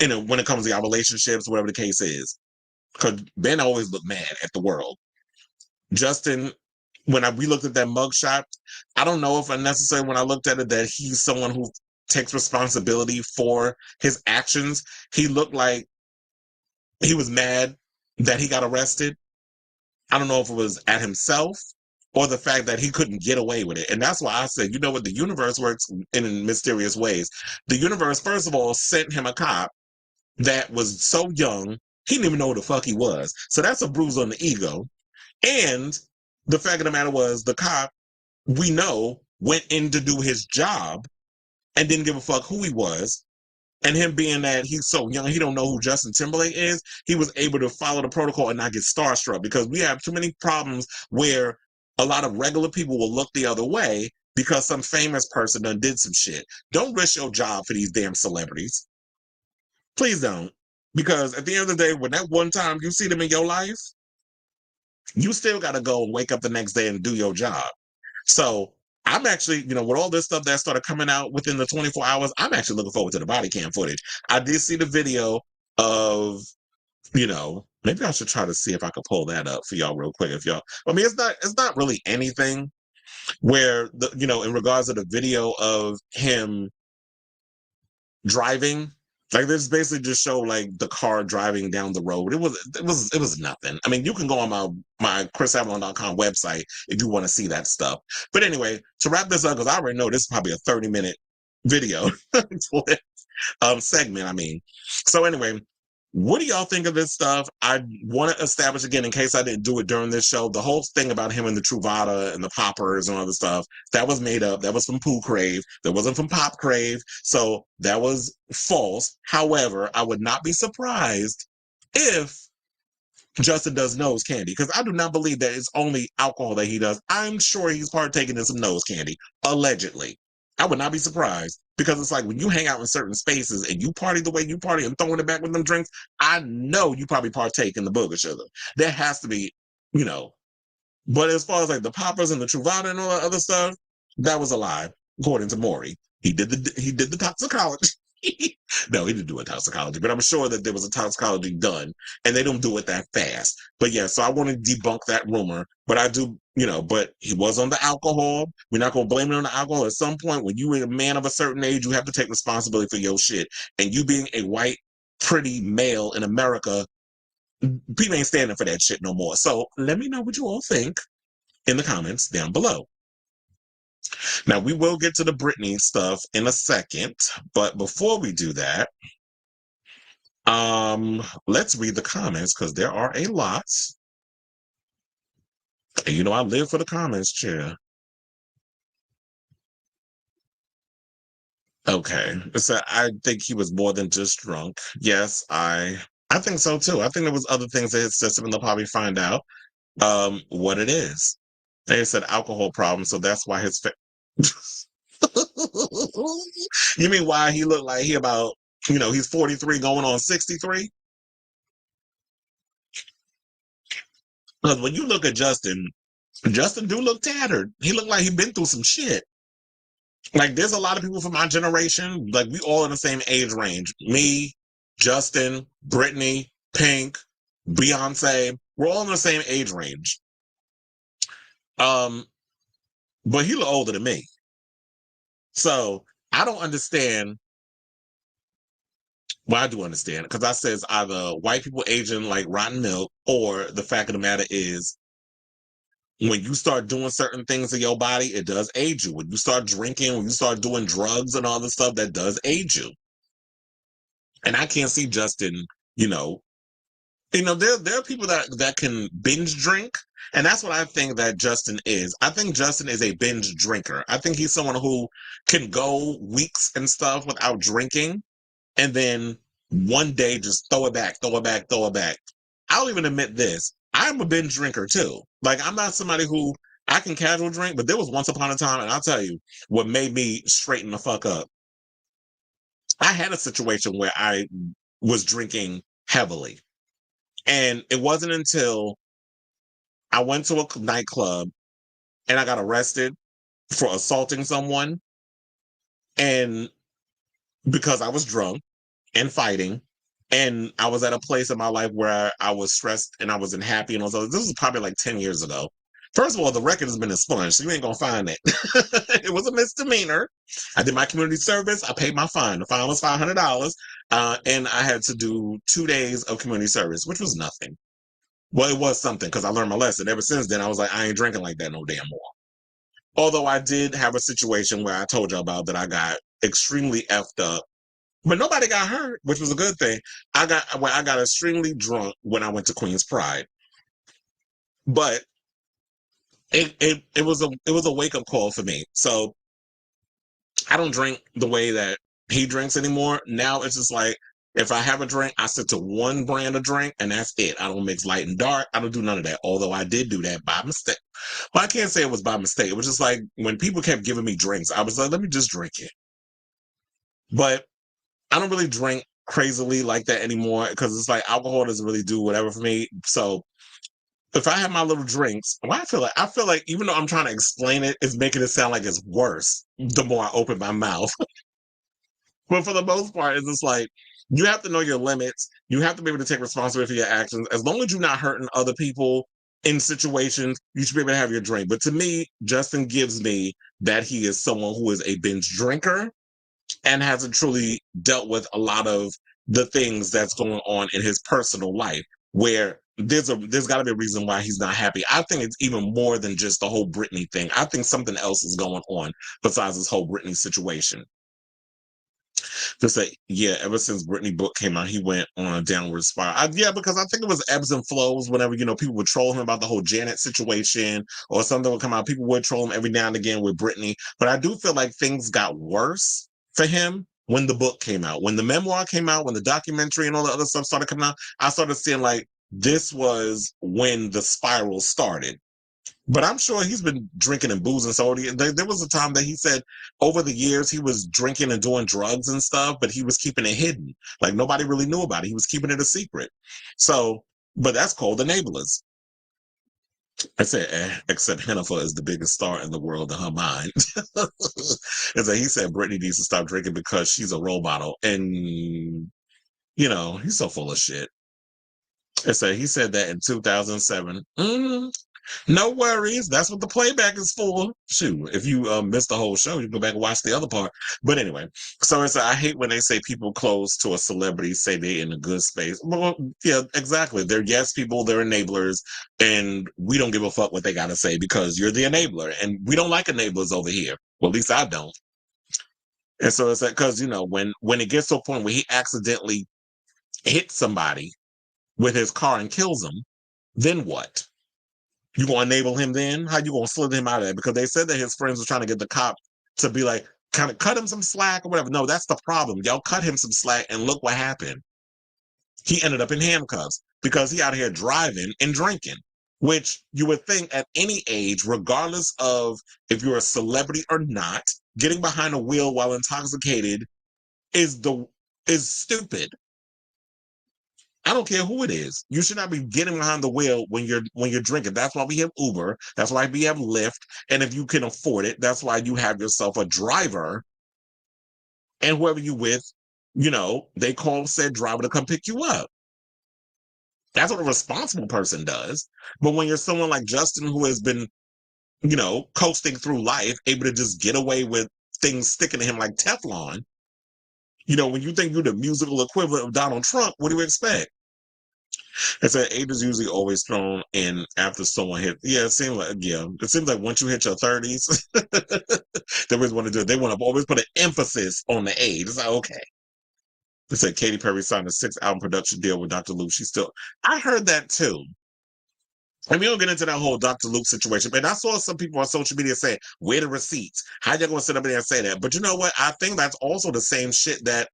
When it comes to y'all relationships, whatever the case is. Because Ben always looked mad at the world. Justin, when we looked at that mugshot, I don't know if unnecessary when I looked at it that he's someone who takes responsibility for his actions. He looked like he was mad that he got arrested. I don't know if it was at himself or the fact that he couldn't get away with it. And that's why I said, the universe works in mysterious ways. The universe, first of all, sent him a cop that was so young, he didn't even know who the fuck he was. So that's a bruise on the ego. And the fact of the matter was, the cop, we know, went in to do his job and didn't give a fuck who he was. And him being that he's so young, he don't know who Justin Timberlake is, he was able to follow the protocol and not get starstruck, because we have too many problems where a lot of regular people will look the other way because some famous person done did some shit. Don't risk your job for these damn celebrities. Please don't. Because at the end of the day, when that one time you see them in your life, you still got to go and wake up the next day and do your job. So I'm actually, with all this stuff that started coming out within the 24 hours, I'm actually looking forward to the body cam footage. I did see the video of, maybe I should try to see if I could pull that up for y'all real quick. It's not really anything where in regards to the video of him driving. Like this basically just show like the car driving down the road. It was nothing. I mean, you can go on my chrisavalon.com website if you want to see that stuff. But anyway, to wrap this up, because I already know this is probably a 30-minute video segment. I mean, so anyway, what do y'all think of this stuff? I want to establish again, in case I didn't do it during this show, the whole thing about him and the Truvada and the poppers and all the stuff, that was made up. That was from Pooh Crave. That wasn't from Pop Crave. So that was false. However, I would not be surprised if Justin does nose candy, because I do not believe that it's only alcohol that he does. I'm sure he's partaking in some nose candy, allegedly. I would not be surprised, because it's like when you hang out in certain spaces and you party the way you party and throwing it back with them drinks, I know you probably partake in the booger sugar. There has to be, But as far as like the poppers and the Truvada and all that other stuff, that was a lie, according to Maury. He did the toxicology. No, he didn't do a toxicology, but I'm sure that there was a toxicology done, and they don't do it that fast. But yeah, so I want to debunk that rumor. But I do, but he was on the alcohol. We're not going to blame it on the alcohol. At some point, when you're a man of a certain age, you have to take responsibility for your shit. And you being a white, pretty male in America, people ain't standing for that shit no more. So let me know what you all think in the comments down below. Now, we will get to the Britney stuff in a second, but before we do that, let's read the comments, because there are a lot. And I live for the comments, chair. Okay, so I think he was more than just drunk. Yes, I think so too. I think there was other things that his system, and they'll probably find out what it is. They said alcohol problem, so that's why his You mean why he looked like he about, he's 43 going on 63? Because when you look at Justin do look tattered. He looked like he'd been through some shit. Like, there's a lot of people from my generation, like, we all in the same age range. Me, Justin, Britney, Pink, Beyonce, we're all in the same age range. But he look older than me. So I don't understand. Well, I do understand, because I says either white people aging like rotten milk, or the fact of the matter is, when you start doing certain things in your body, it does age you. When you start drinking, when you start doing drugs and all this stuff, that does age you. And I can't see Justin, there are people that can binge drink. And that's what I think that Justin is. I think Justin is a binge drinker. I think he's someone who can go weeks and stuff without drinking, and then one day just throw it back. I'll even admit this. I'm a binge drinker too. Like, I'm not somebody who, I can casual drink, but there was once upon a time, and I'll tell you what made me straighten the fuck up. I had a situation where I was drinking heavily, and it wasn't until I went to a nightclub and I got arrested for assaulting someone, and because I was drunk and fighting, and I was at a place in my life where I was stressed and I wasn't happy, and also this was probably like 10 years ago. First of all, the record has been expunged, so you ain't gonna find it. It was a misdemeanor. I did my community service. I paid my fine. The fine was $500, and I had to do 2 days of community service, which was nothing. Well, it was something, because I learned my lesson. Ever since then, I was like, I ain't drinking like that no damn more. Although I did have a situation where I told you about that I got extremely effed up, but nobody got hurt, which was a good thing. I got extremely drunk when I went to Queen's Pride, but it was a wake up call for me. So I don't drink the way that he drinks anymore. Now it's just like, If I have a drink, I stick to one brand of drink, and that's it. I don't mix light and dark. I don't do none of that. Although I did do that by mistake. Well, I can't say it was by mistake. It was just like when people kept giving me drinks, I was like, let me just drink it. But I don't really drink crazily like that anymore because it's like alcohol doesn't really do whatever for me. So if I have my little drinks, well, I feel like even though I'm trying to explain it, it's making it sound like it's worse the more I open my mouth. But for the most part, it's just like you have to know your limits. You have to be able to take responsibility for your actions. As long as you're not hurting other people in situations, you should be able to have your drink. But to me, Justin gives me that he is someone who is a binge drinker and hasn't truly dealt with a lot of the things that's going on in his personal life, where there's got to be a reason why he's not happy. I think it's even more than just the whole Britney thing. I think something else is going on besides this whole Britney situation. To say, yeah, ever since Britney book came out, he went on a downward spiral. Yeah, because I think it was ebbs and flows. Whenever people would troll him about the whole Janet situation or something would come out, people would troll him every now and again with Britney. But I do feel like things got worse for him when the book came out, when the memoir came out, when the documentary and all the other stuff started coming out. I started seeing like this was when the spiral started. But I'm sure he's been drinking and boozing. So there was a time that he said over the years he was drinking and doing drugs and stuff, but he was keeping it hidden. Like nobody really knew about it. He was keeping it a secret. So, but that's called enablers. I said, except Hennifer is the biggest star in the world in her mind. And so he said Britney needs to stop drinking because she's a role model. And, he's so full of shit. And so he said that in 2007. No worries. That's what the playback is for. Shoot, if you missed the whole show, you can go back and watch the other part. But anyway, so I hate when they say people close to a celebrity say they're in a good space. Well, yeah, exactly. They're yes people, they're enablers, and we don't give a fuck what they got to say because you're the enabler, and we don't like enablers over here. Well, at least I don't. And so it's like, because, when it gets to a point where he accidentally hits somebody with his car and kills them, then what? You gonna enable him then? How you gonna slither him out of that? Because they said that his friends were trying to get the cop to be like, kind of cut him some slack or whatever. No, that's the problem. Y'all cut him some slack and look what happened. He ended up in handcuffs because he out here driving and drinking, which you would think at any age, regardless of if you're a celebrity or not, getting behind a wheel while intoxicated is stupid. I don't care who it is. You should not be getting behind the wheel when you're drinking. That's why we have Uber. That's why we have Lyft. And if you can afford it, that's why you have yourself a driver. And whoever you with, they call said driver to come pick you up. That's what a responsible person does. But when you're someone like Justin who has been, coasting through life, able to just get away with things sticking to him like Teflon, when you think you're the musical equivalent of Donald Trump, what do you expect? It's that age is usually always thrown in after someone hit. Yeah, it seems like once you hit your 30s, they always want to do it. They want to always put an emphasis on the age. It's like, okay. They said Katy Perry signed a 6-album production deal with Dr. Luke. I heard that too. And we don't get into that whole Dr. Luke situation, but I saw some people on social media saying, where the receipts? How y'all gonna sit up there and say that? But you know what? I think that's also the same shit that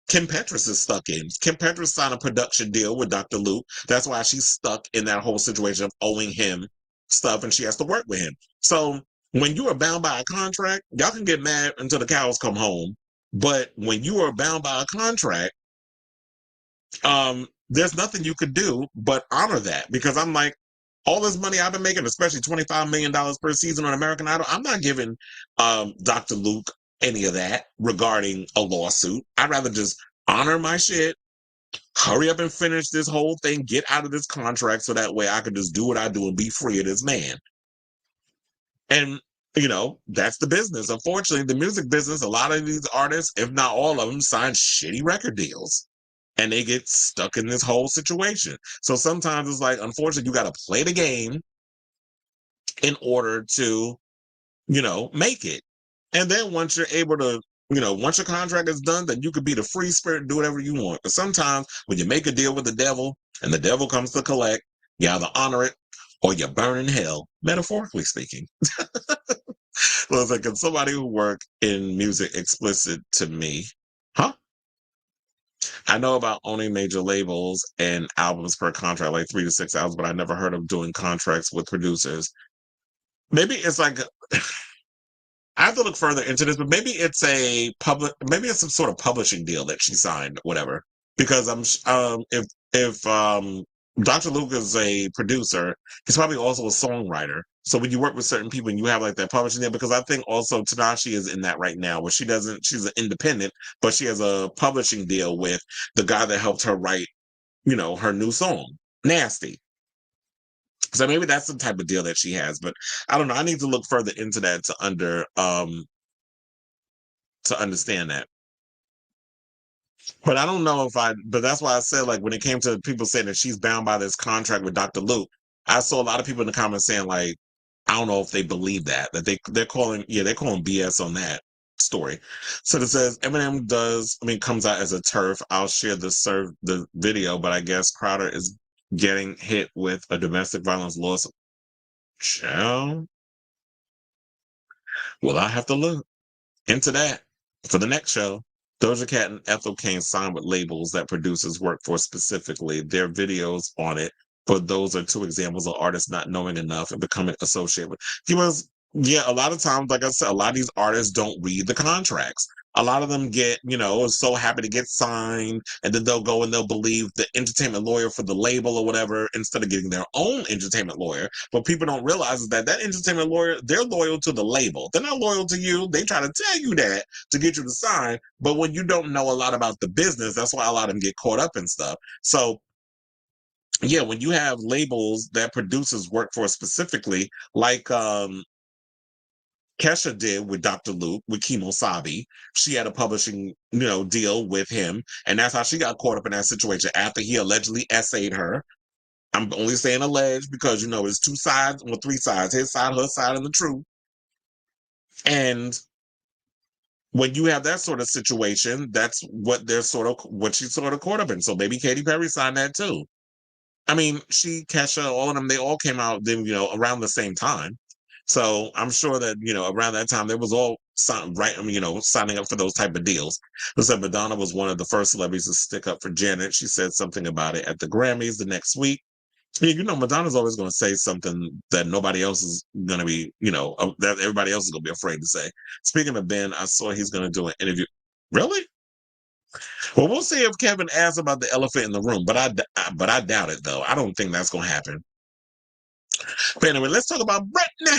Kim Petras is stuck in. Kim Petras signed a production deal with Dr. Luke. That's why she's stuck in that whole situation of owing him stuff and she has to work with him. So when you are bound by a contract, y'all can get mad until the cows come home. But when you are bound by a contract, there's nothing you could do but honor that. Because I'm like, all this money I've been making, especially $25 million per season on American Idol, I'm not giving Dr. Luke any of that regarding a lawsuit. I'd rather just honor my shit, hurry up and finish this whole thing, get out of this contract so that way I can just do what I do and be free of this man. And, that's the business. Unfortunately, the music business, a lot of these artists, if not all of them, sign shitty record deals. And they get stuck in this whole situation. So sometimes it's like, unfortunately, you got to play the game in order to, make it. And then once you're able to, once your contract is done, then you could be the free spirit and do whatever you want. But sometimes when you make a deal with the devil and the devil comes to collect, you either honor it or you burn in hell, metaphorically speaking. Well, it's like, can somebody who work in music explicit to me? Huh? I know about owning major labels and albums per contract, like 3 to 6 albums, but I never heard of doing contracts with producers. Maybe it's like I have to look further into this, but maybe it's maybe it's some sort of publishing deal that she signed, whatever. Because if Dr. Luke is a producer, he's probably also a songwriter. So when you work with certain people and you have like that publishing deal, because I think also Tanashi is in that right now, where she's an independent, but she has a publishing deal with the guy that helped her write, her new song, Nasty. So maybe that's the type of deal that she has, but I don't know. I need to look further into that to understand that. But I don't know but that's why I said, like, when it came to people saying that she's bound by this contract with Dr. Luke, I saw a lot of people in the comments saying, like, I don't know if they believe that they're calling BS on that story. So it says Eminem comes out as a turf. I'll share the video, but I guess Crowder is getting hit with a domestic violence lawsuit. Child. Well, I have to look into that for the next show. Doja Cat and Ethel Cain signed with labels that producers work for specifically. Their videos on it, but those are two examples of artists not knowing enough and becoming associated with. A lot of times, like I said, a lot of these artists don't read the contracts. A lot of them get, so happy to get signed, and then they'll go and they'll believe the entertainment lawyer for the label or whatever instead of getting their own entertainment lawyer. What people don't realize is that entertainment lawyer, they're loyal to the label. They're not loyal to you. They try to tell you that to get you to sign, but when you don't know a lot about the business, that's why a lot of them get caught up in stuff. So yeah, when you have labels that producers work for specifically, like Kesha did with Dr. Luke, with Kimo Sabi. She had a publishing, deal with him. And that's how she got caught up in that situation after he allegedly essayed her. I'm only saying alleged because, it's two sides, or three sides, his side, her side, and the truth. And when you have that sort of situation, that's what she's sort of caught up in. So maybe Katy Perry signed that too. I mean, Kesha, all of them, they all came out then, around the same time. So I'm sure that, around that time, they was all signing up for those type of deals. Who said Madonna was one of the first celebrities to stick up for Janet. She said something about it at the Grammys the next week. Yeah, Madonna's always going to say something that nobody else is going to be, that everybody else is going to be afraid to say. Speaking of Ben, I saw he's going to do an interview. Really? Well, we'll see if Kevin asks about the elephant in the room, but I doubt it, though. I don't think that's going to happen. But anyway, let's talk about Britney,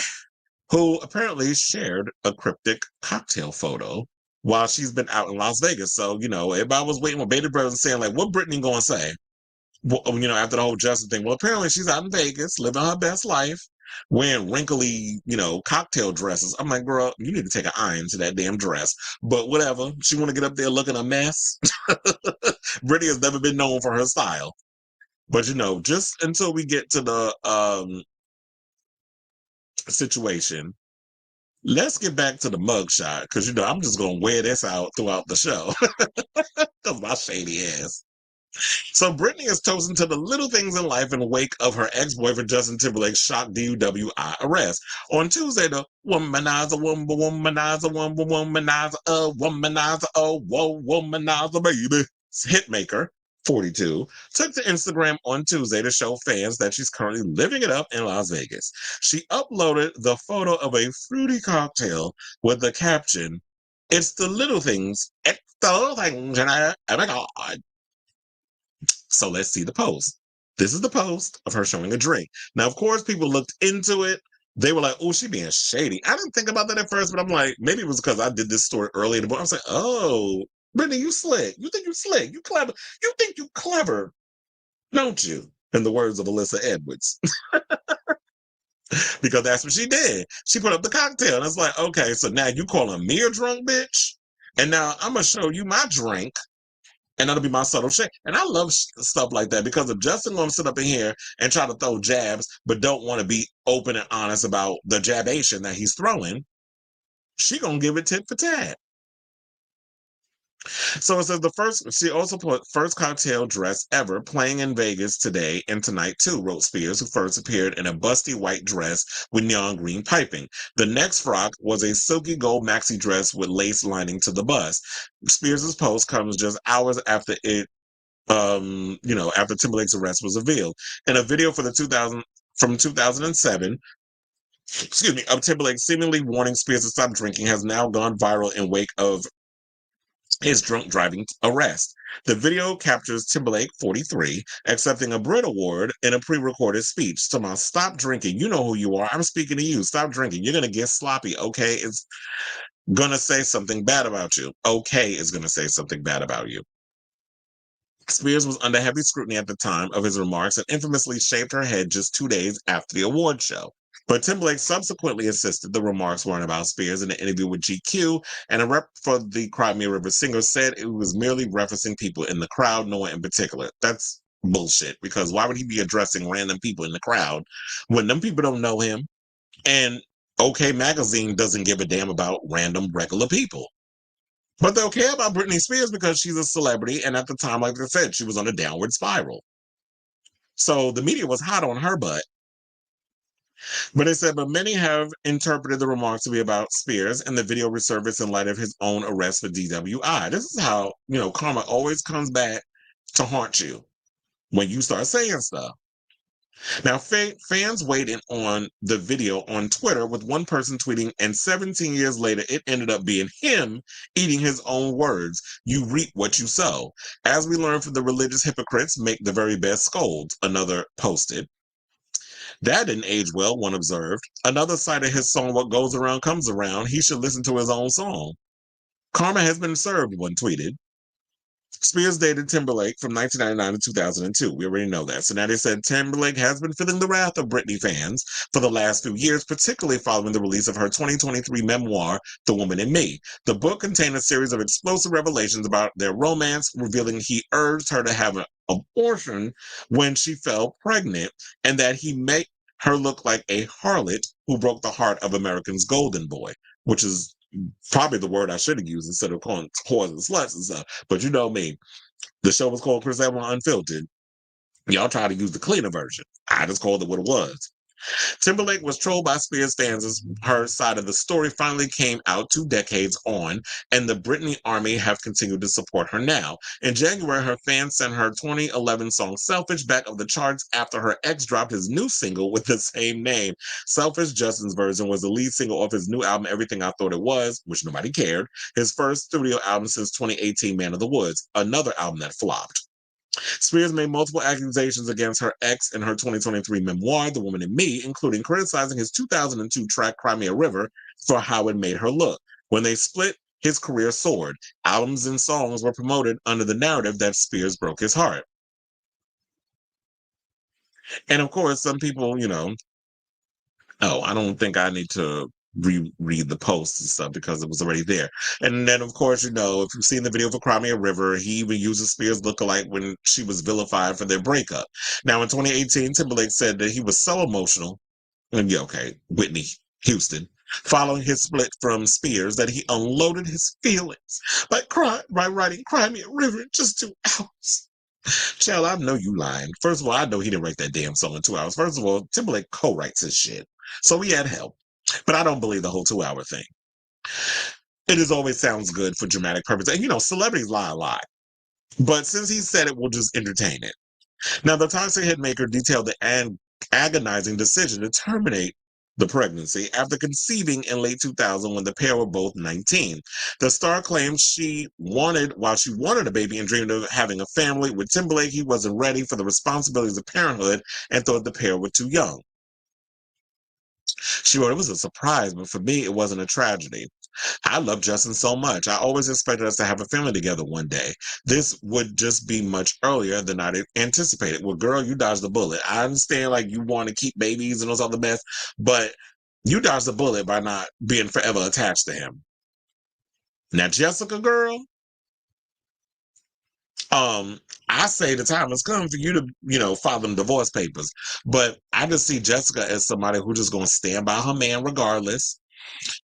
who apparently shared a cryptic cocktail photo while she's been out in Las Vegas. So, everybody was waiting with bated breath and saying, like, what Britney going to say? Well, after the whole Justin thing. Well, apparently she's out in Vegas, living her best life, wearing wrinkly, cocktail dresses. I'm like, girl, you need to take an iron to that damn dress. But whatever. She want to get up there looking a mess. Britney has never been known for her style. But, just until we get to the situation, let's get back to the mugshot, because I'm just gonna wear this out throughout the show because my shady ass. So Britney is toasting to the little things in life in the wake of her ex-boyfriend Justin Timberlake's shock DUI arrest. On Tuesday, the womanizer, womanizer, baby, hitmaker, 42, took to Instagram on Tuesday to show fans that she's currently living it up in Las Vegas. She uploaded the photo of a fruity cocktail with the caption, "It's the little things, it's the little things, and oh my God." So let's see the post. This is the post of her showing a drink. Now, of course, people looked into it. They were like, oh, she being shady. I didn't think about that at first, but I'm like, maybe it was because I did this story early in the book. I was like, oh, Britney, you slick. You think you slick. You clever. You think you clever, don't you? In the words of Alyssa Edwards. Because that's what she did. She put up the cocktail. And it's like, okay, so now you calling me a drunk bitch? And now I'm going to show you my drink. And that'll be my subtle shade. And I love stuff like that, because if Justin wants to sit up in here and try to throw jabs, but don't want to be open and honest about the jabation that he's throwing, she gonna give it tit for tat. So it says she also put first cocktail dress ever playing in Vegas today and tonight too, wrote Spears, who first appeared in a busty white dress with neon green piping. The next frock was a silky gold maxi dress with lace lining to the bust. Spears' post comes just hours after it After Timberlake's arrest was revealed. In a video from 2007, of Timberlake seemingly warning Spears to stop drinking has now gone viral in wake of his drunk driving arrest. The video captures Timberlake, 43, accepting a Brit Award in a pre-recorded speech. Somehow, stop drinking. You know who you are. I'm speaking to you. Stop drinking. You're going to get sloppy, okay? It's going to say something bad about you. Okay is going to say something bad about you. Spears was under heavy scrutiny at the time of his remarks and infamously shaved her head just 2 days after the award show. But Timberlake subsequently insisted the remarks weren't about Spears. In an interview with GQ, and a rep for the Cry Me a River singer said it was merely referencing people in the crowd, no one in particular. That's bullshit, because why would he be addressing random people in the crowd when them people don't know him? And OK Magazine doesn't give a damn about random regular people. But they'll care about Britney Spears because she's a celebrity, and at the time, like I said, she was on a downward spiral. So the media was hot on her butt. But they said, but many have interpreted the remarks to be about Spears, and the video resurfaced in light of his own arrest for DWI. This is how, karma always comes back to haunt you when you start saying stuff. Now, fans weighed in on the video on Twitter, with one person tweeting, and 17 years later, it ended up being him eating his own words. You reap what you sow. As we learned from the religious hypocrites, make the very best scolds, another posted. That didn't age well, one observed. Another cited his song, What Goes Around Comes Around. He should listen to his own song. Karma has been served, one tweeted. Spears dated Timberlake from 1999 to 2002. We already know that. So now they said Timberlake has been feeling the wrath of Britney fans for the last few years, particularly following the release of her 2023 memoir, The Woman in Me. The book contained a series of explosive revelations about their romance, revealing he urged her to have an abortion when she fell pregnant, and that he made her look like a harlot who broke the heart of America's golden boy, which is probably the word I should have used instead of calling whores and sluts and stuff. But you know me. The show was called Chris Evans Unfiltered. Y'all try to use the cleaner version. I just called it what it was. Timberlake was trolled by Spears fans as her side of the story finally came out 2 decades on, and the Britney army have continued to support her now. In January, her fans sent her 2011 song Selfish back of the charts after her ex dropped his new single with the same name. Selfish, Justin's version, was the lead single off his new album, Everything I Thought It Was, which nobody cared, his first studio album since 2018, Man of the Woods, another album that flopped. Spears made multiple accusations against her ex in her 2023 memoir, The Woman in Me, including criticizing his 2002 track, Cry Me a River, for how it made her look. When they split, his career soared. Albums and songs were promoted under the narrative that Spears broke his heart. And of course, some people, I don't think I need to reread the post and stuff because it was already there. And then, of course, if you've seen the video for Cry Me a River, he even uses Spears' lookalike when she was vilified for their breakup. Now, in 2018, Timberlake said that he was so emotional, and Whitney Houston, following his split from Spears, that he unloaded his feelings by writing Cry Me a River in just 2 hours. Child, I know you lying. First of all, I know he didn't write that damn song in 2 hours. First of all, Timberlake co-writes his shit. So he had help. But I don't believe the whole 2-hour thing. It just always sounds good for dramatic purposes. And celebrities lie a lot. But since he said it, we'll just entertain it. Now, the toxic hitmaker detailed the agonizing decision to terminate the pregnancy after conceiving in late 2000 when the pair were both 19. The star claimed while she wanted a baby and dreamed of having a family with Timberlake, he wasn't ready for the responsibilities of parenthood and thought the pair were too young. She wrote, it was a surprise, but for me, it wasn't a tragedy. I love Justin so much. I always expected us to have a family together one day. This would just be much earlier than I anticipated. Well, girl, you dodged the bullet. I understand, you want to keep babies and those other best, but you dodged the bullet by not being forever attached to him. Now, Jessica, girl, I say the time has come for you to, file them divorce papers. But I just see Jessica as somebody who's just going to stand by her man regardless.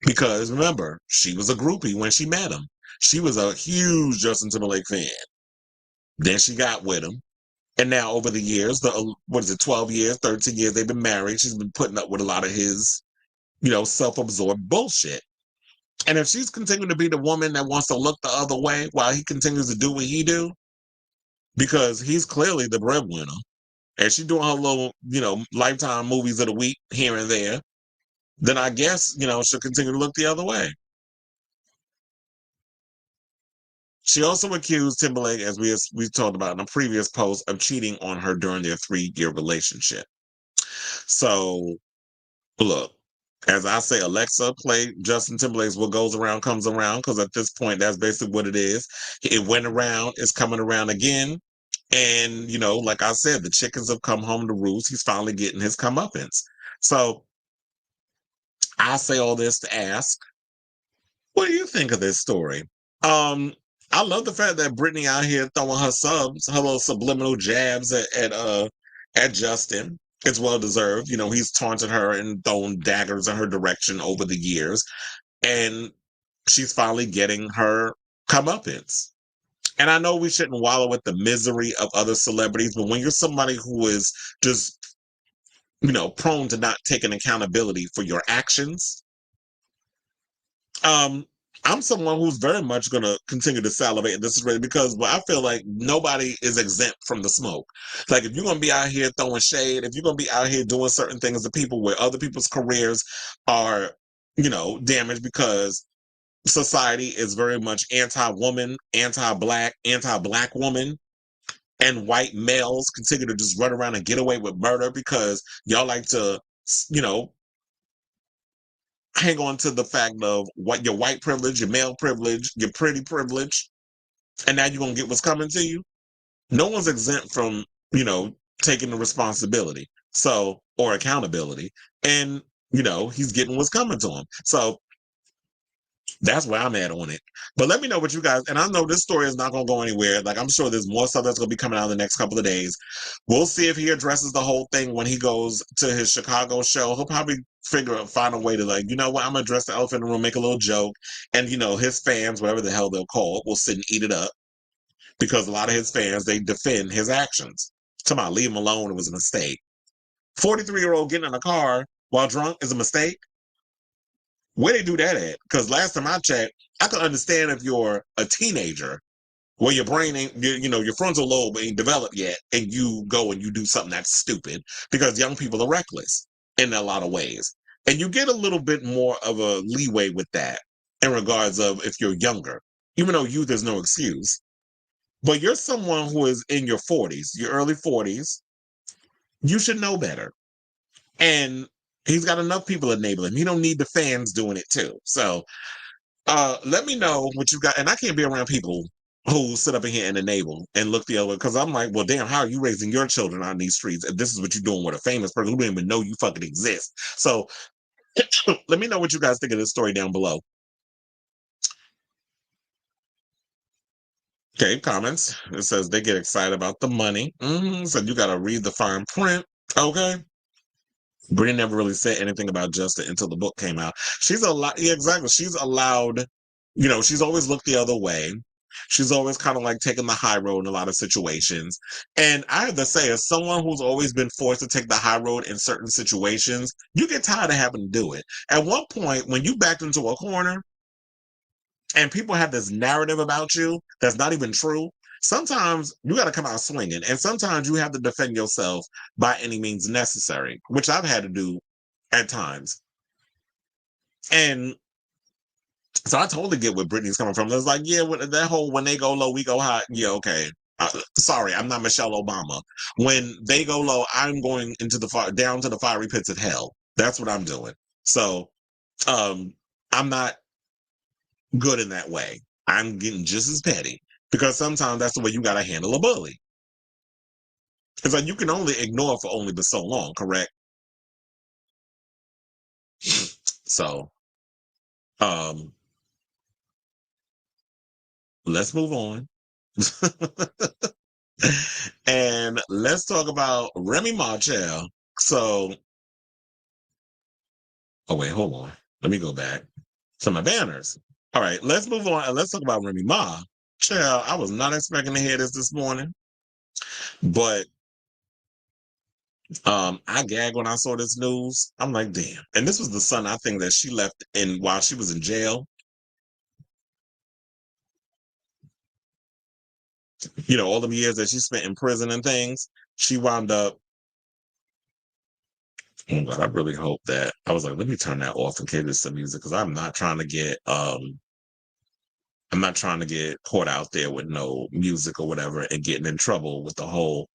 Because remember, she was a groupie when she met him. She was a huge Justin Timberlake fan. Then she got with him. And now over the years, 12 years, 13 years, they've been married. She's been putting up with a lot of his, self-absorbed bullshit. And if she's continuing to be the woman that wants to look the other way while he continues to do what he do, because he's clearly the breadwinner. And she's doing her little, Lifetime movies of the week here and there, then I guess, she'll continue to look the other way. She also accused Timberlake, as we talked about in a previous post, of cheating on her during their 3-year relationship. So, look, as I say, Alexa, play Justin Timberlake's What Goes Around Comes Around, because at this point, that's basically what it is. It went around, it's coming around again. And, like I said, the chickens have come home to roost. He's finally getting his comeuppance. So, I say all this to ask, what do you think of this story? I love the fact that Britney out here throwing her little subliminal jabs at Justin. It's well deserved. He's taunted her and thrown daggers in her direction over the years, and she's finally getting her comeuppance. And I know we shouldn't wallow with the misery of other celebrities, but when you're somebody who is just, prone to not taking accountability for your actions, I'm someone who's very much going to continue to salivate in this really because I feel like nobody is exempt from the smoke. Like if you're going to be out here throwing shade, if you're going to be out here doing certain things to people where other people's careers are, damaged because society is very much anti-woman, anti-black woman, and white males continue to just run around and get away with murder because y'all like to, hang on to the fact of what your white privilege, your male privilege, your pretty privilege, and now you're gonna get what's coming to you. No one's exempt from, taking the responsibility, or accountability. And, he's getting what's coming to him. So that's where I'm at on it. But let me know what you guys, and I know this story is not going to go anywhere. Like, I'm sure there's more stuff that's going to be coming out in the next couple of days. We'll see if he addresses the whole thing when he goes to his Chicago show. He'll probably find a way to, like, I'm going to address the elephant in the room, make a little joke. And, his fans, whatever the hell they'll call it, will sit and eat it up. Because a lot of his fans, they defend his actions. Somebody leave him alone. It was a mistake. 43-year-old getting in a car while drunk is a mistake. Where they do that at? Because last time I checked, I could understand if you're a teenager where your brain ain't, your frontal lobe ain't developed yet, and you go and you do something that's stupid because young people are reckless in a lot of ways. And you get a little bit more of a leeway with that in regards of if you're younger, even though youth is no excuse. But you're someone who is in your 40s, your early 40s, you should know better. And he's got enough people enabling him. He don't need the fans doing it too. So let me know what you got. And I can't be around people who sit up in here and enable and look the other way. Because I'm like, well, damn, how are you raising your children on these streets if this is what you're doing with a famous person who didn't even know you fucking exist? So let me know what you guys think of this story down below. Okay, comments. It says they get excited about the money. So you got to read the fine print. Okay. Britney never really said anything about Justin until the book came out. She's yeah, exactly. She's allowed, she's always looked the other way. She's always kind of like taking the high road in a lot of situations. And I have to say, as someone who's always been forced to take the high road in certain situations, you get tired of having to do it. At one point, when you backed into a corner and people have this narrative about you that's not even true, sometimes you got to come out swinging, and sometimes you have to defend yourself by any means necessary, which I've had to do at times. And so I totally get where Britney's coming from. It's like, yeah, that whole when they go low, we go high. Yeah, okay. Sorry, I'm not Michelle Obama. When they go low, I'm going into down to the fiery pits of hell. That's what I'm doing. So I'm not good in that way. I'm getting just as petty. Because sometimes that's the way you got to handle a bully. It's like you can only ignore for only but so long, correct? So, let's move on. And let's talk about Remy Martel. So, oh wait, hold on. Let me go back to my banners. All right, let's move on and let's talk about Remy Ma. Child, I was not expecting to hear this morning, but I gagged when I saw this news. I'm like, damn. And this was the son, I think, that she left in while she was in jail. all the years that she spent in prison and things, she wound up. Oh God, I really hope that I was like, let me turn that off in case there's some music because I'm not trying to get caught out there with no music or whatever and getting in trouble with the whole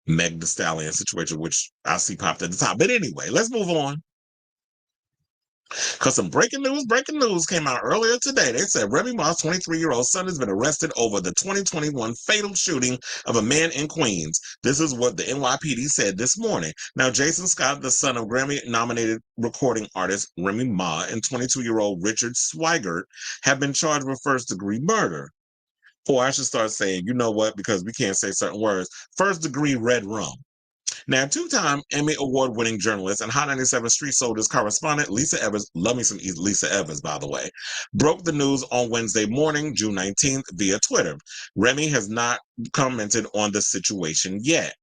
Meg Thee Stallion situation, which I see popped at the top. But anyway, let's move on. Because some breaking news came out earlier today. They said Remy Ma's 23-year-old son has been arrested over the 2021 fatal shooting of a man in Queens. This is what the NYPD said this morning. Now, Jason Scott, the son of Grammy-nominated recording artist Remy Ma, and 22-year-old Richard Swigert have been charged with first-degree murder. Or I should start saying, you know what, because we can't say certain words, first-degree Redrum. Now, two-time Emmy Award-winning journalist and Hot 97 Street Soldiers correspondent Lisa Evers, love me some Lisa Evers, by the way, broke the news on Wednesday morning, June 19th, via Twitter. Remy has not commented on the situation yet.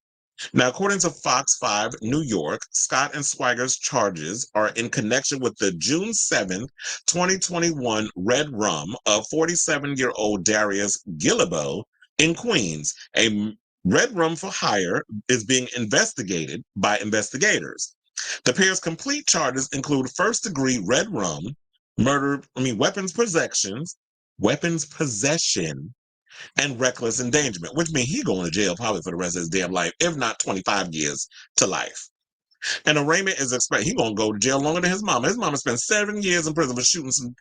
Now, according to Fox 5 New York, Scott and Swiger's charges are in connection with the June 7th, 2021 Red Rum of 47-year-old Darius Gillibo in Queens. A Red Rum for hire is being investigated by investigators. The pair's complete charges include first-degree Red Rum, weapons possession, and reckless endangerment, which means he's going to jail probably for the rest of his damn life, if not 25 years to life. And arraignment is expected. He's going to go to jail longer than his mama. His mama spent 7 years in prison for shooting some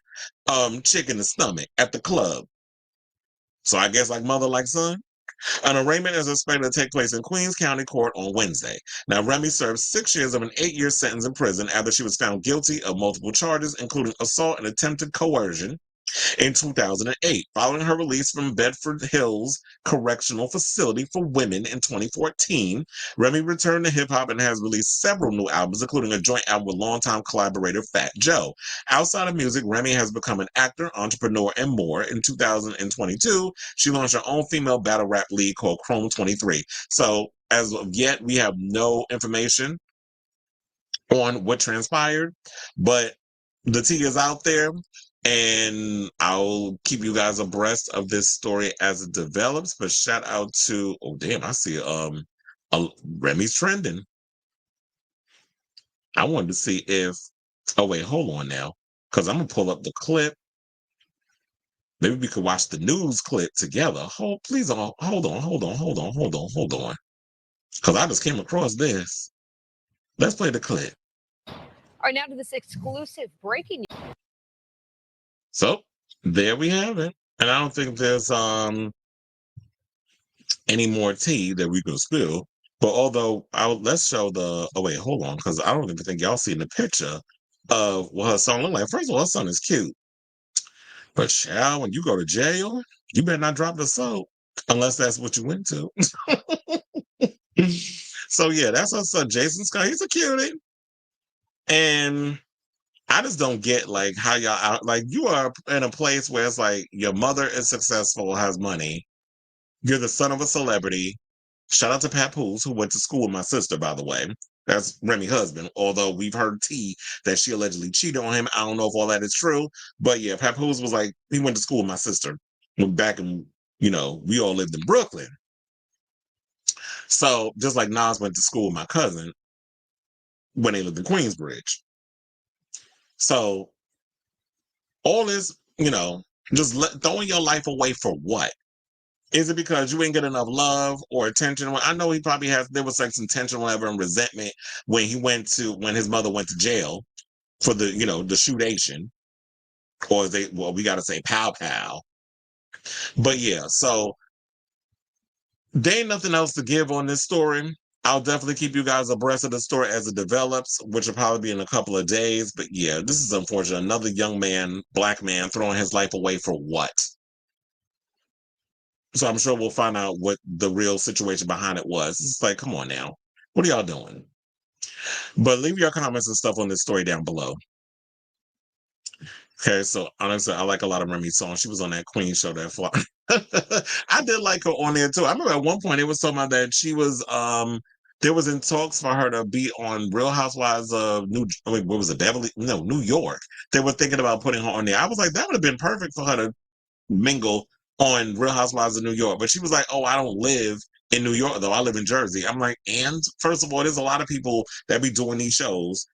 chick in the stomach at the club. So I guess like mother, like son. An arraignment is expected to take place in Queens County Court on Wednesday. Now, Remy served 6 years of an 8-year sentence in prison after she was found guilty of multiple charges, including assault and attempted coercion, in 2008, following her release from Bedford Hills Correctional Facility for Women in 2014, Remy returned to hip-hop and has released several new albums, including a joint album with longtime collaborator Fat Joe. Outside of music, Remy has become an actor, entrepreneur, and more. In 2022, she launched her own female battle rap league called Chrome 23. So, as of yet, we have no information on what transpired, but the tea is out there. And I'll keep you guys abreast of this story as it develops. But shout out to, oh damn, I see Remy's trending. I wanted to see if, oh wait, hold on now, because I'm gonna pull up the clip. Maybe we could watch the news clip together. Hold on, because I just came across this. Let's play the clip. All right, now to this exclusive breaking news. So there we have it. And I don't think there's any more tea that we can spill. But although let's show the, oh wait, hold on, because I don't even think y'all seen the picture of what her son look like. First of all, her son is cute. But child, when you go to jail, you better not drop the soap unless that's what you went to. So yeah, that's her son, Jason Scott. He's a cutie. And I just don't get like how y'all out, like you are in a place where it's like your mother is successful, has money. You're the son of a celebrity. Shout out to Papoose, who went to school with my sister, by the way. That's Remy's husband, although we've heard tea that she allegedly cheated on him. I don't know if all that is true, but yeah, Papoose was like, he went to school with my sister back in, we all lived in Brooklyn. So just like Nas went to school with my cousin when they lived in Queensbridge. So all this, just throwing your life away for what? Is it because you ain't get enough love or attention? I know he probably there was like some tension, whatever, and resentment when his mother went to jail for the, the shootation, or we got to say pow pow. But yeah, so there ain't nothing else to give on this story. I'll definitely keep you guys abreast of the story as it develops, which will probably be in a couple of days. But yeah, this is unfortunate. Another young man, black man, throwing his life away for what? So I'm sure we'll find out what the real situation behind it was. It's like, come on now. What are y'all doing? But leave your comments and stuff on this story down below. Okay, so honestly, I like a lot of Remy's songs. She was on that Queen show that fly. I did like her on there too. I remember at one point it was talking about that she was there was in talks for her to be on Real Housewives of New York. They were thinking about putting her on there. I was like, that would have been perfect for her to mingle on Real Housewives of New York. But she was like, oh, I don't live in New York, though. I live in Jersey. I'm like, and first of all, there's a lot of people that be doing these shows.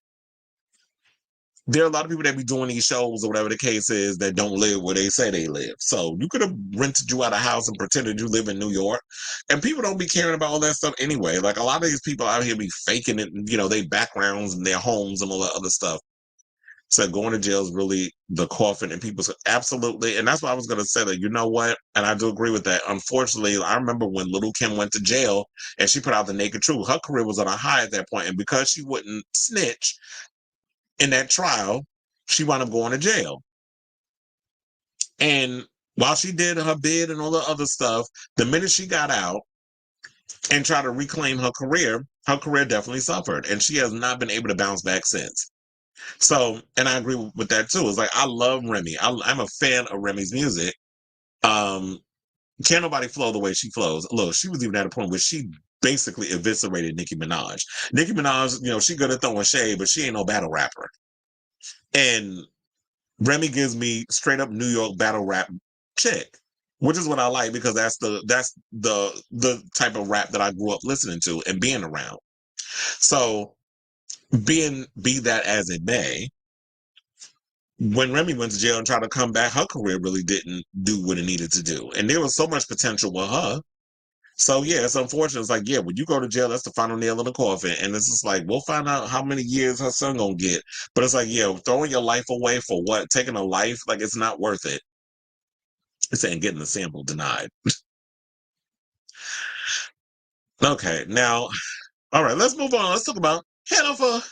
There are a lot of people that be doing these shows or whatever the case is that don't live where they say they live. So you could have rented you out a house and pretended you live in New York. And people don't be caring about all that stuff anyway. Like a lot of these people out here be faking it, their backgrounds and their homes and all that other stuff. So going to jail is really the coffin, and people say absolutely. And that's why I was going to say that, you know what? And I do agree with that. Unfortunately, I remember when Little Kim went to jail and she put out the naked truth. Her career was on a high at that point, and because she wouldn't snitch in that trial, she wound up going to jail. And while she did her bid and all the other stuff, the minute she got out and tried to reclaim her career definitely suffered. And she has not been able to bounce back since. So, and I agree with that too. It's like, I love Remy. I'm a fan of Remy's music. Can't nobody flow the way she flows. Look, she was even at a point where she basically eviscerated Nicki Minaj. Nicki Minaj, she good at throwing shade, but she ain't no battle rapper. And Remy gives me straight up New York battle rap chick, which is what I like, because that's the type of rap that I grew up listening to and being around. So be that as it may, when Remy went to jail and tried to come back, her career really didn't do what it needed to do. And there was so much potential with her. So yeah, it's unfortunate. It's like, yeah, when you go to jail, that's the final nail in the coffin. And it's just like, we'll find out how many years her son gonna get. But it's like, yeah, throwing your life away for what? Taking a life? Like, it's not worth it. It's saying getting the sample denied. Okay, now, all right, let's move on. Let's talk about Jennifer,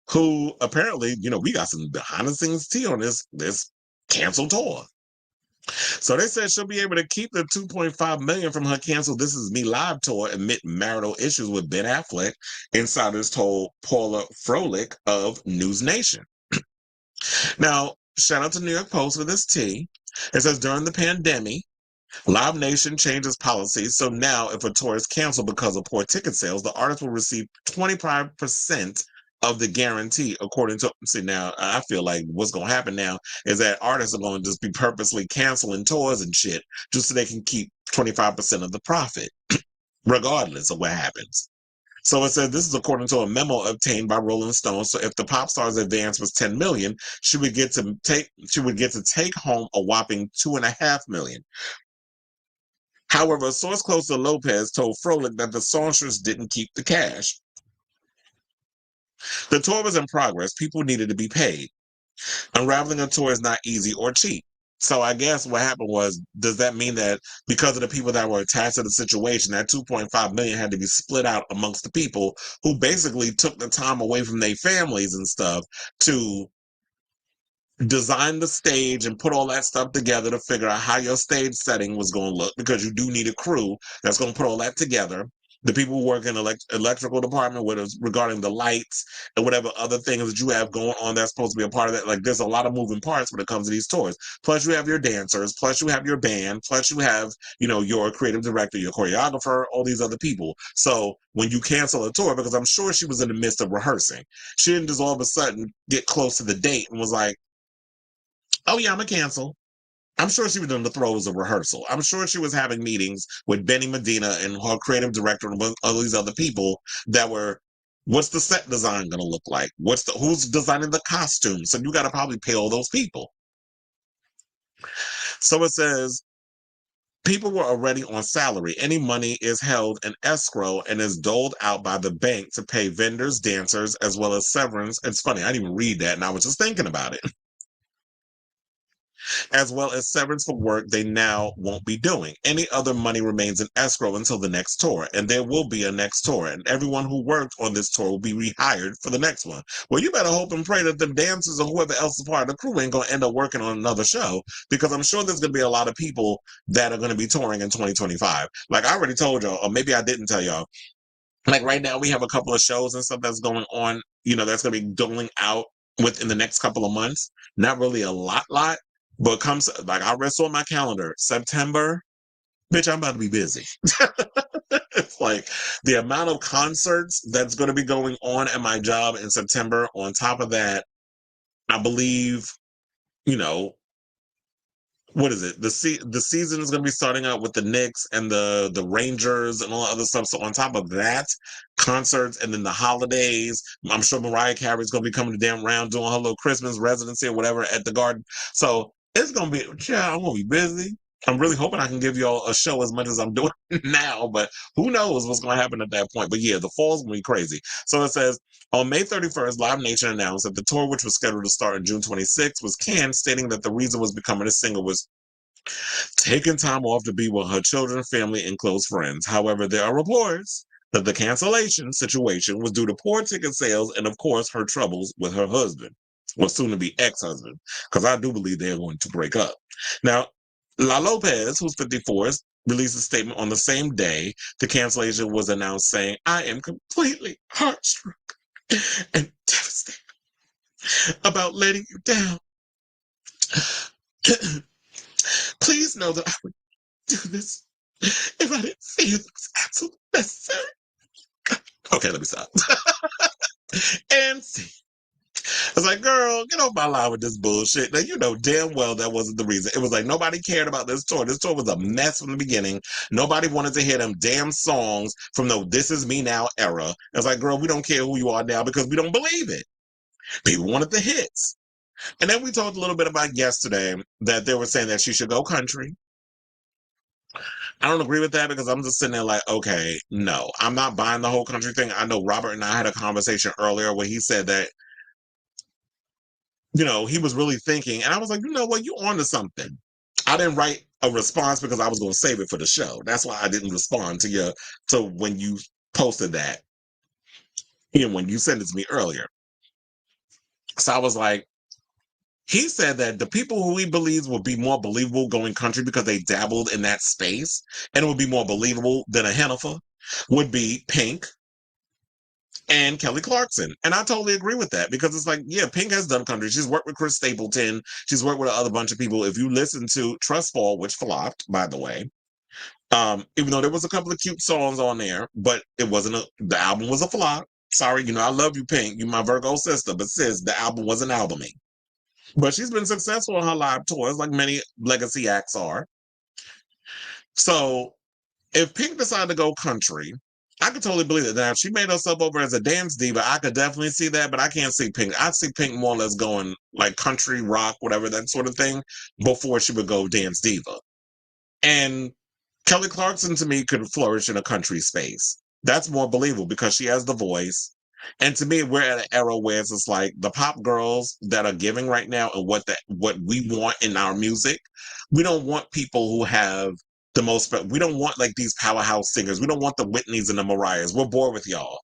who apparently, we got some behind the scenes tea on this canceled tour. So they said she'll be able to keep the $2.5 million from her canceled This Is Me live tour amid marital issues with Ben Affleck, insiders told Paula Froelich of News Nation. Now, shout out to New York Post for this tea. It says, during the pandemic, Live Nation changes policies, so now if a tour is canceled because of poor ticket sales, the artist will receive 25% of the guarantee, according to. See, now I feel like what's going to happen now is that artists are going to just be purposely canceling tours and shit just so they can keep 25% of the profit, regardless of what happens. So it says this is according to a memo obtained by Rolling Stone. So if the pop star's advance was $10 million, she would get to take home a whopping $2.5 million. However, a source close to Lopez told Froelich that the songstress didn't keep the cash. The tour was in progress. People needed to be paid. Unraveling a tour is not easy or cheap. So I guess what happened was, does that mean that because of the people that were attached to the situation, that $2.5 million had to be split out amongst the people who basically took the time away from their families and stuff to design the stage and put all that stuff together to figure out how your stage setting was going to look, because you do need a crew that's going to put all that together. The people who work in the electrical department, whether it's regarding the lights and whatever other things that you have going on that's supposed to be a part of that. Like, there's a lot of moving parts when it comes to these tours. Plus you have your dancers, plus you have your band, plus you have, your creative director, your choreographer, all these other people. So when you cancel a tour, because I'm sure she was in the midst of rehearsing, she didn't just all of a sudden get close to the date and was like, oh yeah, I'm gonna cancel. I'm sure she was in the throes of rehearsal. I'm sure she was having meetings with Benny Medina and her creative director and all these other people that were, what's the set design gonna look like? Who's designing the costumes? So you gotta probably pay all those people. So it says, people were already on salary. Any money is held in escrow and is doled out by the bank to pay vendors, dancers, as well as severance. It's funny, I didn't even read that and I was just thinking about it. As well as severance for work they now won't be doing. Any other money remains in escrow until the next tour, and there will be a next tour, and everyone who worked on this tour will be rehired for the next one. Well, you better hope and pray that the dancers or whoever else is part of the crew ain't going to end up working on another show, because I'm sure there's going to be a lot of people that are going to be touring in 2025. Like I already told y'all, or maybe I didn't tell y'all, like right now we have a couple of shows and stuff that's going on, that's going to be doling out within the next couple of months. Not really a lot, but comes, like, I read on my calendar, September, bitch, I'm about to be busy. It's like the amount of concerts that's going to be going on at my job in September. On top of that, I believe, what is it? The season is going to be starting out with the Knicks and the Rangers and all the other stuff. So on top of that, concerts and then the holidays, I'm sure Mariah Carey's going to be coming to damn round doing her little Christmas residency or whatever at the Garden. So it's going to be, yeah, I'm going to be busy. I'm really hoping I can give y'all a show as much as I'm doing now, but who knows what's going to happen at that point. But yeah, the fall's going to be crazy. So it says, on May 31st, Live Nation announced that the tour, which was scheduled to start on June 26th, was canned, stating that the reason was becoming a singer was taking time off to be with her children, family, and close friends. However, there are reports that the cancellation situation was due to poor ticket sales and, of course, her troubles with her husband, or soon to be ex-husband, because I do believe they're going to break up. Now, La Lopez, who's 54, released a statement on the same day the cancellation was announced, saying, "I am completely heartstruck and devastated about letting you down. Please know that I would do this if I didn't feel it was absolutely necessary." Okay, let me stop. And see. I was like, girl, get off my line with this bullshit. Now, you know damn well that wasn't the reason. It was like nobody cared about this tour. This tour was a mess from the beginning. Nobody wanted to hear them damn songs from the This Is Me Now era. It's like, girl, we don't care who you are now because we don't believe it. People wanted the hits. And then we talked a little bit about yesterday that they were saying that she should go country. I don't agree with that because I'm just sitting there like, okay, no, I'm not buying the whole country thing. I know Robert and I had a conversation earlier where he said that, you know, he was really thinking, and I was like, you know what, you on to something. I didn't write a response because I was going to save it for the show. That's why I didn't respond to when you posted that, you know, when you sent it to me earlier. So I was like, he said that the people who he believes will be more believable going country because they dabbled in that space and it would be more believable than a Hennifer would be Pink and Kelly Clarkson. And I totally agree with that because it's like, yeah, Pink has done country. She's worked with Chris Stapleton. She's worked with a other bunch of people. If you listen to Trust Fall, which flopped, by the way, even though there was a couple of cute songs on there, but it wasn't the album was a flop. Sorry, you know, I love you, Pink. You my Virgo sister, but sis, the album wasn't albuming. But she's been successful on her live tours, like many legacy acts are. So if Pink decided to go country, I could totally believe it. Now, if she made herself over as a dance diva, I could definitely see that, but I can't see Pink. I see Pink more or less going like country, rock, whatever, that sort of thing, before she would go dance diva. And Kelly Clarkson, to me, could flourish in a country space. That's more believable because she has the voice. And to me, we're at an era where it's just like the pop girls that are giving right now and what we want in our music. We don't want people who have the most, we don't want like these powerhouse singers. We don't want the Whitneys and the Mariahs. We're bored with y'all.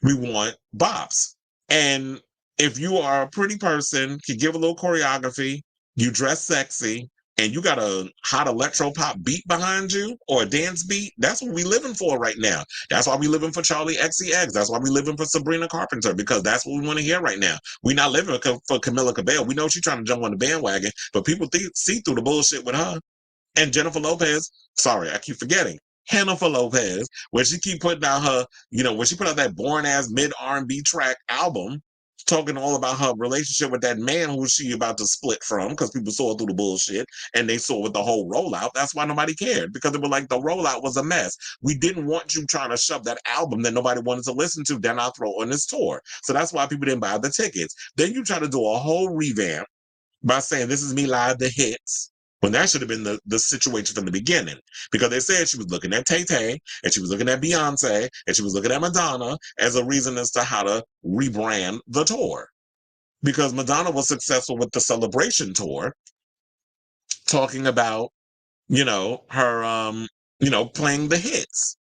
We want bops. And if you are a pretty person, can give a little choreography, you dress sexy, and you got a hot electro pop beat behind you or a dance beat, that's what we living for right now. That's why we living for Charlie XCX. That's why we living for Sabrina Carpenter, because that's what we want to hear right now. We're not living for Camila Cabello. We know she's trying to jump on the bandwagon, but people see through the bullshit with her. And Jennifer Lopez, sorry, I keep forgetting. Jennifer Lopez, where she keep putting out her, you know, when she put out that boring-ass mid R&B track album, talking all about her relationship with that man who she about to split from because people saw through the bullshit and they saw with the whole rollout. That's why nobody cared, because it was like the rollout was a mess. We didn't want you trying to shove that album that nobody wanted to listen to down our throat on this tour. So that's why people didn't buy the tickets. Then you try to do a whole revamp by saying This Is Me Live, the hits, when that should have been the situation from the beginning. Because they said she was looking at Tay-Tay, and she was looking at Beyonce, and she was looking at Madonna as a reason as to how to rebrand the tour. Because Madonna was successful with the Celebration tour, talking about, you know, her, you know, playing the hits.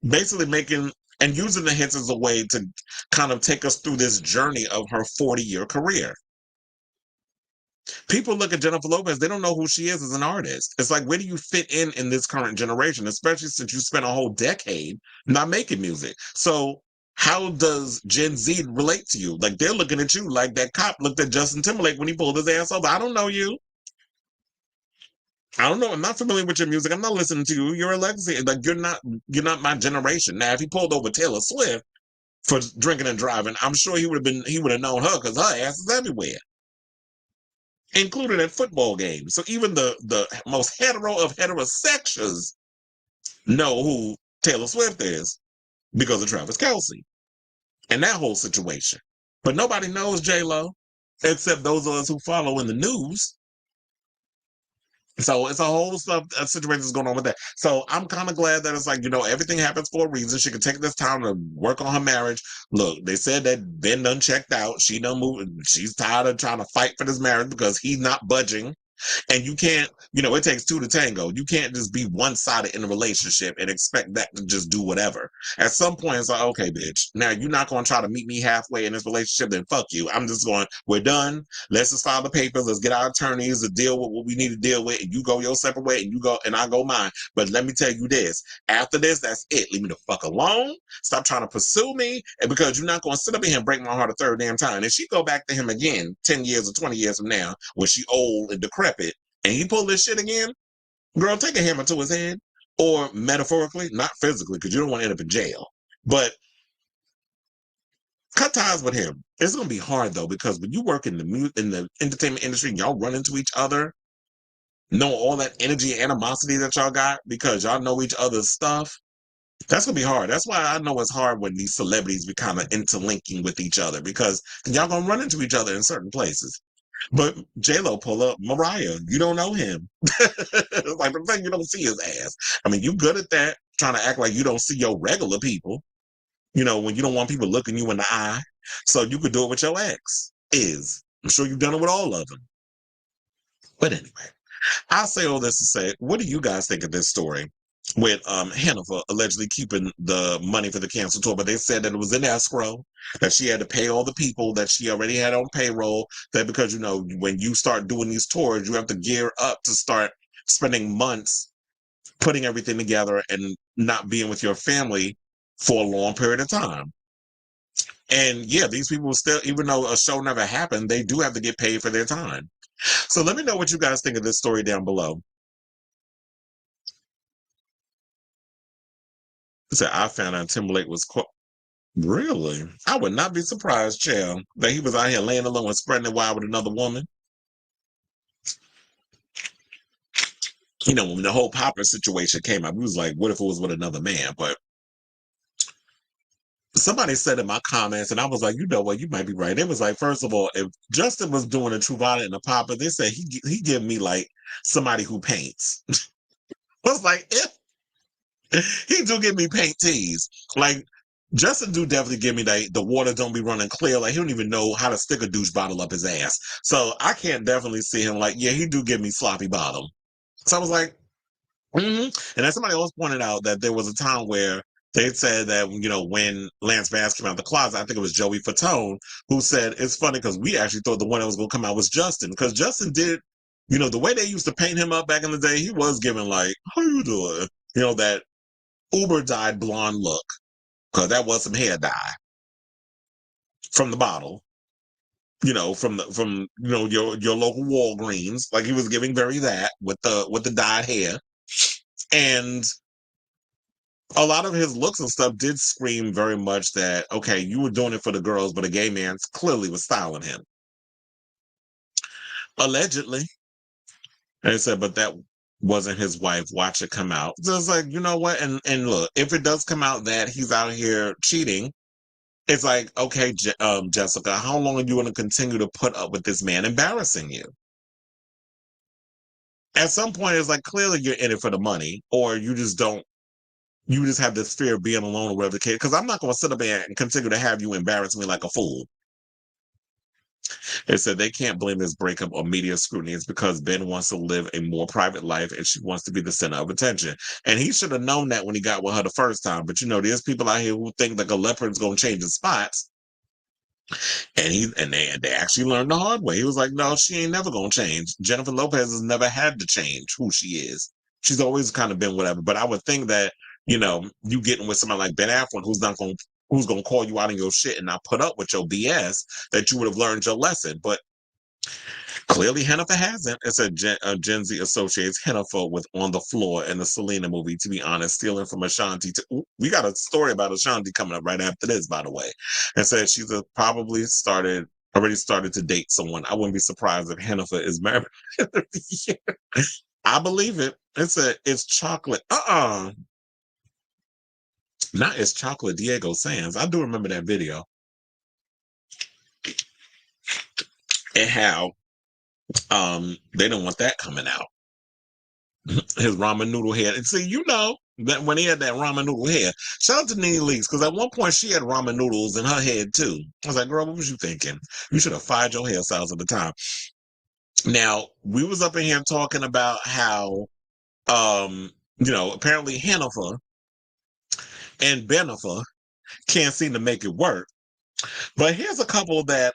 Basically making and using the hits as a way to kind of take us through this journey of her 40-year career. People look at Jennifer Lopez, they don't know who she is as an artist. It's like, where do you fit in this current generation, especially since you spent a whole decade not making music? So how does Gen Z relate to you? Like, they're looking at you like that cop looked at Justin Timberlake when he pulled his ass over. I don't know you. I don't know. I'm not familiar with your music. I'm not listening to you. You're a legacy. Like, you're not my generation. Now, if he pulled over Taylor Swift for drinking and driving, I'm sure he would have known her because her ass is everywhere. included at football games. So even the most hetero of heterosexuals know who Taylor Swift is because of Travis Kelce and that whole situation. But nobody knows J-Lo except those of us who follow in the news. So it's a whole situation that's going on with that. So I'm kind of glad that it's like, everything happens for a reason. She can take this time to work on her marriage. Look, they said that Ben done checked out. She done moved. She's tired of trying to fight for this marriage because he's not budging. And you can't, it takes two to tango. You can't just be one-sided in a relationship and expect that to just do whatever. At some point, it's like, okay, bitch, now you're not going to try to meet me halfway in this relationship, then fuck you. I'm just going, we're done. Let's just file the papers. Let's get our attorneys to deal with what we need to deal with. And you go your separate way and I go mine. But let me tell you this. After this, that's it. Leave me the fuck alone. Stop trying to pursue me. And because you're not going to sit up here and break my heart a third damn time. And she go back to him again 10 years or 20 years from now when she old and decrepit, and he pull this shit again, girl, take a hammer to his head, or metaphorically, not physically, because you don't want to end up in jail, but cut ties with him. It's going to be hard, though, because when you work in the entertainment industry and y'all run into each other, know all that energy and animosity that y'all got because y'all know each other's stuff, that's going to be hard. That's why I know it's hard when these celebrities be kind of interlinking with each other because y'all going to run into each other in certain places. But J-Lo pull up Mariah. You don't know him. It's like the thing you don't see his ass. I mean, you good at that, trying to act like you don't see your regular people, when you don't want people looking you in the eye. So you could do it with your ex. I'm sure you've done it with all of them. But anyway, I'll say all this to say, what do you guys think of this story with Jennifer allegedly keeping the money for the canceled tour? But they said that it was in escrow, that she had to pay all the people that she already had on payroll, that because, when you start doing these tours, you have to gear up to start spending months putting everything together and not being with your family for a long period of time. And yeah, these people still, even though a show never happened, they do have to get paid for their time. So let me know what you guys think of this story down below. So I found out Timberlake was really? I would not be surprised, child, that he was out here laying alone and spreading it wide with another woman. When the whole Popper situation came up, he was like, what if it was with another man? But somebody said in my comments, and I was like, you know what, you might be right. It was like, first of all, if Justin was doing a Truvada and a Popper, they said he give me like somebody who paints. I was like, he do give me paint tees. Like, Justin do definitely give me the water don't be running clear. Like, he don't even know how to stick a douche bottle up his ass. So I can't definitely see him like, yeah, he do give me sloppy bottom. So I was like, And then somebody else pointed out that there was a time where they said that, when Lance Bass came out of the closet, I think it was Joey Fatone, who said, it's funny because we actually thought the one that was going to come out was Justin. Because Justin did, the way they used to paint him up back in the day, he was giving like, how you doing? That uber dyed blonde look. Because that was some hair dye from the bottle, from your local Walgreens. Like, he was giving very that with the dyed hair. And a lot of his looks and stuff did scream very much that, okay, you were doing it for the girls, but a gay man clearly was styling him. Allegedly. And they said, but that wasn't his wife. Watch it come out. So it's like, you know what? And look, if it does come out that he's out here cheating, it's like, okay, Jessica, how long are you going to continue to put up with this man embarrassing you? At some point, it's like, clearly you're in it for the money, or you just have this fear of being alone or whatever the case. Because I'm not going to sit up there and continue to have you embarrass me like a fool. They said they can't blame this breakup on media scrutiny. It's because Ben wants to live a more private life and she wants to be the center of attention. And he should have known that when he got with her the first time. But there's people out here who think like a leopard's going to change his spots. And they actually learned the hard way. He was like, no, she ain't never going to change. Jennifer Lopez has never had to change who she is. She's always kind of been whatever. But I would think that, you getting with somebody like Ben Affleck who's going to call you out on your shit and not put up with your BS, that you would have learned your lesson. But clearly Jennifer hasn't. It said Gen Z associates Jennifer with On the Floor in the Selena movie, to be honest, stealing from Ashanti. We got a story about Ashanti coming up right after this, by the way. And said she's probably started already started to date someone. I wouldn't be surprised if Hennifer is married. I believe it. It's chocolate. Not It's Chocolate Diego Sands. I do remember that video. And how they don't want that coming out. His ramen noodle head. And see, that when he had that ramen noodle head, shout out to Nene Leakes, because at one point she had ramen noodles in her head too. I was like, girl, what was you thinking? You should have fired your hairstyles at the time. Now, we was up in here talking about how apparently Hennifer and Bennifer can't seem to make it work. But here's a couple that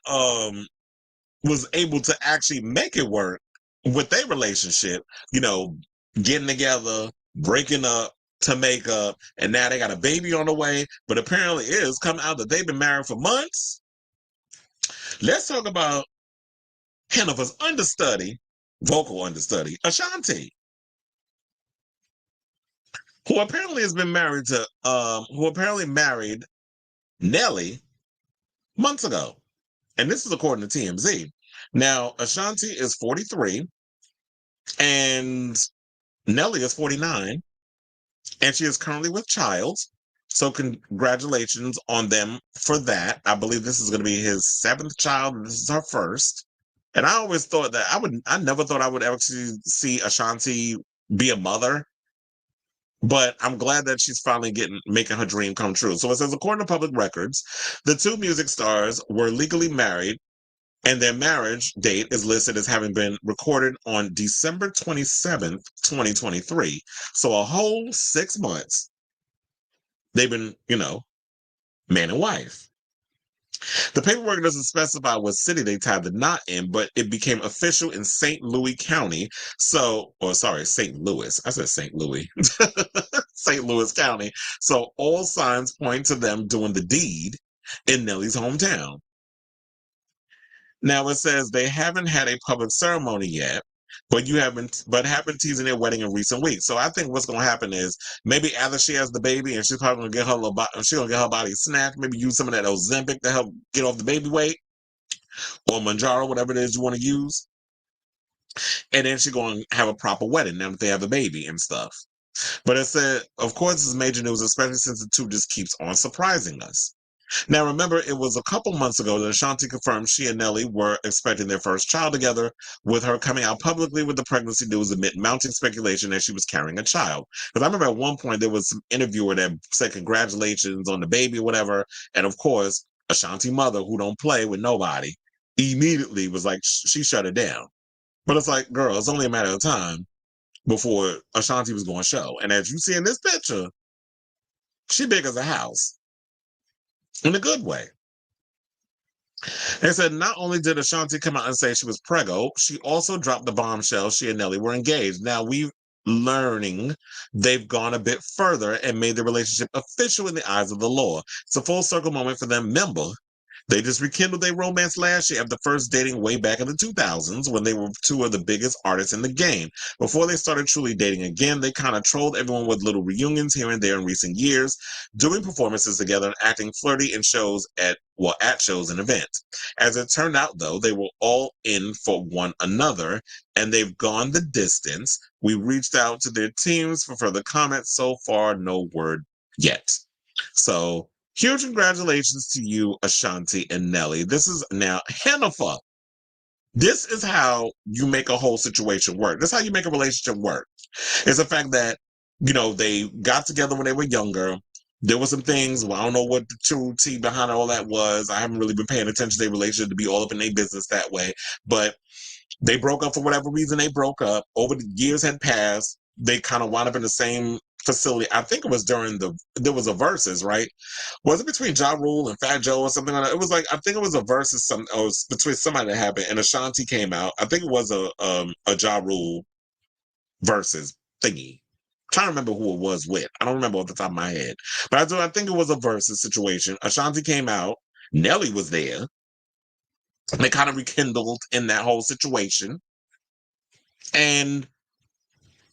was able to actually make it work with their relationship, getting together, breaking up to make up, and now they got a baby on the way. But apparently it has come out that they've been married for months. Let's talk about Hennifer's vocal understudy, Ashanti, who apparently married Nelly months ago. And this is according to TMZ. Now, Ashanti is 43 and Nelly is 49, and she is currently with child. So congratulations on them for that. I believe this is going to be his 7th child, and this is her first. And I always thought that I never thought I would actually see Ashanti be a mother. But I'm glad that she's finally making her dream come true. So it says, according to public records, the two music stars were legally married, and their marriage date is listed as having been recorded on December 27th, 2023. So a whole 6 months they've been, man and wife. The paperwork doesn't specify what city they tied the knot in, but it became official in St. Louis County. St. Louis. I said St. Louis. St. Louis County. So all signs point to them doing the deed in Nelly's hometown. Now it says they haven't had a public ceremony yet, but have been teasing their wedding in recent weeks. So I think what's going to happen is maybe after she has the baby and she's probably going to get her body snatched, maybe use some of that Ozempic to help get off the baby weight, or Manjaro, whatever it is you want to use. And then she's going to have a proper wedding now that they have a baby and stuff. But it said, of course, this is major news, especially since the two just keeps on surprising us. Now, remember, it was a couple months ago that Ashanti confirmed she and Nelly were expecting their first child together, with her coming out publicly with the pregnancy news amid mounting speculation that she was carrying a child. Because I remember at one point there was some interviewer that said congratulations on the baby or whatever, and of course, Ashanti mother, who don't play with nobody, immediately was like, she shut it down. But it's like, girl, it's only a matter of time before Ashanti was going to show. And as you see in this picture, she big as a house. In a good way. They said not only did Ashanti come out and say she was preggo, she also dropped the bombshell she and Nelly were engaged. Now we're learning they've gone a bit further and made the relationship official in the eyes of the law. It's a full circle moment for them. Remember, they just rekindled their romance last year after first dating way back in the 2000s when they were two of the biggest artists in the game. Before they started truly dating again, they kind of trolled everyone with little reunions here and there in recent years, doing performances together and acting flirty in shows at shows and events. As it turned out, though, they were all in for one another, and they've gone the distance. We reached out to their teams for further comments. So far, no word yet. So, huge congratulations to you, Ashanti and Nelly. This is now Hennifer. This is how you make a whole situation work. This is how you make a relationship work. It's the fact that, they got together when they were younger. There were some things, I don't know what the true tea behind all that was. I haven't really been paying attention to their relationship to be all up in their business that way. But they broke up for whatever reason they broke up. Over the years had passed. They kind of wound up in the same facility. I think it was there was a versus, right? Was it between Ja Rule and Fat Joe or something like that? It was I think it was a versus, between somebody that happened, and Ashanti came out. I think it was a Ja Rule versus thingy. I'm trying to remember who it was with. I don't remember off the top of my head. But I think it was a versus situation. Ashanti came out. Nelly was there. They kind of rekindled in that whole situation. And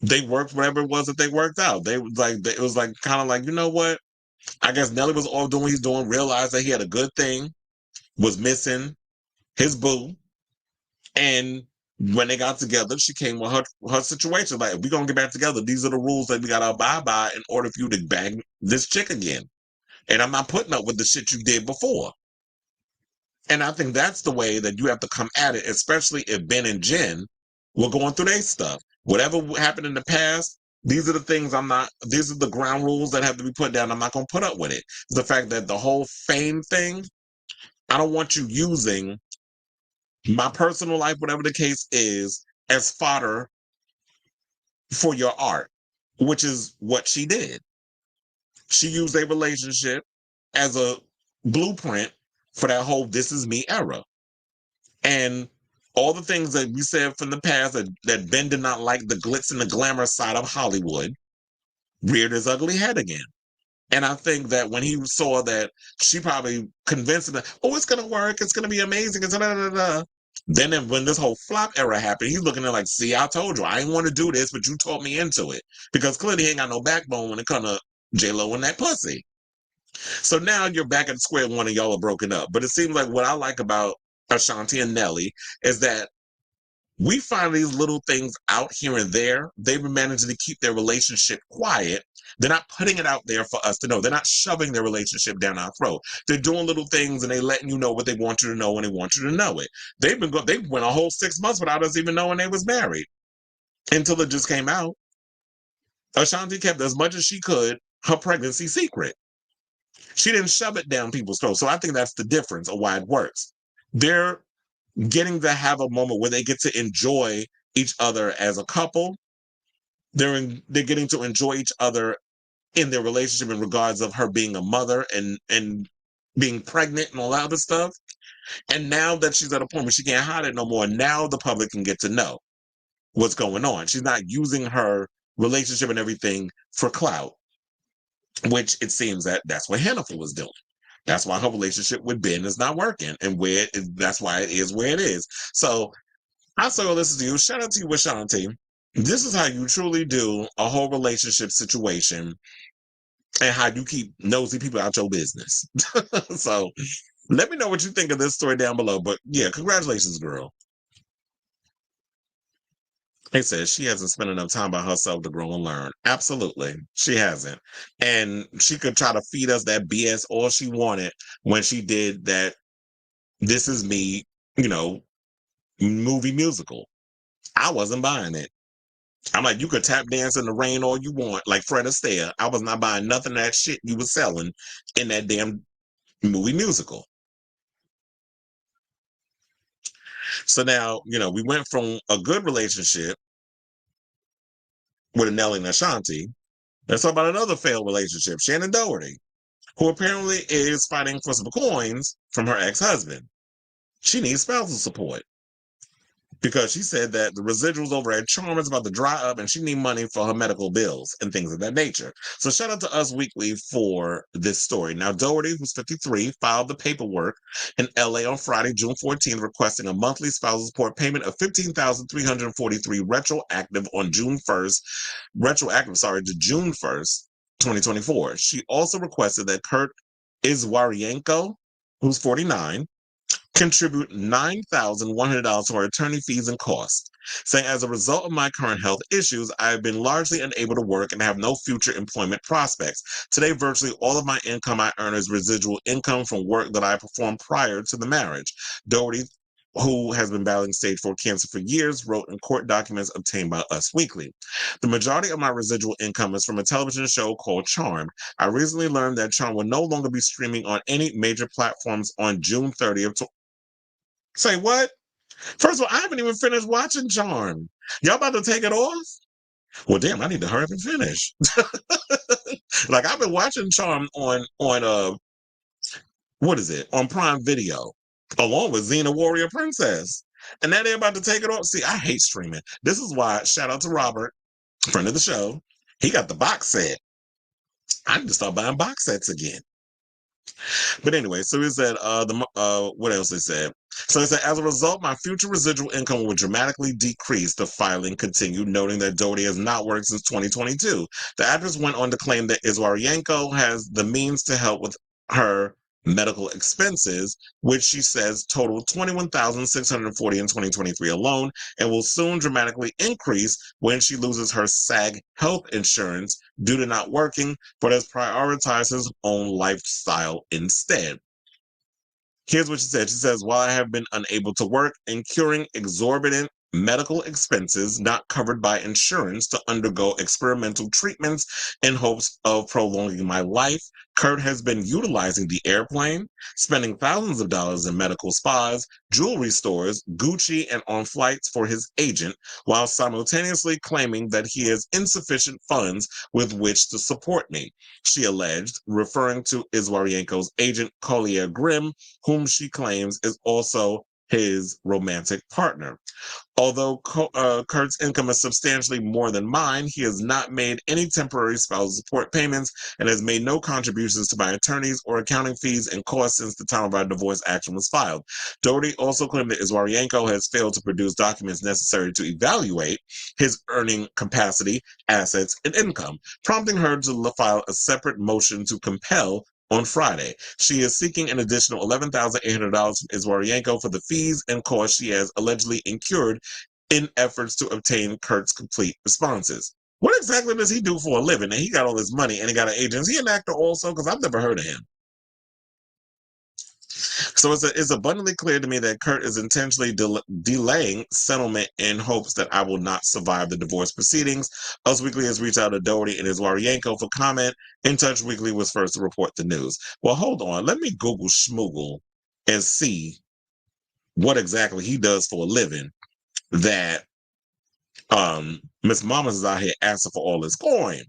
they worked whatever it was that they worked out. It was kind of like, you know what? I guess Nelly was all doing what he's doing, realized that he had a good thing, was missing, his boo. And when they got together, she came with her situation. Like, if we're going to get back together, these are the rules that we got to abide by in order for you to bang this chick again. And I'm not putting up with the shit you did before. And I think that's the way that you have to come at it, especially if Ben and Jen were going through their stuff. Whatever happened in the past, these are the things these are the ground rules that have to be put down. I'm not going to put up with it. The fact that the whole fame thing, I don't want you using my personal life, whatever the case is, as fodder for your art, which is what she did. She used a relationship as a blueprint for that whole "this is me" era. And all the things that we said from the past that Ben did not like, the glitz and the glamour side of Hollywood, reared his ugly head again. And I think that when he saw that she probably convinced him that, oh, it's going to work, it's going to be amazing, it's then when this whole flop era happened, he's looking at like, see, I told you, I didn't want to do this, but you talked me into it. Because clearly he ain't got no backbone when it comes to J-Lo and that pussy. So now you're back at square one and y'all are broken up. But it seems like what I like about Ashanti and Nelly is that we find these little things out here and there. They've been managing to keep their relationship quiet. They're not putting it out there for us to know. They're not shoving their relationship down our throat. They're doing little things and they letting you know what they want you to know when they want you to know it. They went a whole 6 months without us even knowing they was married until it just came out. Ashanti kept as much as she could her pregnancy secret. She didn't shove it down people's throats. So I think that's the difference of why it works. They're getting to have a moment where they get to enjoy each other as a couple. They're getting to enjoy each other in their relationship in regards of her being a mother and being pregnant and all that other stuff. And now that she's at a point where she can't hide it no more, now the public can get to know what's going on. She's not using her relationship and everything for clout, which it seems that's what Hannaful was doing. That's why her relationship with Ben is not working, and that's why it is where it is. So I say, well, listen to you. Shout out to you, Ashanti. This is how you truly do a whole relationship situation and how you keep nosy people out your business. So let me know what you think of this story down below. But yeah, congratulations, girl. It says she hasn't spent enough time by herself to grow and learn. Absolutely. She hasn't. And she could try to feed us that BS all she wanted when she did that "This Is Me," movie musical. I wasn't buying it. I'm like, you could tap dance in the rain all you want, like Fred Astaire. I was not buying nothing of that shit you were selling in that damn movie musical. So now, we went from a good relationship with Nelly and Ashanti. Let's talk about another failed relationship, Shannen Doherty, who apparently is fighting for some coins from her ex-husband. She needs spousal support because she said that the residuals over at Charm is about to dry up and she needs money for her medical bills and things of that nature. So shout out to Us Weekly for this story. Now, Doherty, who's 53, filed the paperwork in LA on Friday, June 14th, requesting a monthly spousal support payment of $15,343 retroactive to June 1st, 2024. She also requested that Kurt Iswarienko, who's 49, contribute $9,100 to her attorney fees and costs, saying, as a result of my current health issues, I have been largely unable to work and have no future employment prospects. Today, virtually all of my income I earn is residual income from work that I performed prior to the marriage. Doherty, who has been battling stage 4 cancer for years, wrote in court documents obtained by Us Weekly. The majority of my residual income is from a television show called Charmed. I recently learned that Charmed will no longer be streaming on any major platforms on June 30th. Say what? First of all, I haven't even finished watching Charmed. Y'all about to take it off? Well, damn, I need to hurry up and finish. Like, I've been watching Charmed on what is it? On Prime Video, along with Xena Warrior Princess. And now they're about to take it off. See, I hate streaming. This is why, shout out to Robert, friend of the show. He got the box set. I need to start buying box sets again. But anyway, so he said, what else they said? So he said, as a result, my future residual income will dramatically decrease, the filing continued, noting that Doherty has not worked since 2022. The actress went on to claim that Iswarienko has the means to help with her medical expenses, which she says totaled $21,640 in 2023 alone, and will soon dramatically increase when she loses her SAG health insurance due to not working, but has prioritized his own lifestyle instead. Here's what she said. She says, while I have been unable to work, incurring exorbitant medical expenses not covered by insurance to undergo experimental treatments in hopes of prolonging my life, Kurt has been utilizing the airplane, spending thousands of dollars in medical spas, jewelry stores, Gucci, and on flights for his agent, while simultaneously claiming that he has insufficient funds with which to support me, she alleged, referring to Iswarienko's agent, Collier Grimm, whom she claims is also his romantic partner. Although Kurt's income is substantially more than mine, he has not made any temporary spousal support payments and has made no contributions to my attorneys or accounting fees and costs since the time of our divorce action was filed. Doherty also claimed that Iswarienko has failed to produce documents necessary to evaluate his earning capacity, assets, and income, prompting her to file a separate motion to compel on Friday. She is seeking an additional $11,800 from Iswarienko for the fees and costs she has allegedly incurred in efforts to obtain Kurt's complete responses. What exactly does he do for a living? And he got all this money and he got an agent. Is he an actor also? Because I've never heard of him. So it's abundantly clear to me that Kurt is intentionally delaying settlement in hopes that I will not survive the divorce proceedings. Us Weekly has reached out to Doherty and Iswarienko for comment. In Touch Weekly was first to report the news. Well, hold on. Let me Google Schmoogle and see what exactly he does for a living that Miss Mamas is out here asking for all this coin.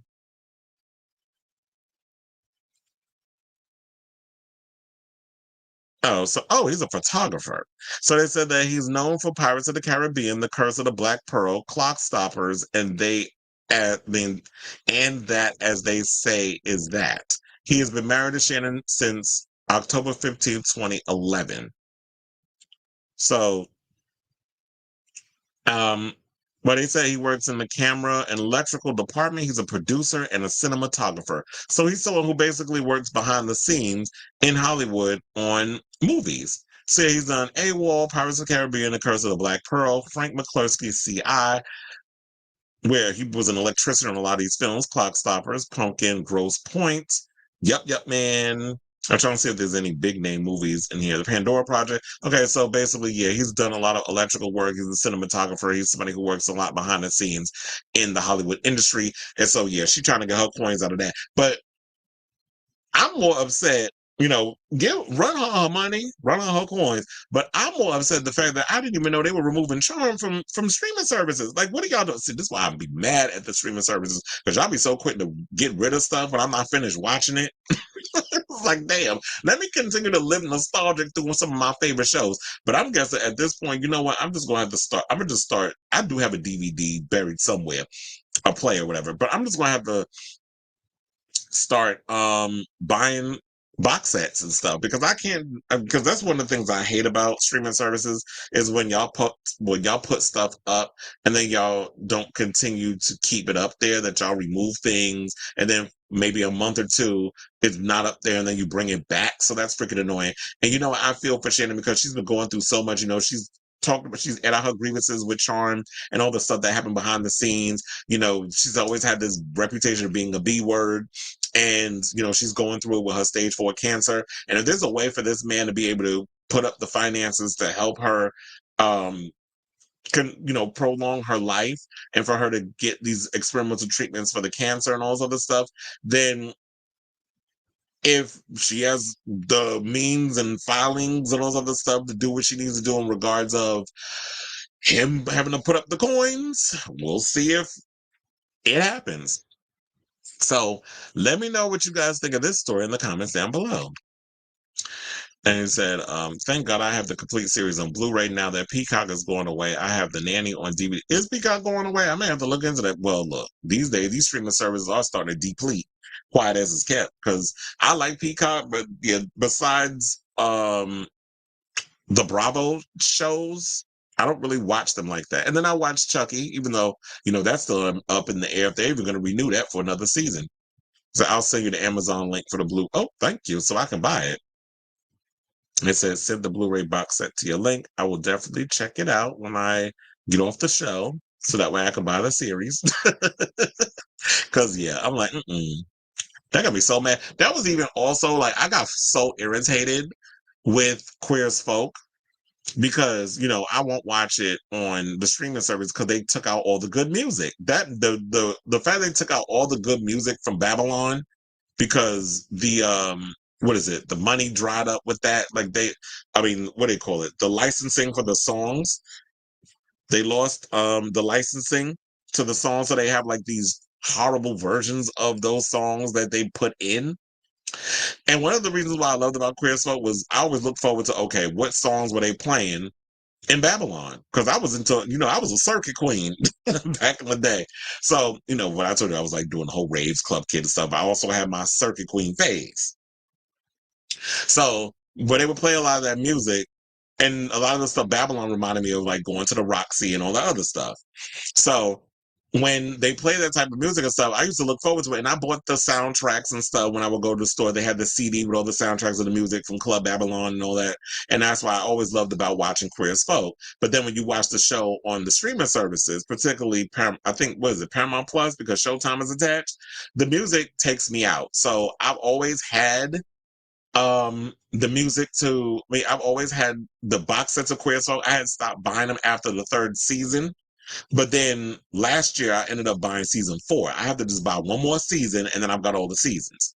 He's a photographer. So they said that he's known for Pirates of the Caribbean, The Curse of the Black Pearl, Clock Stoppers, and that, as they say, is that. He has been married to Shannen since October 15th, 2011. So, but he said he works in the camera and electrical department. He's a producer and a cinematographer. So he's someone who basically works behind the scenes in Hollywood on movies. So he's done AWOL, Pirates of the Caribbean, The Curse of the Black Pearl, Frank McCluskey's CI, where he was an electrician on a lot of these films, Clock Stoppers, Pumpkin, Grosse Pointe, Yup Man. I'm trying to see if there's any big name movies in here. The Pandora Project. Okay, so basically, yeah, he's done a lot of electrical work. He's a cinematographer. He's somebody who works a lot behind the scenes in the Hollywood industry. And so, yeah, she's trying to get her coins out of that. But I'm more upset, run her money, run her coins. But I'm more upset the fact that I didn't even know they were removing Charm from streaming services. Like, what are y'all doing? See, this is why I'd be mad at the streaming services, because y'all be so quick to get rid of stuff when I'm not finished watching it. It's like, damn, let me continue to live nostalgic through some of my favorite shows. But I'm guessing at this point, you know what? I'm just going to have to start. I'm going to just start. I do have a DVD buried somewhere, a player or whatever, but I'm just going to have to start buying box sets and stuff, because because that's one of the things I hate about streaming services is when y'all put stuff up and then y'all don't continue to keep it up there, that y'all remove things and then maybe a month or two it's not up there and then you bring it back. So that's freaking annoying. And I feel for Shannen because she's been going through so much. She's aired out her grievances with Charm and all the stuff that happened behind the scenes. She's always had this reputation of being a B word. And, she's going through it with her stage 4 cancer. And if there's a way for this man to be able to put up the finances to help her, prolong her life and for her to get these experimental treatments for the cancer and all this other stuff, then if she has the means and filings and all this other stuff to do what she needs to do in regards of him having to put up the coins, we'll see if it happens. So let me know what you guys think of this story in the comments down below. And he said, thank God I have the complete series on Blu-ray now that Peacock is going away. I have The Nanny on DVD. Is Peacock going away? I may have to look into that. Well, look, these days, these streaming services are starting to deplete, quiet as it's kept, because I like Peacock, but yeah, besides the Bravo shows, I don't really watch them like that. And then I watch Chucky, even though, that's still up in the air if they're even going to renew that for another season. So I'll send you the Amazon link for the Blue. Oh, thank you. So I can buy it. It says send the Blu-ray box set to your link. I will definitely check it out when I get off the show, so that way I can buy the series. Cause yeah, I'm like, that got me so mad. That was even also like I got so irritated with Queer as Folk because I won't watch it on the streaming service because they took out all the good music. That the fact they took out all the good music from Babylon because the what is it? The money dried up with that. Like what do they call it? The licensing for the songs. They lost the licensing to the songs, so they have like these horrible versions of those songs that they put in. And one of the reasons why I loved about Queer as Folk was I always look forward to, okay, what songs were they playing in Babylon? Because I was I was a circuit queen back in the day. So, when I told you I was like doing the whole raves, club kid and stuff, I also had my circuit queen phase. So when they would play a lot of that music, and a lot of the stuff Babylon reminded me of like going to the Roxy and all that other stuff. So when they play that type of music and stuff, I used to look forward to it. And I bought the soundtracks and stuff when I would go to the store. They had the CD with all the soundtracks of the music from Club Babylon and all that. And that's why I always loved about watching Queer as Folk. But then when you watch the show on the streaming services, particularly I think, what is it, Paramount Plus, because Showtime is attached, the music takes me out. So I've always had the music I've always had the box sets of Queer as Folk. I had stopped buying them after the third season. But then last year, I ended up buying season 4. I have to just buy one more season, and then I've got all the seasons.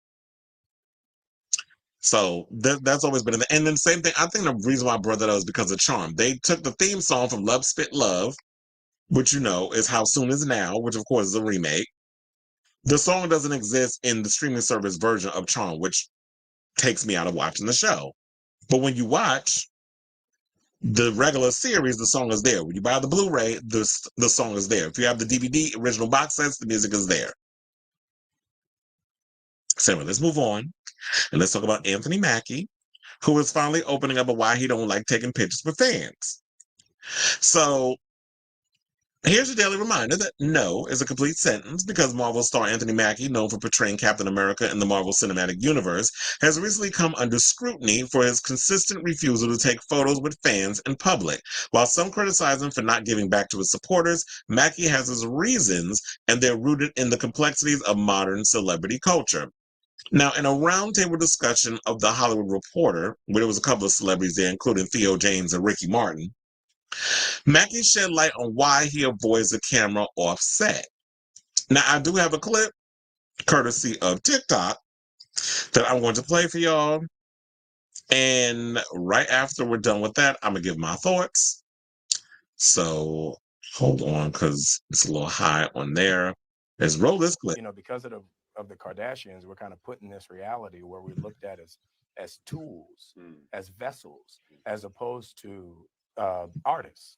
So that's always been. And then same thing. I think the reason why I brought that up is because of Charm. They took the theme song from Love Spit Love, which is How Soon Is Now, which of course is a remake. The song doesn't exist in the streaming service version of Charm, which takes me out of watching the show. But when you watch the regular series, the song is there. When you buy the Blu-ray, the song is there. If you have the DVD original box sets, the music is there. So anyway, let's move on and let's talk about Anthony Mackie, who is finally opening up on why he don't like taking pictures with fans. So here's your daily reminder that no is a complete sentence because Marvel star Anthony Mackie, known for portraying Captain America in the Marvel Cinematic Universe, has recently come under scrutiny for his consistent refusal to take photos with fans in public. While some criticize him for not giving back to his supporters, Mackie has his reasons, and they're rooted in the complexities of modern celebrity culture. Now, in a roundtable discussion of The Hollywood Reporter, where there was a couple of celebrities there, including Theo James and Ricky Martin, Mackie shed light on why he avoids the camera off set. Now, I do have a clip, courtesy of TikTok, that I'm going to play for y'all. And right after we're done with that, I'm going to give my thoughts. So hold on, because it's a little high on there. Let's roll this clip. Because of the Kardashians, we're kind of put in this reality where we looked at as tools, as vessels, as opposed to artists.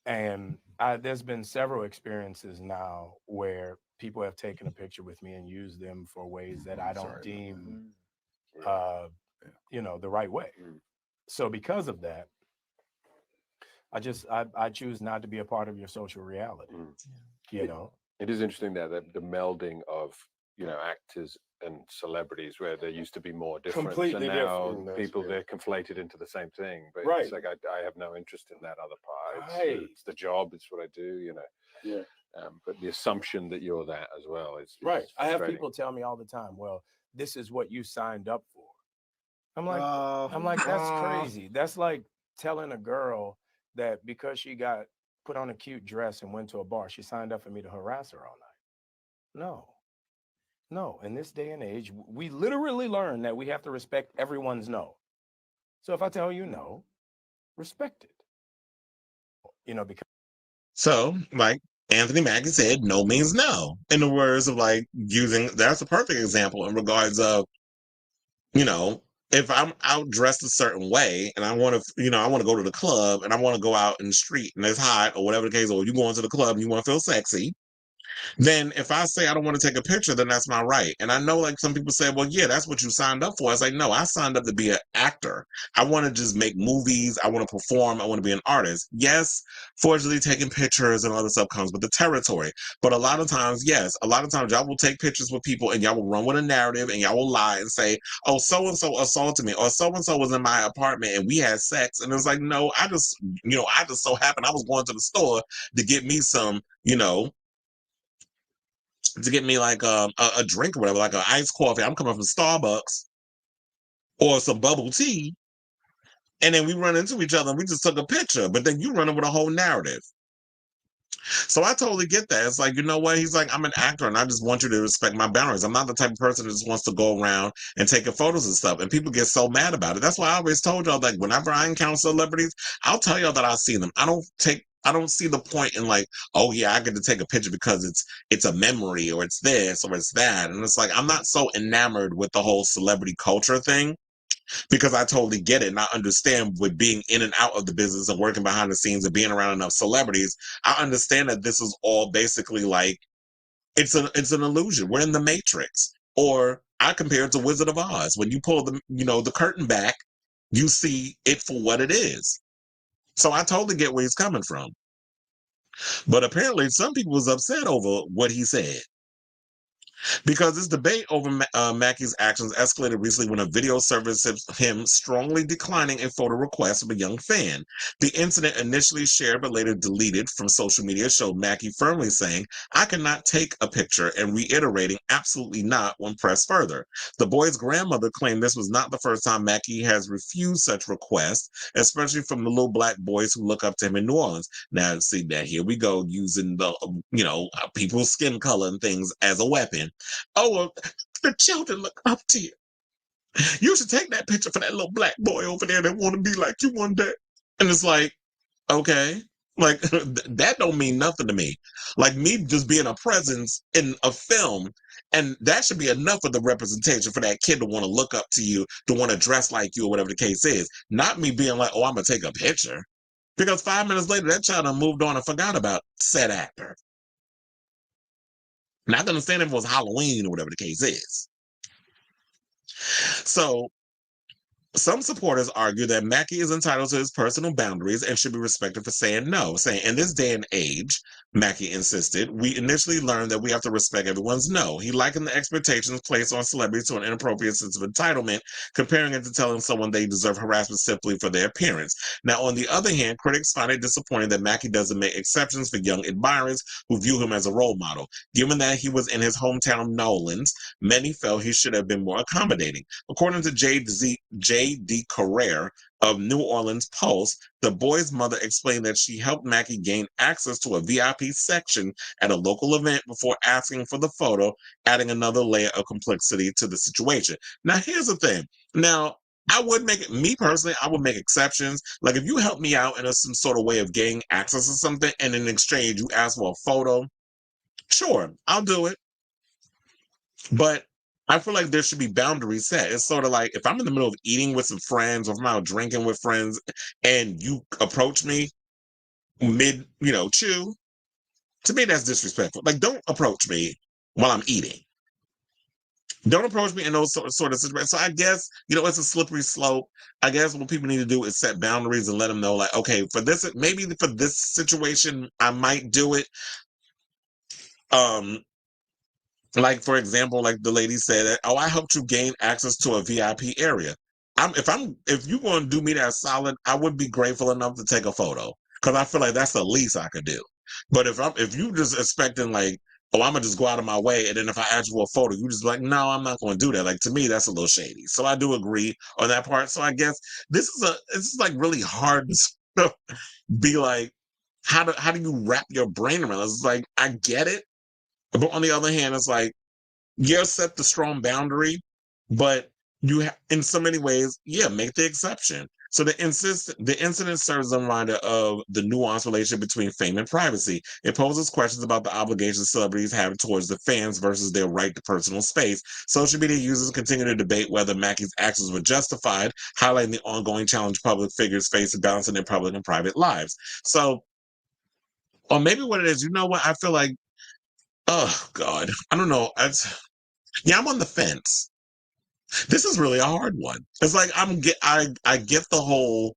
And there's been several experiences now where people have taken a picture with me and used them for ways that I don't deem, the right way. So because of that, I choose not to be a part of your social reality. It is interesting that the melding of actors and celebrities, where there used to be more difference, completely and now different. people they're conflated into the same thing. But Right. It's like I have no interest in that other part. It's the job. It's what I do. Yeah. But the assumption that you're that as well is right. I have people tell me all the time, "Well, this is what you signed up for." I'm like, that's crazy. That's like telling a girl that because she got put on a cute dress and went to a bar, she signed up for me to harass her all night. No. In this day and age, we literally learn that we have to respect everyone's no. So if I tell you no, respect it. Because. So, like Anthony Mackie said, no means no. In the words of that's a perfect example in regards of, if I'm out dressed a certain way and I want to go to the club and I want to go out in the street and it's hot or whatever the case, or you go into the club and you want to feel sexy, then if I say I don't want to take a picture, then that's my right. And I know like some people say, well, yeah, that's what you signed up for. I was like, no, I signed up to be an actor. I want to just make movies. I want to perform. I want to be an artist. Yes, fortunately, taking pictures and all this stuff comes with the territory. But a lot of times, yes, a lot of times y'all will take pictures with people and y'all will run with a narrative and y'all will lie and say, oh, so-and-so assaulted me, or so-and-so was in my apartment and we had sex. And it was like, no, I just so happened I was going to the store to get me some, to get me like a drink or whatever, like an iced coffee. I'm coming from Starbucks or some bubble tea. And then we run into each other and we just took a picture. But then you running with a whole narrative. So I totally get that. It's like, you know what? He's like, I'm an actor and I just want you to respect my boundaries. I'm not the type of person that just wants to go around and taking photos and stuff. And people get so mad about it. That's why I always told y'all, like, whenever I encounter celebrities, I'll tell y'all that I see them. I don't see the point in like, oh yeah, I get to take a picture because it's a memory or it's this or it's that. And it's like, I'm not so enamored with the whole celebrity culture thing. Because I totally get it and I understand with being in and out of the business and working behind the scenes and being around enough celebrities, I understand that this is all basically like it's an illusion. We're in the Matrix. Or I compare it to Wizard of Oz. When you pull the curtain back, you see it for what it is. So I totally get where he's coming from. But apparently some people was upset over what he said. Because this debate over Mackie's actions escalated recently when a video surfaced him strongly declining a photo request from a young fan. The incident, initially shared but later deleted from social media, showed Mackie firmly saying, I cannot take a picture, and reiterating absolutely not when pressed further. The boy's grandmother claimed this was not the first time Mackie has refused such requests, especially from the little black boys who look up to him in New Orleans. Now, see that here we go using the, people's skin color and things as a weapon. Oh, well, the children look up to you. You should take that picture for that little black boy over there that want to be like you one day. And it's like, okay, like that don't mean nothing to me. Like me just being a presence in a film, and that should be enough of the representation for that kid to want to look up to you, to want to dress like you or whatever the case is. Not me being like, oh, I'm going to take a picture. Because 5 minutes later, that child moved on and forgot about said actor. Not to understand if it was Halloween or whatever the case is. So some supporters argue that Mackie is entitled to his personal boundaries and should be respected for saying no, saying in this day and age, Mackie insisted, we initially learned that we have to respect everyone's no. He likened the expectations placed on celebrities to an inappropriate sense of entitlement, comparing it to telling someone they deserve harassment simply for their appearance. Now, on the other hand, critics find it disappointing that Mackie doesn't make exceptions for young admirers who view him as a role model. Given that he was in his hometown of Nolans, many felt he should have been more accommodating. According to J.D. Carrere of New Orleans Post, the boy's mother explained that she helped Mackie gain access to a VIP section at a local event before asking for the photo, adding another layer of complexity to the situation. Now, here's the thing. Now, I would me personally, I would make exceptions. Like if you help me out in some sort of way of gaining access to something and in exchange you ask for a photo, sure, I'll do it. But I feel like there should be boundaries set. It's sort of like if I'm in the middle of eating with some friends or if I'm out drinking with friends and you approach me mid, chew, to me that's disrespectful. Like don't approach me while I'm eating. Don't approach me in those sort of situations. So I guess, it's a slippery slope. I guess what people need to do is set boundaries and let them know like, okay, maybe for this situation, I might do it. Like, for example, like the lady said, oh, I helped you gain access to a VIP area. If you're going to do me that solid, I would be grateful enough to take a photo because I feel like that's the least I could do. But if you just expecting like, oh, I'm gonna just go out of my way, and then if I ask you for a photo, you just like, no, I'm not going to do that. Like to me, that's a little shady. So I do agree on that part. So I guess this is like really hard to be like, how do you wrap your brain around this? It's like I get it. But on the other hand, it's like, yeah, set the strong boundary, but in so many ways, make the exception. So the incident serves as a reminder of the nuanced relationship between fame and privacy. It poses questions about the obligations celebrities have towards the fans versus their right to personal space. Social media users continue to debate whether Mackie's actions were justified, highlighting the ongoing challenge public figures face in balancing their public and private lives. So, or maybe what it is, you know what? I feel like Oh God, I don't know. Yeah, I'm on the fence. This is really a hard one. It's like I get the whole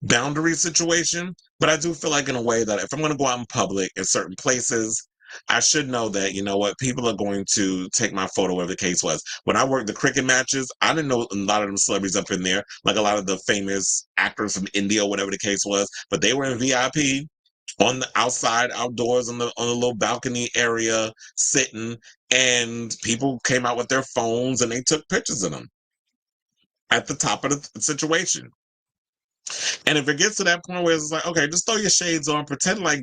boundary situation, but I do feel like in a way that if I'm going to go out in public in certain places, I should know that, you know what, people are going to take my photo, whatever the case was. When I worked the cricket matches, I didn't know a lot of them celebrities up in there, like a lot of the famous actors from India, whatever the case was, but they were in VIP on the outside, outdoors on the little balcony area, sitting, and people came out with their phones and they took pictures of them at the top of the situation. And if it gets to that point where it's like, okay, just throw your shades on, pretend like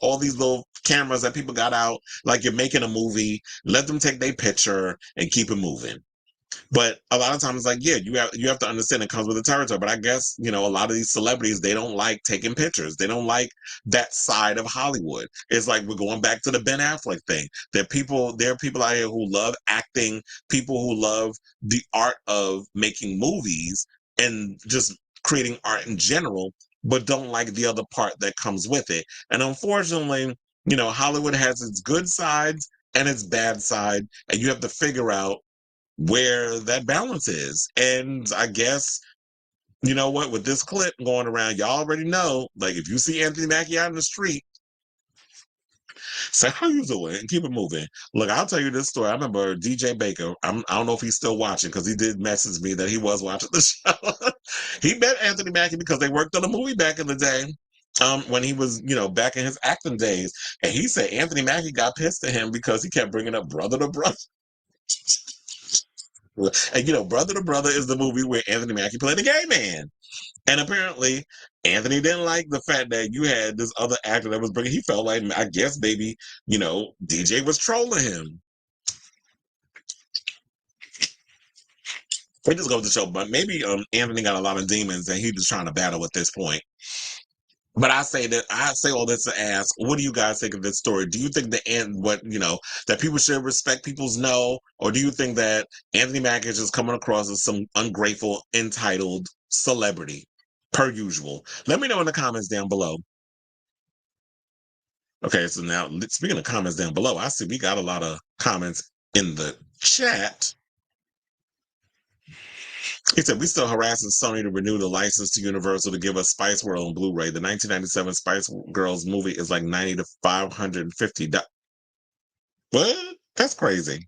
all these little cameras that people got out, like you're making a movie, let them take their picture and keep it moving. But a lot of times, like, yeah, you have to understand it comes with the territory. But I guess, you know, a lot of these celebrities, they don't like taking pictures. They don't like that side of Hollywood. It's like we're going back to the Ben Affleck thing. There are people out here who love acting, people who love the art of making movies and just creating art in general, but don't like the other part that comes with it. And unfortunately, you know, Hollywood has its good sides and its bad side, and you have to figure out where that balance is. And I guess, you know what, with this clip going around, y'all already know, like, if you see Anthony Mackie out in the street, say, how you doing? And keep it moving. Look, I'll tell you this story. I remember DJ Baker, I don't know if he's still watching, because he did message me that he was watching the show. He met Anthony Mackie because they worked on a movie back in the day. When he was, you know, back in his acting days. And he said Anthony Mackie got pissed at him because he kept bringing up Brother to Brother. And you know, Brother to Brother is the movie where Anthony Mackie played a gay man. And apparently, Anthony didn't like the fact that you had this other actor that was bringing. He felt like, I guess, maybe, you know, DJ was trolling him. It just goes to show, but maybe Anthony got a lot of demons and he was trying to battle at this point. But I say all this to ask, what do you guys think of this story? Do you think that people should respect people's no, or do you think that Anthony Mackie is just coming across as some ungrateful, entitled celebrity, per usual? Let me know in the comments down below. Okay, so now speaking of comments down below, I see we got a lot of comments in the chat. He said, we still harassing Sony to renew the license to Universal to give us Spice World on Blu-ray. The 1997 Spice Girls movie is like $90 to $550. What? That's crazy.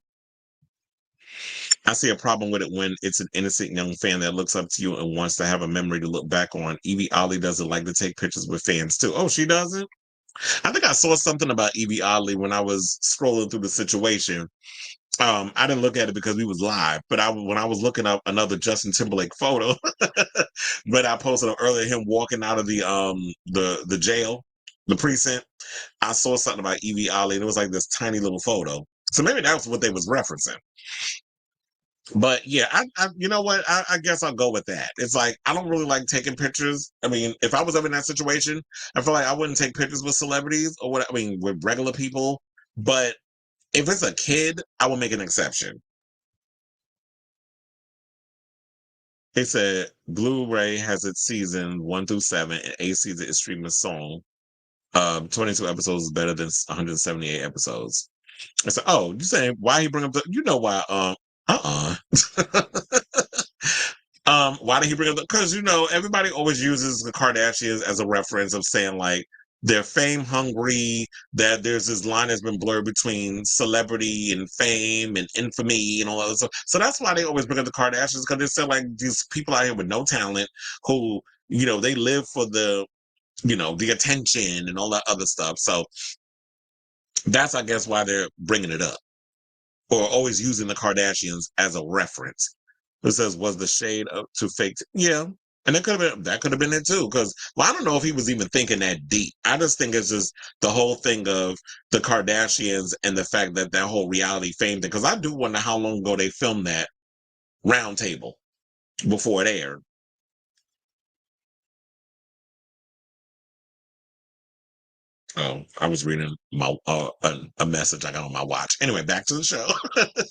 I see a problem with it when it's an innocent young fan that looks up to you and wants to have a memory to look back on. Evie Oddly doesn't like to take pictures with fans too. Oh, she doesn't? I think I saw something about Evie Oddly when I was scrolling through the situation. I didn't look at it because we was live, but when I was looking up another Justin Timberlake photo, but I posted up earlier him walking out of the jail, the precinct. I saw something about Evie Oddly, and it was like this tiny little photo. So maybe that was what they was referencing. But yeah, I you know what? I guess I'll go with that. It's like I don't really like taking pictures. I mean, if I was ever in that situation, I feel like I wouldn't take pictures with celebrities or what. I mean, with regular people, but if it's a kid, I will make an exception. They said Blu-ray has its season 1 through 7, and A season is streaming song. 22 episodes is better than 178 episodes. I said, oh, you saying why he bring up you know why? Why did he bring up because you know everybody always uses the Kardashians as a reference of saying like they're fame hungry, that there's this line that's been blurred between celebrity and fame and infamy and all that stuff. So that's why they always bring up the Kardashians, because they said like these people out here with no talent who, you know, they live for the, you know, the attention and all that other stuff. So that's, I guess, why they're bringing it up or always using the Kardashians as a reference. It says, was the shade up to fake? Yeah. And that could have been it too. Because, well, I don't know if he was even thinking that deep. I just think it's just the whole thing of the Kardashians and the fact that whole reality fame thing. Because I do wonder how long ago they filmed that Round Table before it aired. Oh, I was reading my a message I got on my watch. Anyway, back to the show.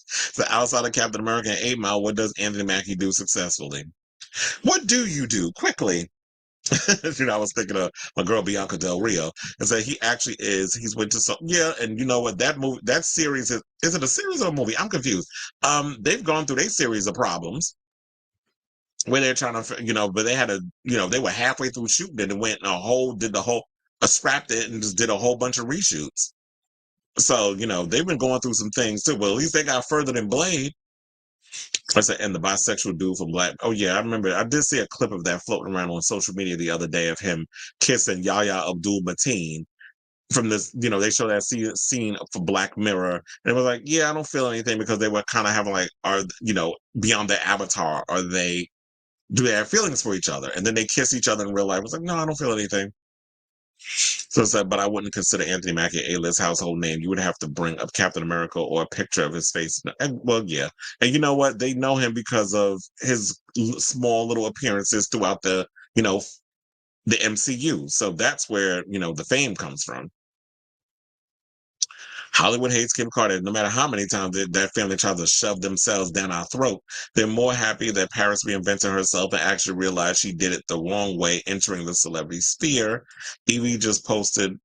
So outside of Captain America and 8 Mile, what does Anthony Mackie do successfully? What do you do? Quickly. I was thinking of my girl Bianca Del Rio, and said he actually is. He's went to some, yeah, and you know what? That movie, that series is it a series or a movie? I'm confused. They've gone through their series of problems where they're trying to, but they had they were halfway through shooting it and went did the whole, scrapped it and just did a whole bunch of reshoots. So, they've been going through some things too. Well, at least they got further than Blade. I said, and the bisexual dude from Black. Oh yeah, I remember. I did see a clip of that floating around on social media the other day of him kissing Yahya Abdul Mateen from this. They show that scene for Black Mirror, and it was like, yeah, I don't feel anything because they were kind of having like, beyond their avatar, do they have feelings for each other? And then they kiss each other in real life. I was like, no, I don't feel anything. So it's like, but I wouldn't consider Anthony Mackie an A-list household name. You would have to bring up Captain America or a picture of his face. And, well, yeah. And you know what? They know him because of his small little appearances throughout the MCU. So that's where, the fame comes from. Hollywood hates Kim Kardashian. No matter how many times that family tries to shove themselves down our throat, they're more happy that Paris reinvented herself and actually realized she did it the wrong way, entering the celebrity sphere. Evie just posted.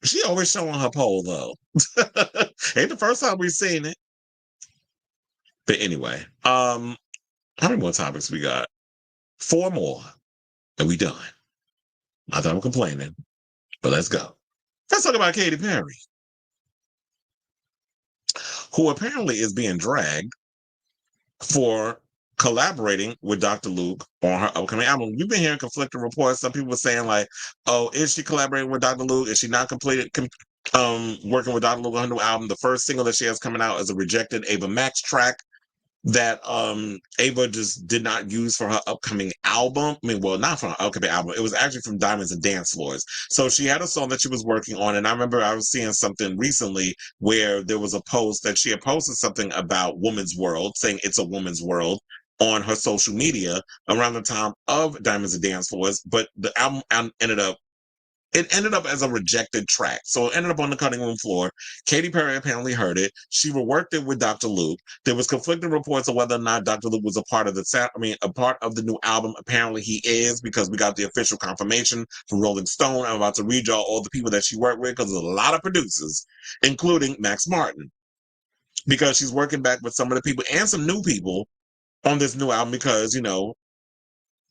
She always showing her pole though. Ain't the first time we've seen it. But anyway, how many more topics we got? 4 more, and we done. Not that I'm complaining, but let's go. Let's talk about Katy Perry, who apparently is being dragged for collaborating with Dr. Luke on her upcoming album. We've been hearing conflicting reports. Some people were saying like, oh, is she collaborating with Dr. Luke? Is she not working with Dr. Luke on her new album? The first single that she has coming out is a rejected Ava Max track that Ava just did not use for her upcoming album. I mean, well, not for her upcoming album. It was actually from Diamonds and Dance Floors. So she had a song that she was working on, and I remember I was seeing something recently where there was a post that she had posted something about Woman's World, saying it's a woman's world on her social media around the time of Diamonds and Dance Floors, but the album ended up as a rejected track. So it ended up on the cutting room floor. Katy Perry apparently heard it. She reworked it with Dr. Luke. There was conflicting reports of whether or not Dr. Luke was a part of a part of the new album. Apparently he is, because we got the official confirmation from Rolling Stone. I'm about to read y'all all the people that she worked with, because there's a lot of producers, including Max Martin, because she's working back with some of the people and some new people on this new album, because,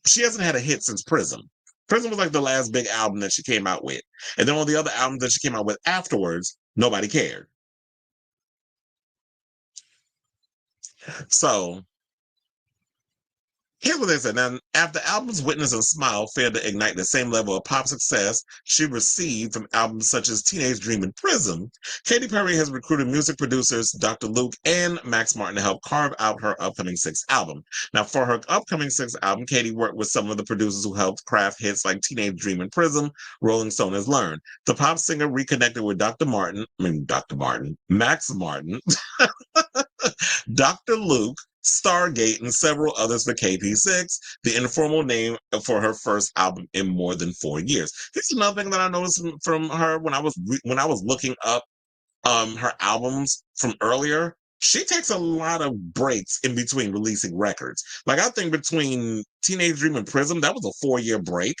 she hasn't had a hit since Prism. Prism was like the last big album that she came out with. And then all the other albums that she came out with afterwards, nobody cared. So here's what they said. Now, after albums Witness and Smile failed to ignite the same level of pop success she received from albums such as Teenage Dream and Prism, Katy Perry has recruited music producers Dr. Luke and Max Martin to help carve out her upcoming 6th album. Now, for her upcoming 6th album, Katy worked with some of the producers who helped craft hits like Teenage Dream and Prism, Rolling Stone has learned. The pop singer reconnected with Max Martin, Dr. Luke, Stargate, and several others for KP6, the informal name for her first album in more than 4 years. Here's another thing that I noticed from her when I was looking up her albums from earlier. She takes a lot of breaks in between releasing records. Like, I think between Teenage Dream and Prism, that was a 4-year break.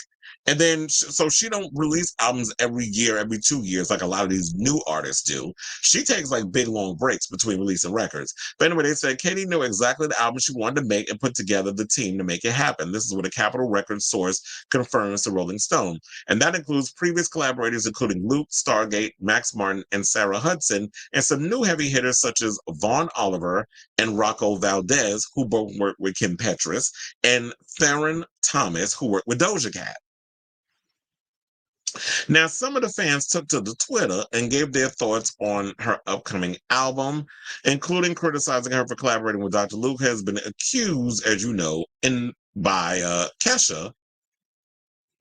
And then, so she don't release albums every year, every 2 years, like a lot of these new artists do. She takes like big, long breaks between releasing records. But anyway, they said Katy knew exactly the album she wanted to make and put together the team to make it happen. This is what a Capitol Records source confirms to Rolling Stone. And that includes previous collaborators, including Luke, Stargate, Max Martin, and Sarah Hudson, and some new heavy hitters such as Vaughn Oliver and Rocco Valdez, who both worked with Kim Petras, and Theron Thomas, who worked with Doja Cat. Now, some of the fans took to the Twitter and gave their thoughts on her upcoming album, including criticizing her for collaborating with Dr. Luke, has been accused, as you know, by Kesha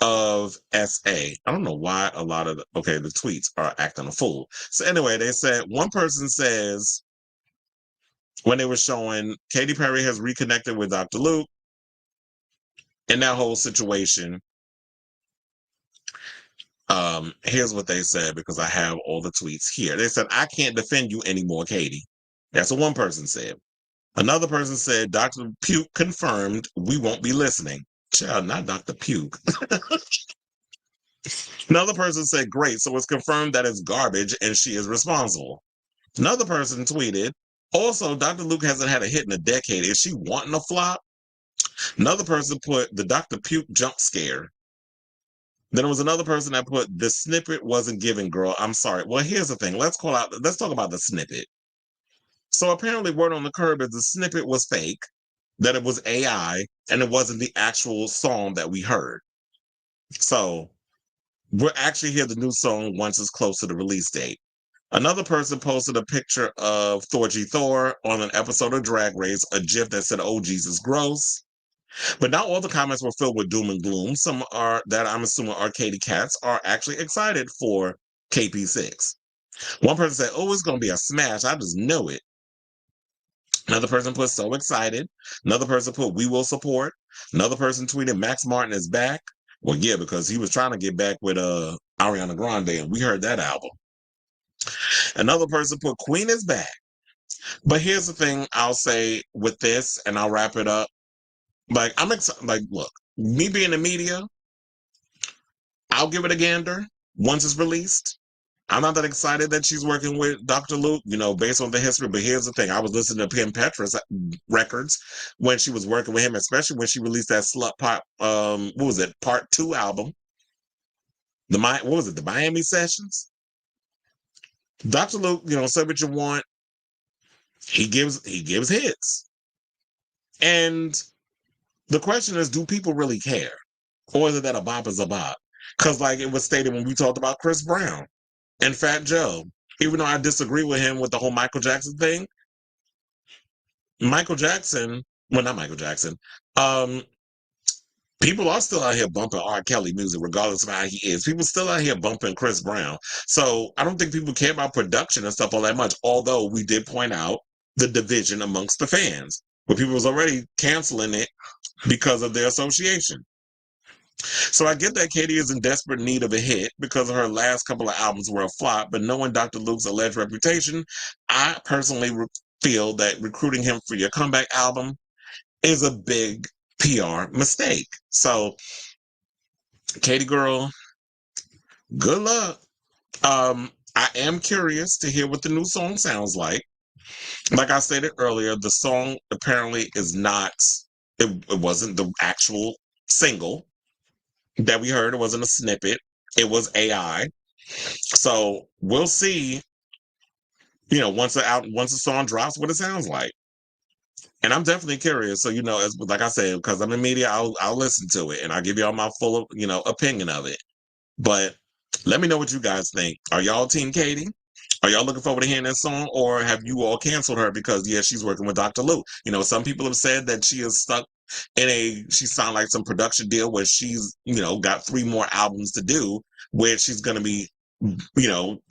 of SA. I don't know why a lot of the tweets are acting a fool. So anyway, they said, one person says, when they were showing Katy Perry has reconnected with Dr. Luke in that whole situation, here's what they said, because I have all the tweets here. They said, I can't defend you anymore, Katy. That's what one person said. Another person said, Dr. Puke confirmed we won't be listening. Child, not Dr. Puke. Another person said, great, so it's confirmed that it's garbage and she is responsible. Another person tweeted, also, Dr. Luke hasn't had a hit in a decade. Is she wanting a flop? Another person put the Dr. Puke jump scare. Then there was another person that put the snippet wasn't given, girl. I'm sorry. Well, here's the thing. Let's talk about the snippet. So apparently word on the curb is the snippet was fake, that it was AI, and it wasn't the actual song that we heard. So we'll actually hear the new song once it's close to the release date. Another person posted a picture of Thor G. Thor on an episode of Drag Race, a gif that said, oh, Jesus, gross. But not all the comments were filled with doom and gloom. Some are, that I'm assuming are Katy cats, are actually excited for KP6. One person said, oh, it's going to be a smash. I just know it. Another person put, so excited. Another person put, we will support. Another person tweeted, Max Martin is back. Well, yeah, because he was trying to get back with Ariana Grande, and we heard that album. Another person put, Queen is back. But here's the thing I'll say with this, and I'll wrap it up. Like, I'm excited. Like, look, me being in media, I'll give it a gander once it's released. I'm not that excited that she's working with Dr. Luke, based on the history. But here's the thing. I was listening to Pim Petra's records when she was working with him, especially when she released that Slut Pop, what was it, Part 2 album. The Miami Sessions? Dr. Luke, say what you want. He gives hits. And the question is, do people really care? Or is it that a bop is a bop? Because like it was stated when we talked about Chris Brown and Fat Joe, even though I disagree with him with the whole Michael Jackson thing, not Michael Jackson, people are still out here bumping R. Kelly music regardless of how he is. People still out here bumping Chris Brown. So I don't think people care about production and stuff all that much, although we did point out the division amongst the fans, where people was already canceling it because of their association. So I get that Katy is in desperate need of a hit because her last couple of albums were a flop, but knowing Dr. Luke's alleged reputation, I personally feel that recruiting him for your comeback album is a big PR mistake. So, Katy girl, good luck. I am curious to hear what the new song sounds like. Like I stated earlier, the song apparently is not, it wasn't the actual single that we heard. It wasn't a snippet. It was AI. So we'll see, once the song drops, what it sounds like. And I'm definitely curious. So, like I said, because I'm in media, I'll listen to it and I'll give y'all my full, opinion of it. But let me know what you guys think. Are y'all Team Katy? Are y'all looking forward to hearing that song, or have you all canceled her because she's working with Dr. Luke? Some people have said that she is stuck in she signed like some production deal where she's, got 3 more albums to do, where she's going to be,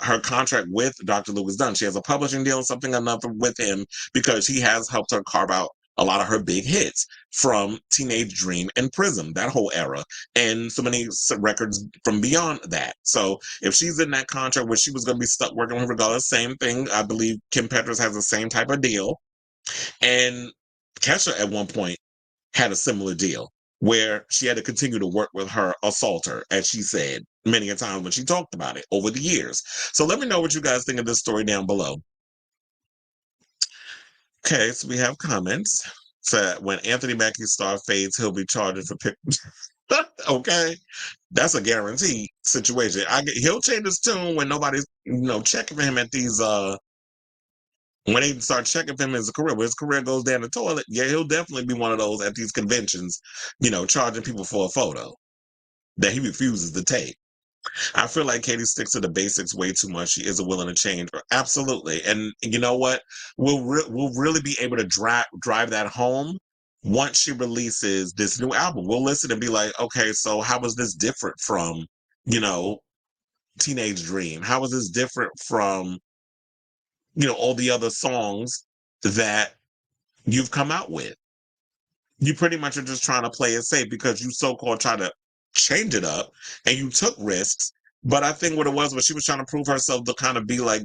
her contract with Dr. Luke is done. She has a publishing deal and something another with him because he has helped her carve out a lot of her big hits from Teenage Dream and Prism, that whole era, and so many records from beyond that. So if she's in that contract where she was going to be stuck working with her regardless, same thing. I believe Kim Petras has the same type of deal. And Kesha at one point had a similar deal where she had to continue to work with her assaulter, as she said many a time when she talked about it over the years. So let me know what you guys think of this story down below. Okay, so we have comments. So when Anthony Mackie's star fades, he'll be charged for pictures. Okay, that's a guaranteed situation. He'll change his tune when nobody's checking for him at these when they start checking for him in his career. When his career goes down the toilet, he'll definitely be one of those at these conventions, charging people for a photo that he refuses to take. I feel like Katy sticks to the basics way too much. She isn't willing to change. Absolutely. And you know what? We'll really be able to drive that home once she releases this new album. We'll listen and be like, okay, so how was this different from, Teenage Dream? How was this different from, all the other songs that you've come out with? You pretty much are just trying to play it safe because you so-called try to change it up and you took risks. But I think what it was she was trying to prove herself to kind of be like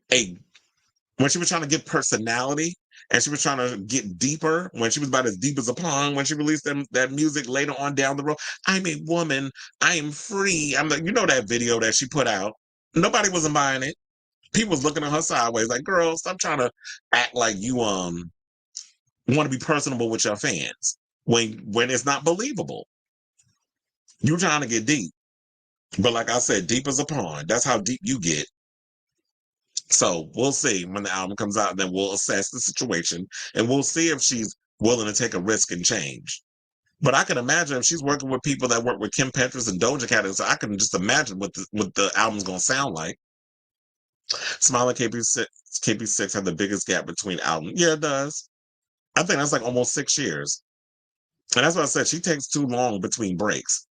when she was trying to give personality and she was trying to get deeper when she was about as deep as a pond when she released that music later on down the road. I'm a woman. I am free. I'm like, you know that video that she put out? Nobody wasn't buying it. People was looking at her sideways like, girl, stop trying to act like you want to be personable with your fans when it's not believable. You're trying to get deep. But like I said, deep as a pond. That's how deep you get. So we'll see when the album comes out, then we'll assess the situation and we'll see if she's willing to take a risk and change. But I can imagine if she's working with people that work with Kim Petras and Doja Cat, so I can just imagine what the album's going to sound like. Smiling KP6 had the biggest gap between albums. Yeah, it does. I think that's like almost 6 years. And that's what I said. She takes too long between breaks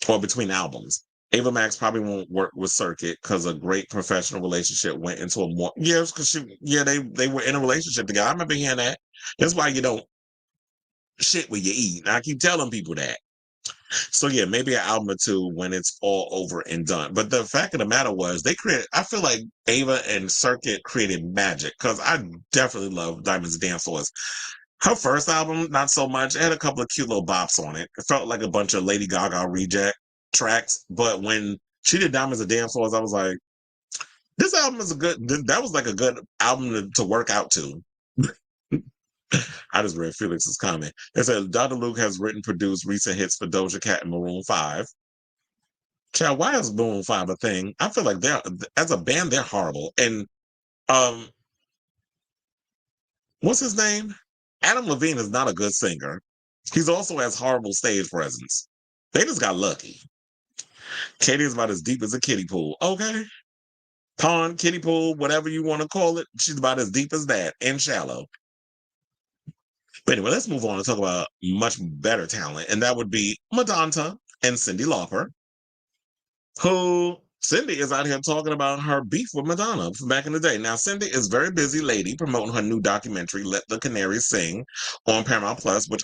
or between albums. Ava Max probably won't work with Circuit because a great professional relationship went into a more because they were in a relationship together. I remember hearing that. That's why you don't shit when you eat. And I keep telling people that. So yeah, maybe an album or two when it's all over and done. But the fact of the matter was I feel like Ava and Circuit created magic because I definitely love Diamonds and Dance Floors. Her first album, not so much. It had a couple of cute little bops on it. It felt like a bunch of Lady Gaga reject tracks. But when she did Diamonds and Dance Floors, I was like, this album is that was like a good album to work out to. I just read Felix's comment. It said, Dr. Luke has written, produced recent hits for Doja Cat and Maroon 5. Child, why is Maroon 5 a thing? I feel like as a band, they're horrible. And what's his name? Adam Levine is not a good singer. He's also has horrible stage presence. They just got lucky. Katy is about as deep as a kiddie pool. Okay. Pond, kiddie pool, whatever you want to call it. She's about as deep as that and shallow. But anyway, let's move on and talk about much better talent. And that would be Madonna and Cyndi Lauper, who Cyndi is out here talking about her beef with Madonna from back in the day. Now, Cyndi is a very busy lady promoting her new documentary, Let the Canaries Sing, on Paramount Plus, which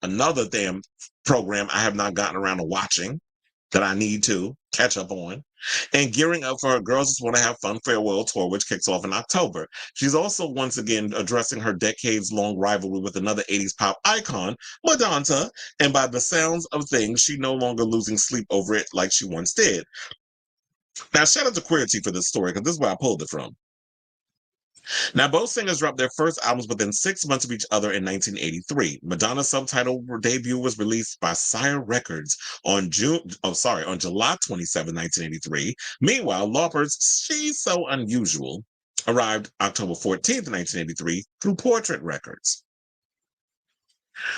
another damn program I have not gotten around to watching that I need to catch up on, and gearing up for her Girls Just Want to Have Fun farewell tour, which kicks off in October. She's also once again addressing her decades-long rivalry with another 80s pop icon, Madonna, and by the sounds of things, she's no longer losing sleep over it like she once did. Now, shout out to Queerty for this story, because this is where I pulled it from. Now, both singers dropped their first albums within 6 months of each other in 1983. Madonna's subtitle debut was released by Sire Records on July 27, 1983. Meanwhile, Lauper's She's So Unusual arrived October 14th, 1983 through Portrait Records.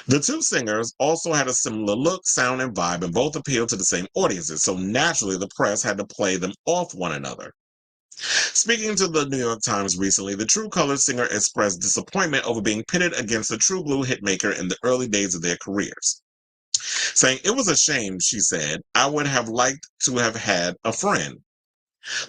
The two singers also had a similar look, sound, and vibe, and both appealed to the same audiences, so naturally the press had to play them off one another. Speaking to the New York Times recently, the True Colors singer expressed disappointment over being pitted against the True Blue hitmaker in the early days of their careers. Saying, "It was a shame," she said. "I would have liked to have had a friend."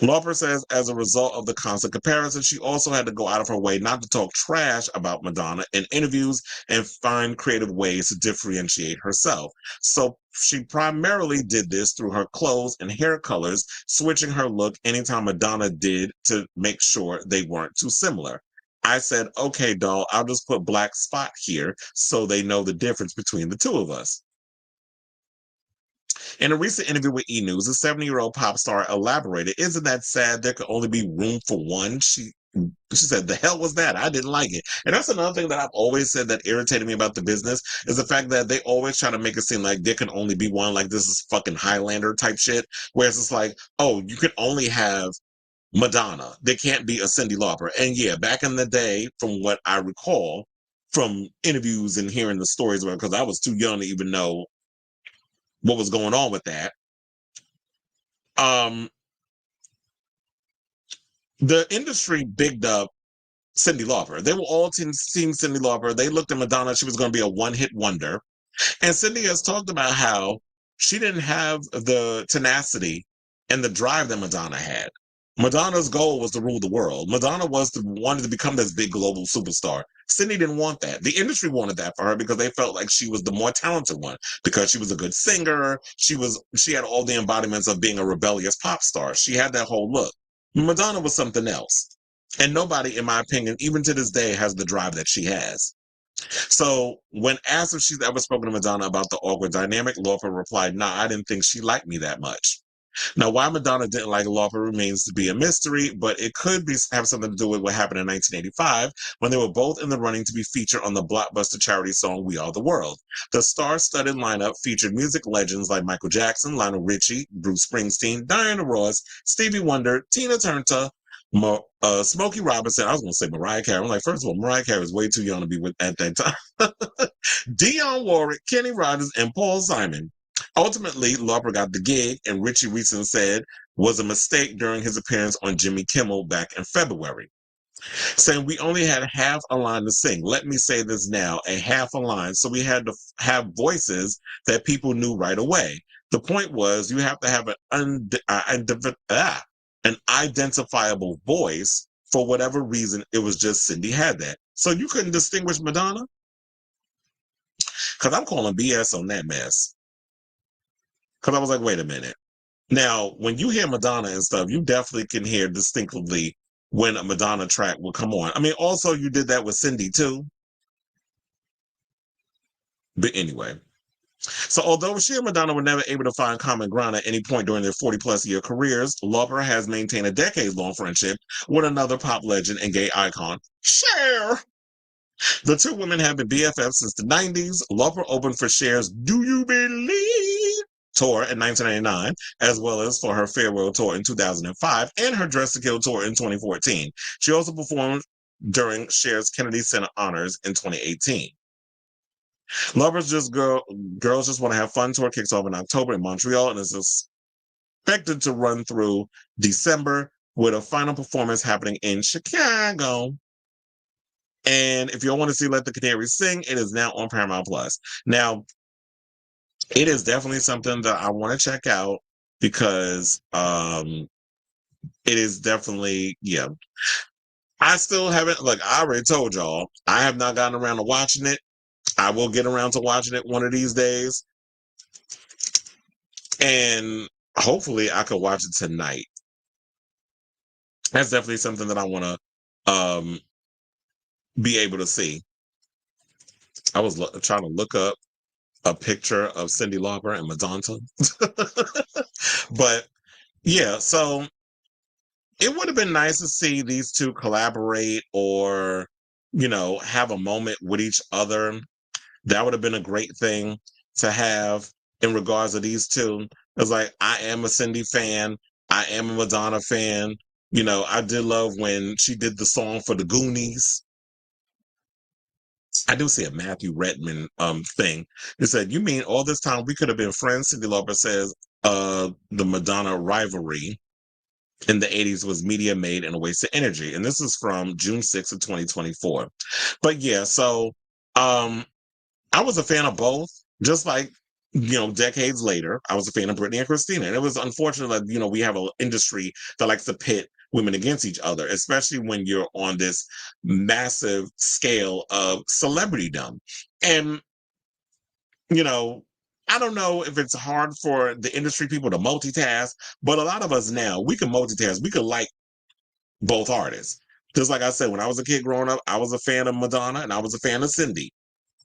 Lauper says as a result of the constant comparison, she also had to go out of her way not to talk trash about Madonna in interviews and find creative ways to differentiate herself. So she primarily did this through her clothes and hair colors, switching her look anytime Madonna did to make sure they weren't too similar. "I said, okay, doll, I'll just put black spot here so they know the difference between the two of us." In a recent interview with E! News, the 70-year-old pop star elaborated, "Isn't that sad there could only be room for one?" She said, "The hell was that? I didn't like it." And that's another thing that I've always said that irritated me about the business is the fact that they always try to make it seem like there can only be one, like this is fucking Highlander type shit, whereas it's like, oh, you can only have Madonna. There can't be a Cyndi Lauper. And yeah, back in the day, from what I recall from interviews and hearing the stories about, because I was too young to even know what was going on with that. The industry bigged up Cyndi Lauper. They were all team Cyndi Lauper. They looked at Madonna. She was going to be a one-hit wonder. And Cyndi has talked about how she didn't have the tenacity and the drive that Madonna had. Madonna's goal was to rule the world. Madonna wanted to become this big global superstar. Cyndi didn't want that. The industry wanted that for her because they felt like she was the more talented one, because she was a good singer. She had all the embodiments of being a rebellious pop star. She had that whole look. Madonna was something else. And nobody, in my opinion, even to this day, has the drive that she has. So when asked if she's ever spoken to Madonna about the awkward dynamic, Lauper replied, "Nah, I didn't think she liked me that much." Now, why Madonna didn't like Lauper remains to be a mystery, but it could have something to do with what happened in 1985 when they were both in the running to be featured on the blockbuster charity song We Are the World. The star-studded lineup featured music legends like Michael Jackson, Lionel Richie, Bruce Springsteen, Diana Ross, Stevie Wonder, Tina Turner, Smokey Robinson. I was going to say Mariah Carey. I'm like, first of all, Mariah Carey was way too young to be with at that time. Dionne Warwick, Kenny Rogers, and Paul Simon. Ultimately, Lauper got the gig, and Richie recently said was a mistake during his appearance on Jimmy Kimmel back in February, saying we only had half a line to sing. Let me say this now, a half a line. So we had to have voices that people knew right away. The point was you have to have an identifiable voice. For whatever reason, it was just Cindy had that. So you couldn't distinguish Madonna? Because I'm calling BS on that mess. Because I was like, wait a minute. Now, when you hear Madonna and stuff, you definitely can hear distinctively when a Madonna track will come on. I mean, also, you did that with Cindy, too. But anyway. So although she and Madonna were never able to find common ground at any point during their 40-plus year careers, Lauper has maintained a decades-long friendship with another pop legend and gay icon, Cher. The two women have been BFFs since the 90s. Lauper opened for Cher's Do You Believe tour in 1999, as well as for her farewell tour in 2005 and her Dress to Kill tour in 2014. She also performed during Cher's Kennedy Center Honors in 2018. Lovers Just Girls Just Want to Have Fun tour kicks off in October in Montreal and is expected to run through December with a final performance happening in Chicago. And if you want to see Let the Canaries Sing, it is now on Paramount Plus. Now, it is definitely something that I want to check out because it is definitely, yeah. I still haven't, like I already told y'all, I have not gotten around to watching it. I will get around to watching it one of these days. And hopefully I could watch it tonight. That's definitely something that I want to be able to see. I was trying to look up a picture of Cyndi Lauper and Madonna. But yeah, so it would have been nice to see these two collaborate or, you know, have a moment with each other. That would have been a great thing to have in regards to these two. It's like, I am a Cyndi fan. I am a Madonna fan. You know, I did love when she did the song for the Goonies. I do see a Matthew Redman thing. It said, you mean all this time we could have been friends? Cyndi Lauper says the Madonna rivalry in the 80s was media made and a waste of energy. And this is from June 6th of 2024. But yeah, so I was a fan of both, just like, you know, decades later, I was a fan of Britney and Christina. And it was unfortunate that, you know, we have an industry that likes to pit women against each other, especially when you're on this massive scale of celebritydom. And, you know, I don't know if it's hard for the industry people to multitask, but a lot of us now, we can multitask. We can like both artists. Just like I said, when I was a kid growing up, I was a fan of Madonna and I was a fan of Cyndi.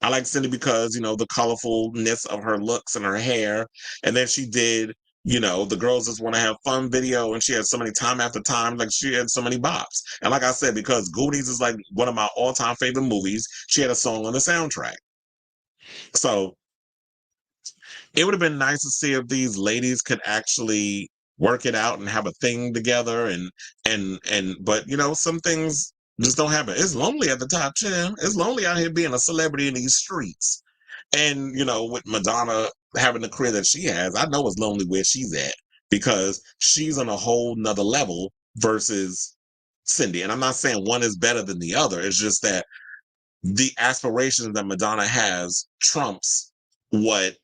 I like Cyndi because, you know, the colorfulness of her looks and her hair. And then she did, you know, the Girls Just Want to Have Fun video. And she had so many time after time, like she had so many bops. And like I said, because Goonies is like one of my all-time favorite movies, she had a song on the soundtrack. So it would have been nice to see if these ladies could actually work it out and have a thing together. But, you know, some things just don't happen. It's lonely at the top, Tim. It's lonely out here being a celebrity in these streets. And, you know, with Madonna having the career that she has, I know it's lonely where she's at because she's on a whole nother level versus Cyndi. And I'm not saying one is better than the other. It's just that the aspirations that Madonna has trumps what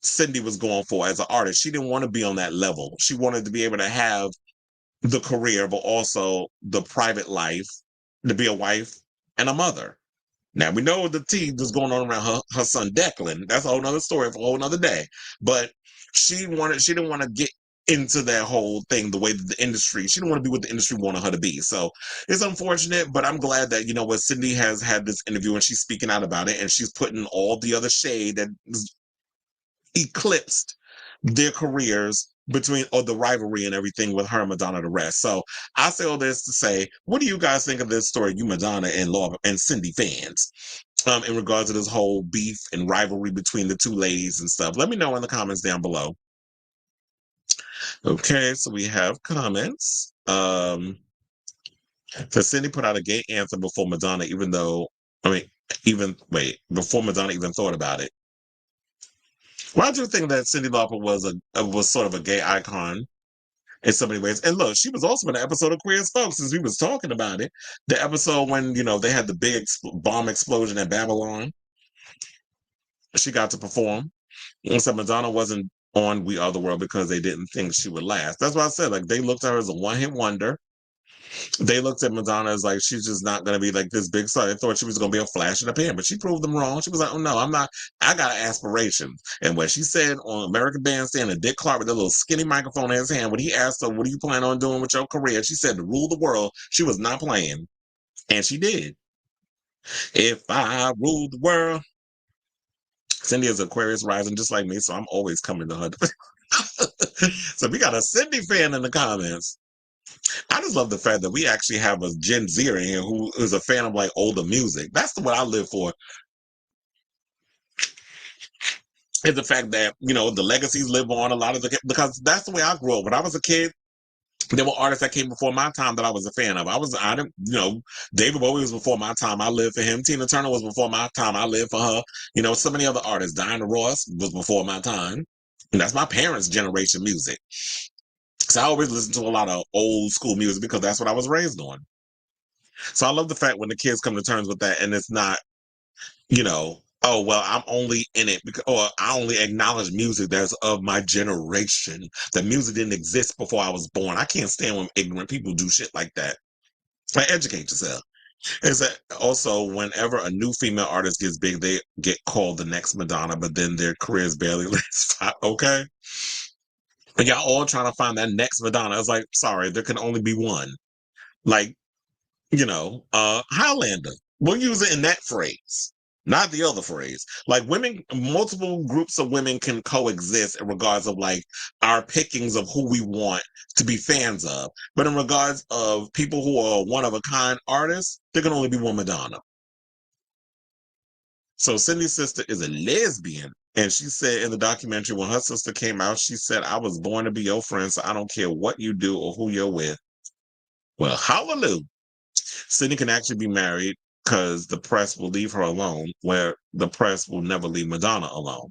Cyndi was going for as an artist. She didn't want to be on that level. She wanted to be able to have the career, but also the private life, to be a wife and a mother. Now, we know the tea that's going on around her son Declan. That's a whole nother story for a whole nother day. But she didn't want to get into that whole thing the way that the industry, she didn't want to be what the industry wanted her to be. So it's unfortunate, but I'm glad that, you know what, Cindy has had this interview and she's speaking out about it, and she's putting all the other shade that eclipsed their careers between, or the rivalry and everything with her and Madonna the rest. So I say all this to say, what do you guys think of this story, you Madonna and Cindy fans, in regards to this whole beef and rivalry between the two ladies and stuff? Let me know in the comments down below. Okay, so we have comments. So Cindy put out a gay anthem before Madonna, before Madonna even thought about it. Well, I do think that Cyndi Lauper was sort of a gay icon in so many ways. And look, she was also in an episode of Queer as Folk, since we was talking about it. The episode when, you know, they had the big bomb explosion at Babylon. She got to perform. And so Madonna wasn't on We Are the World because they didn't think she would last. That's why I said, like, they looked at her as a one-hit wonder. They looked at Madonna as like, she's just not going to be like this big star. They thought she was going to be a flash in the pan, but she proved them wrong. She was like, oh no, I'm not. I got aspirations. And what she said on American Bandstand, and Dick Clark with a little skinny microphone in his hand, when he asked her, what do you plan on doing with your career? She said, to rule the world. She was not playing. And she did. If I ruled the world. Cindy is Aquarius rising just like me, so I'm always coming to her. So we got a Cindy fan in the comments. I just love the fact that we actually have a Gen Zer in here who is a fan of like older music. That's what I live for. Is the fact that, you know, the legacies live on a lot of because that's the way I grew up. When I was a kid, there were artists that came before my time that I was a fan of. David Bowie was before my time. I lived for him. Tina Turner was before my time. I lived for her. You know, so many other artists. Diana Ross was before my time. And that's my parents' generation music. So I always listen to a lot of old school music because that's what I was raised on. So I love the fact when the kids come to terms with that, and it's not, you know, oh, well, I'm only in it because, or I only acknowledge music that's of my generation. The music didn't exist before I was born. I can't stand when ignorant people do shit like that. Like, educate yourself. Is that also whenever a new female artist gets big, they get called the next Madonna, but then their careers barely last. Okay? And y'all all trying to find that next Madonna. It's like, sorry, there can only be one. Like, you know, Highlander. We'll use it in that phrase, not the other phrase. Like, women, multiple groups of women can coexist in regards of like our pickings of who we want to be fans of. But in regards of people who are one of a kind artists, there can only be one Madonna. So Cindy's sister is a lesbian. And she said in the documentary, when her sister came out, she said, I was born to be your friend, so I don't care what you do or who you're with. Well, hallelujah. Cindy can actually be married because the press will leave her alone, where the press will never leave Madonna alone.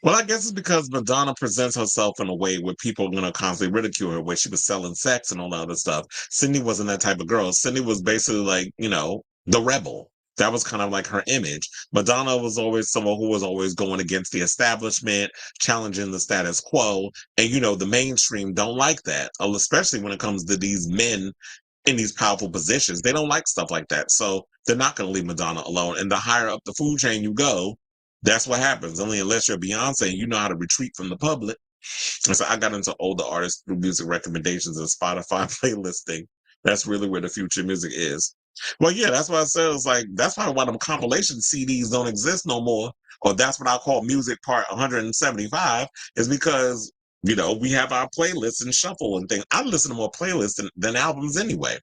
Well, I guess it's because Madonna presents herself in a way where people are going to constantly ridicule her, where she was selling sex and all that other stuff. Cindy wasn't that type of girl. Cindy was basically like, you know, the rebel. That was kind of like her image. Madonna was always someone who was always going against the establishment, challenging the status quo. And, you know, the mainstream don't like that, especially when it comes to these men in these powerful positions. They don't like stuff like that. So they're not going to leave Madonna alone. And the higher up the food chain you go, that's what happens. Only unless you're Beyonce and you know how to retreat from the public. And so I got into older artists through music recommendations and Spotify playlisting. That's really where the future music is. Well, yeah, that's why I said it's like, that's probably why them compilation CDs don't exist no more. Or that's what I call music part 175, is because, you know, we have our playlists and shuffle and things. I listen to more playlists than albums anyway.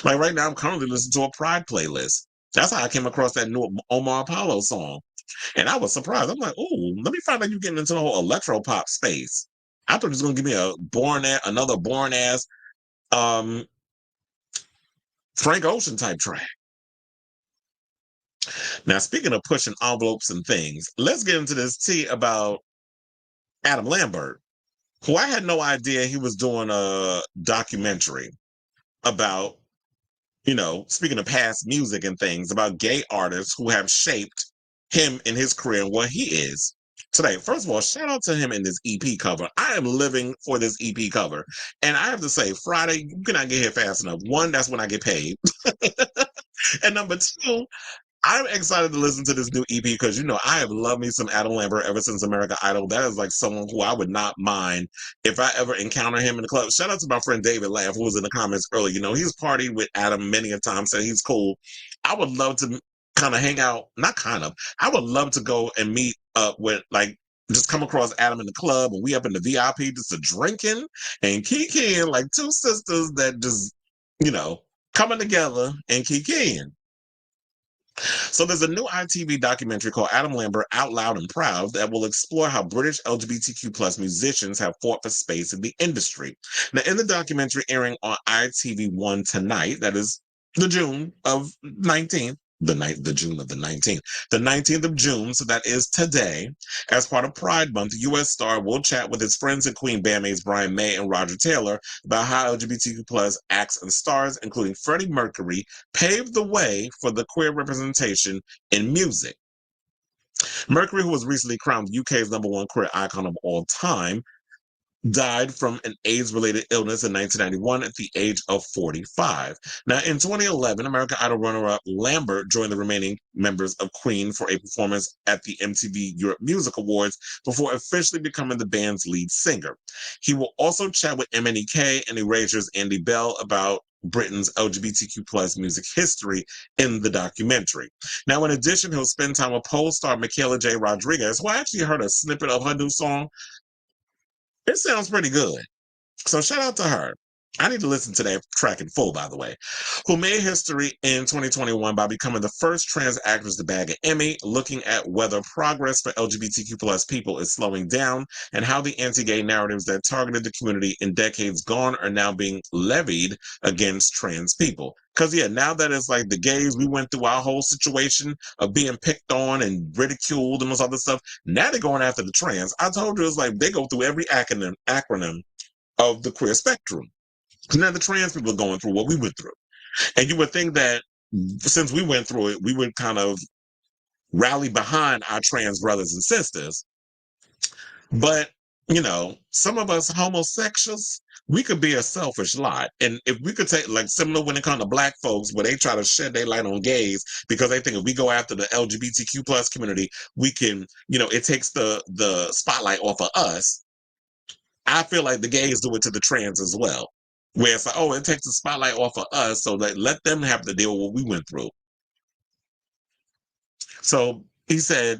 Like right now, I'm currently listening to a Pride playlist. That's how I came across that new Omar Apollo song. And I was surprised. I'm like, oh, let me find out you getting into the whole electro pop space. I thought he was going to give me another born ass Frank Ocean type track. Now, speaking of pushing envelopes and things, let's get into this tea about Adam Lambert, who I had no idea he was doing a documentary about, you know, speaking of past music and things, about gay artists who have shaped him in his career and what he is today. First of all, shout out to him in this EP cover. I am living for this EP cover. And I have to say, Friday, you cannot get here fast enough. One, that's when I get paid. And number two, I'm excited to listen to this new EP because, you know, I have loved me some Adam Lambert ever since American Idol. That is like someone who I would not mind if I ever encounter him in the club. Shout out to my friend David Laugh, who was in the comments earlier. You know, he's partied with Adam many a time, said he's cool. I would love to kind of hang out, not kind of, I would love to go and meet up with, like, just come across Adam in the club and we up in the VIP just a drinking and kikiing like two sisters that just, you know, coming together and kikiing. So there's a new ITV documentary called Adam Lambert Out Loud and Proud that will explore how British LGBTQ plus musicians have fought for space in the industry. Now, in the documentary airing on ITV1 tonight, that is the June of 19th, the June of the 19th, the 19th of June, so that is today. As part of Pride Month, the U.S. star will chat with his friends and Queen bandmates Brian May and Roger Taylor about how LGBTQ plus acts and stars, including Freddie Mercury, paved the way for the queer representation in music. Mercury, who was recently crowned the UK's #1 queer icon of all time, died from an AIDS-related illness in 1991 at the age of 45. Now, in 2011, American Idol runner-up Lambert joined the remaining members of Queen for a performance at the MTV Europe Music Awards before officially becoming the band's lead singer. He will also chat with MNEK and Erasure's Andy Bell about Britain's LGBTQ plus music history in the documentary. Now, in addition, he'll spend time with pole star Michaela J. Rodriguez, who I actually heard a snippet of her new song. It sounds pretty good. So shout out to her. I need to listen to that track in full, by the way, who made history in 2021 by becoming the first trans actress to bag an Emmy, looking at whether progress for LGBTQ plus people is slowing down and how the anti-gay narratives that targeted the community in decades gone are now being levied against trans people. Because, yeah, now that it's like the gays, we went through our whole situation of being picked on and ridiculed and this other stuff. Now they're going after the trans. I told you, it's like they go through every acronym of the queer spectrum. Now the trans people are going through what we went through. And you would think that since we went through it, we would kind of rally behind our trans brothers and sisters. But, you know, some of us homosexuals, we could be a selfish lot. And if we could take, like, similar when it comes to black folks, where they try to shed their light on gays because they think if we go after the LGBTQ plus community, we can, you know, it takes the spotlight off of us. I feel like the gays do it to the trans as well. Where it's like, oh, it takes the spotlight off of us, so that let them have to deal with what we went through. So he said,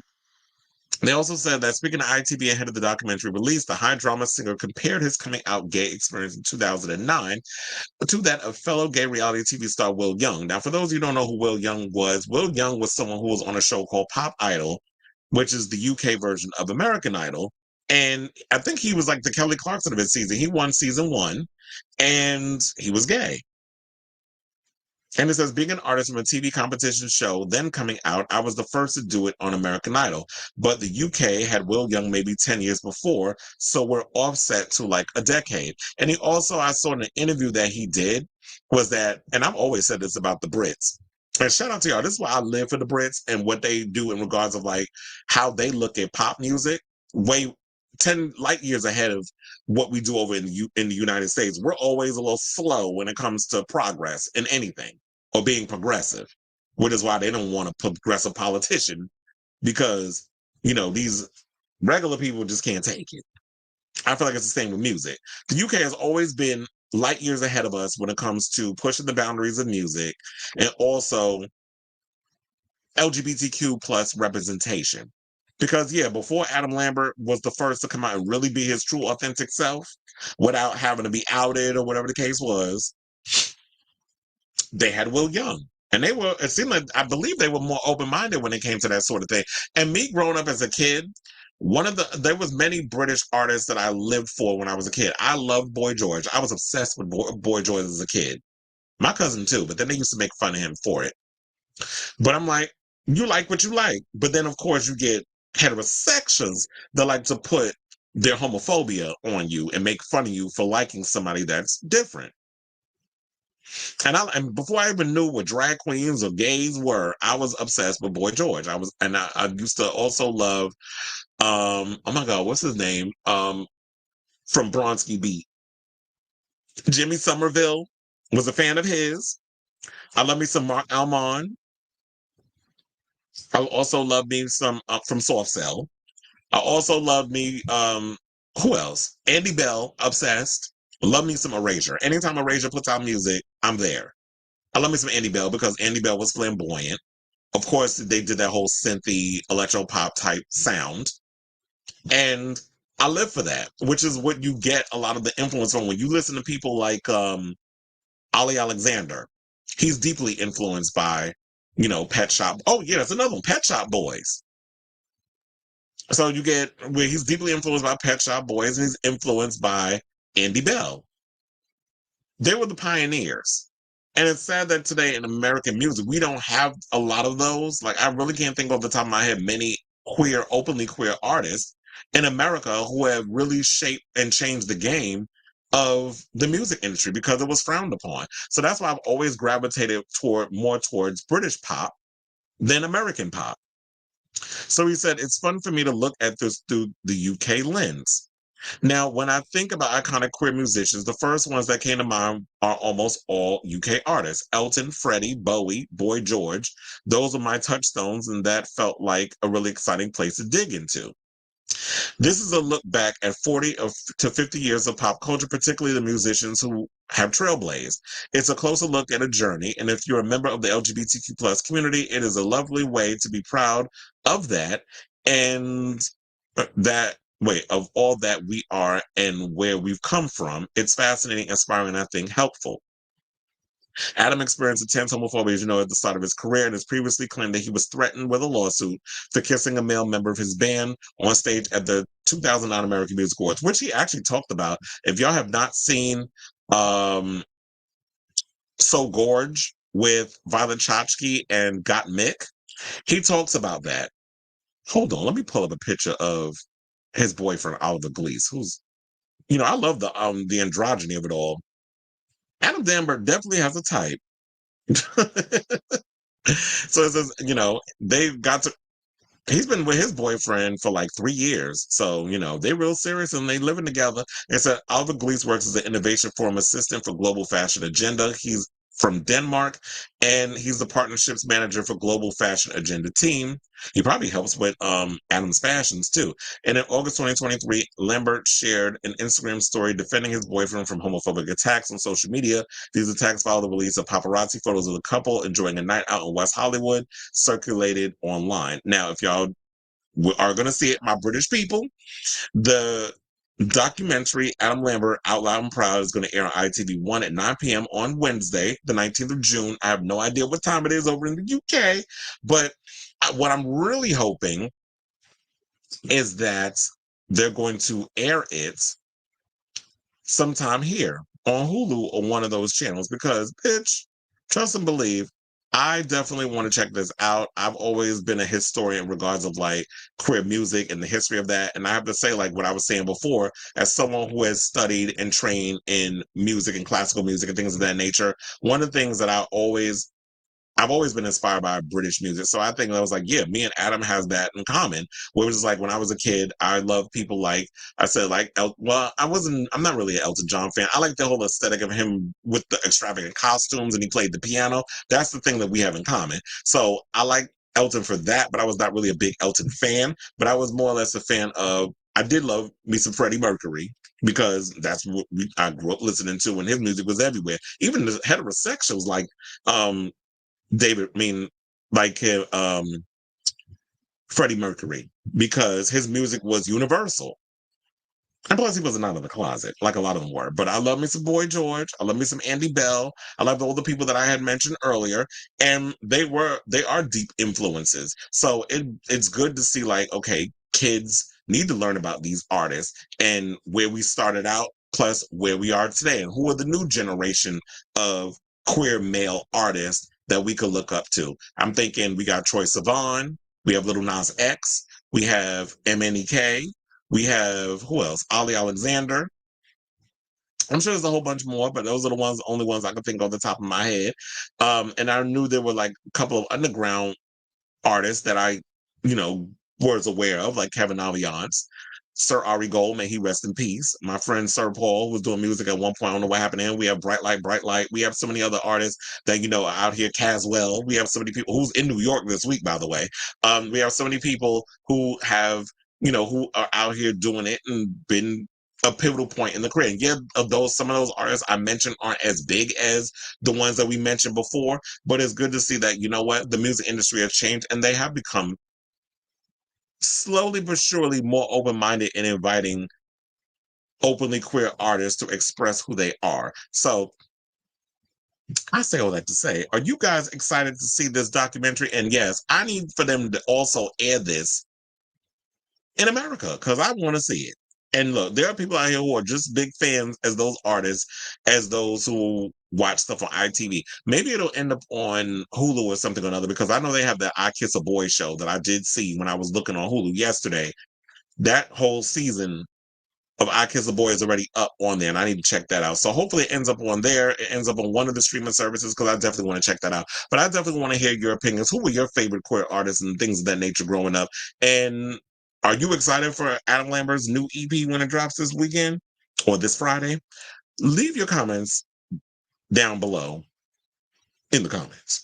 they also said that speaking to ITV ahead of the documentary release, the high drama singer compared his coming out gay experience in 2009 to that of fellow gay reality TV star Will Young. Now, for those of you who don't know who Will Young was someone who was on a show called Pop Idol, which is the UK version of American Idol. And I think he was like the Kelly Clarkson of his season. He won season 1 and he was gay. And it says, being an artist from a TV competition show, then coming out, I was the first to do it on American Idol. But the UK had Will Young maybe 10 years before, so we're offset to like a decade. And he also, I saw in an interview that he did, was that, and I've always said this about the Brits, and shout out to y'all, this is why I live for the Brits and what they do in regards of like how they look at pop music, way 10 light years ahead of what we do over in the United States. We're always a little slow when it comes to progress in anything or being progressive, which is why they don't want a progressive politician because, you know, these regular people just can't take it. I feel like it's the same with music. The UK has always been light years ahead of us when it comes to pushing the boundaries of music and also LGBTQ plus representation. Because, yeah, before Adam Lambert was the first to come out and really be his true, authentic self without having to be outed or whatever the case was, they had Will Young. And they were, it seemed like, I believe they were more open-minded when it came to that sort of thing. And me growing up as a kid, there was many British artists that I lived for when I was a kid. I loved Boy George. I was obsessed with Boy George as a kid. My cousin too, but then they used to make fun of him for it. But I'm like, you like what you like. But then, of course, you get heterosexuals that like to put their homophobia on you and make fun of you for liking somebody that's different. And before I even knew what drag queens or gays were, I was obsessed with Boy George. I used to also love, oh my God, what's his name? From Bronski Beat. Jimmy Somerville was a fan of his. I love me some Mark Almond. I also love me some from Soft Cell. I also love me, who else? Andy Bell, obsessed. Love me some Erasure. Anytime Erasure puts out music, I'm there. I love me some Andy Bell because Andy Bell was flamboyant. Of course, they did that whole synthy electro pop type sound. And I live for that, which is what you get a lot of the influence from when you listen to people like Ali Alexander. He's deeply influenced by, Pet Shop. Oh, yeah, that's another one, Pet Shop Boys. So you get where he's deeply influenced by Pet Shop Boys and he's influenced by Andy Bell. They were the pioneers. And it's sad that today in American music, we don't have a lot of those. Like, I really can't think off the top of my head many openly queer artists in America who have really shaped and changed the game of the music industry because it was frowned upon. So that's why I've always gravitated more towards British pop than American pop. So he said, it's fun for me to look at this through the UK lens. Now, when I think about iconic queer musicians, the first ones that came to mind are almost all UK artists. Elton, Freddie, Bowie, Boy George. Those are my touchstones, and that felt like a really exciting place to dig into. This is a look back at 40 to 50 years of pop culture, particularly the musicians who have trailblazed. It's a closer look at a journey, and if you're a member of the LGBTQ plus community, it is a lovely way to be proud of that and of all that we are and where we've come from. It's fascinating, inspiring, and I think helpful. Adam experienced intense homophobia, as you know, at the start of his career and has previously claimed that he was threatened with a lawsuit for kissing a male member of his band on stage at the 2009 American Music Awards, which he actually talked about. If y'all have not seen So Gorge with Violet Chachki and Got Mick, he talks about that. Hold on, let me pull up a picture of his boyfriend, Oliver Gleese, who's, I love the androgyny of it all. Adam Danberg definitely has a type. So it says, they've got to, he's been with his boyfriend for like 3 years. So, they're real serious and they living together. And so Oliver Gleese works as an innovation forum assistant for Global Fashion Agenda. He's from Denmark, and he's the partnerships manager for Global Fashion Agenda team. He probably helps with Adam's fashions too. And in August 2023, Lambert shared an Instagram story defending his boyfriend from homophobic attacks on social media. These attacks followed the release of paparazzi photos of the couple enjoying a night out in West Hollywood, circulated online. Now, if y'all are going to see it, my British people, the documentary Adam Lambert Out Loud and Proud is going to air on ITV1 at 9 p.m. on Wednesday, the 19th of June. I have no idea what time it is over in the UK, but what I'm really hoping is that they're going to air it sometime here on Hulu or one of those channels because, bitch, trust and believe, I definitely want to check this out. I've always been a historian in regards of like queer music and the history of that. And I have to say, like what I was saying before, as someone who has studied and trained in music and classical music and things of that nature, one of the things that I've always been inspired by British music. So I think I was like, yeah, me and Adam has that in common. Where it was like when I was a kid, I loved people like, I said, like, I'm not really an Elton John fan. I like the whole aesthetic of him with the extravagant costumes and he played the piano. That's the thing that we have in common. So I like Elton for that, but I was not really a big Elton fan. But I was more or less a fan of, I did love me some Freddie Mercury because that's what I grew up listening to and his music was everywhere. Even the heterosexuals like, Freddie Mercury, because his music was universal. And plus, he wasn't out of the closet like a lot of them were. But I love me some Boy George. I love me some Andy Bell. I love all the people that I had mentioned earlier, and they are deep influences. So it's good to see like, okay, kids need to learn about these artists and where we started out, plus where we are today, and who are the new generation of queer male artists that we could look up to. I'm thinking we got Troye Sivan, we have Little Nas X, we have MNEK. We have, who else? Ali Alexander. I'm sure there's a whole bunch more, but those are the only ones I can think of the top of my head. And I knew there were like a couple of underground artists that I, was aware of, like Kevin Alliance. Sir Ari Gold, may he rest in peace. My friend Sir Paul was doing music at one point. I don't know what happened to him. We have Bright Light, Bright Light. We have so many other artists that, are out here. Caswell. We have so many people who's in New York this week, by the way. We have so many people who have, who are out here doing it and been a pivotal point in the career. And yeah, some of those artists I mentioned aren't as big as the ones that we mentioned before, but it's good to see that, the music industry has changed and they have become slowly but surely more open-minded in inviting openly queer artists to express who they are. So I say all that to say, are you guys excited to see this documentary? And yes, I need for them to also air this in America because I want to see it. And look, there are people out here who are just big fans as those artists, as those who watch stuff on ITV. Maybe it'll end up on Hulu or something or another because I know they have the I Kiss a Boy show that I did see when I was looking on Hulu yesterday. That whole season of I Kiss a Boy is already up on there, and I need to check that out. So hopefully it ends up on there. It ends up on one of the streaming services because I definitely want to check that out. But I definitely want to hear your opinions. Who were your favorite queer artists and things of that nature growing up? And are you excited for Adam Lambert's new EP when it drops this weekend or this Friday? Leave your comments down below in the comments.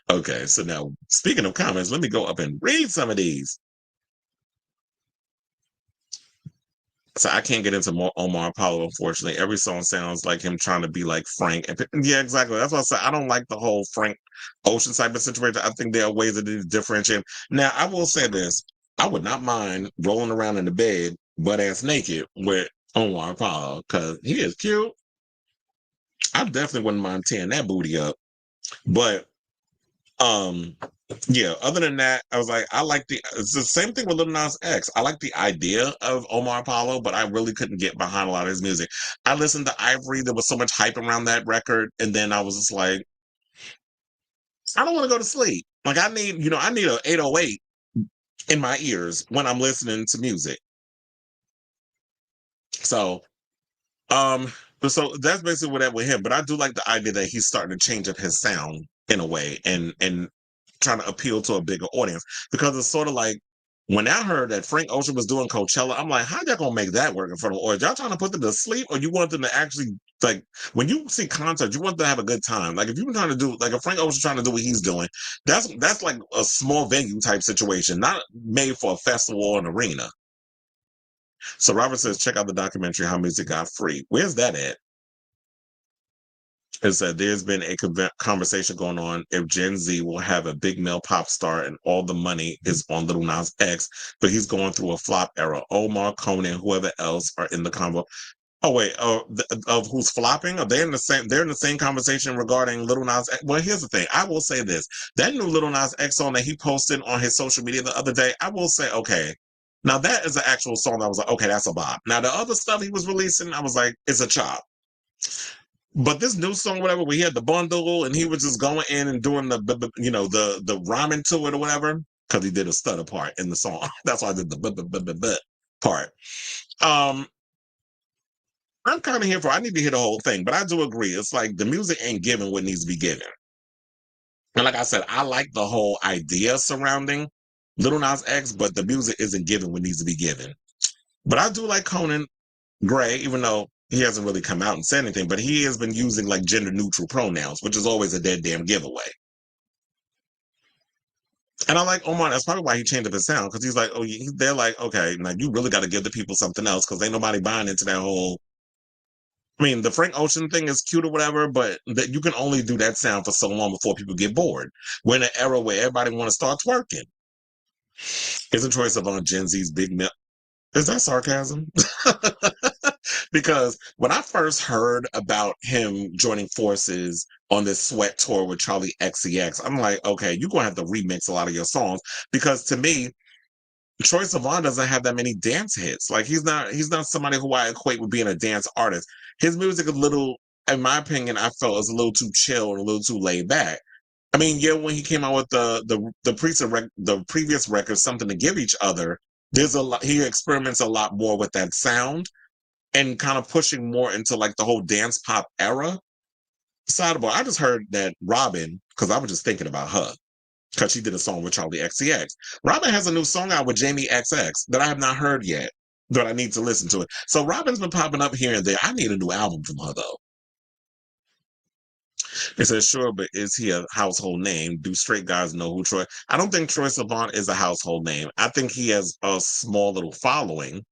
Okay, so now speaking of comments, let me go up and read some of these. So I can't get into more Omar Apollo, unfortunately. Every song sounds like him trying to be like Frank. Yeah, exactly. That's why I said I don't like the whole Frank Ocean type of situation. I think there are ways to differentiate. Now, I will say this. I would not mind rolling around in the bed butt-ass naked with Omar Apollo because he is cute. I definitely wouldn't mind tearing that booty up. But yeah, other than that, I was like, it's the same thing with Lil Nas X. I like the idea of Omar Apollo, but I really couldn't get behind a lot of his music. I listened to Ivory. There was so much hype around that record. And then I was just like, I don't want to go to sleep. Like I need a 808 in my ears when I'm listening to music. So, so that's basically what that with him. But I do like the idea that he's starting to change up his sound in a way and trying to appeal to a bigger audience because it's sort of like when I heard that Frank Ocean was doing Coachella, I'm like, how y'all gonna make that work in front of audience? Y'all trying to put them to sleep or you want them to actually like when you see concerts, you want them to have a good time. Like if you've been trying to do like if Frank Ocean's trying to do what he's doing, that's like a small venue type situation, not made for a festival or an arena. So Robert says, check out the documentary How Music Got Free. Where's that at? It said there's been a conversation going on if Gen Z will have a big male pop star and all the money is on Lil Nas X, but he's going through a flop era. Omar, Conan, whoever else are in the convo. Oh wait, of who's flopping? Are they in the same? They're in the same conversation regarding Lil Nas X. Well, here's the thing. I will say this: that new Lil Nas X song that he posted on his social media the other day, I will say, okay, now that is an actual song that I was like, okay, that's a bop. Now the other stuff he was releasing, I was like, it's a chop. But this new song, whatever, we had the bundle and he was just going in and doing the rhyming to it or whatever, because he did a stutter part in the song. That's why I did the part. I'm kind of here for, I need to hear the whole thing, but I do agree. It's like the music ain't giving what needs to be given. And like I said, I like the whole idea surrounding Lil Nas X, but the music isn't giving what needs to be given. But I do like Conan Gray, even though he hasn't really come out and said anything, but he has been using like gender neutral pronouns, which is always a dead damn giveaway. And I like Omar. That's probably why he changed up his sound because he's like, oh, they're like, okay, now you really got to give the people something else because ain't nobody buying into that whole. I mean, the Frank Ocean thing is cute or whatever, but that you can only do that sound for so long before people get bored. We're in an era where everybody want to start twerking. Isn't Troye Sivan Gen Z's big male? Is that sarcasm? Because when I first heard about him joining forces on this Sweat tour with Charlie XCX, I'm like, okay, you're going to have to remix a lot of your songs. Because to me, Troye Sivan doesn't have that many dance hits. Like he's not somebody who I equate with being a dance artist. His music is a little, in my opinion, I felt is a little too chill and a little too laid back. I mean, yeah, when he came out with the previous record, Something to Give Each Other, there's a lot, he experiments a lot more with that sound and kind of pushing more into like the whole dance pop era. Sidebar, I just heard that Robin, because I was just thinking about her, because she did a song with Charlie XCX. Robin has a new song out with Jamie XX that I have not heard yet, that I need to listen to it. So Robin's been popping up here and there. I need a new album from her, though. It says, sure, but is he a household name? Do straight guys know who Troy? I don't think Troy Sivan is a household name. I think he has a small little following.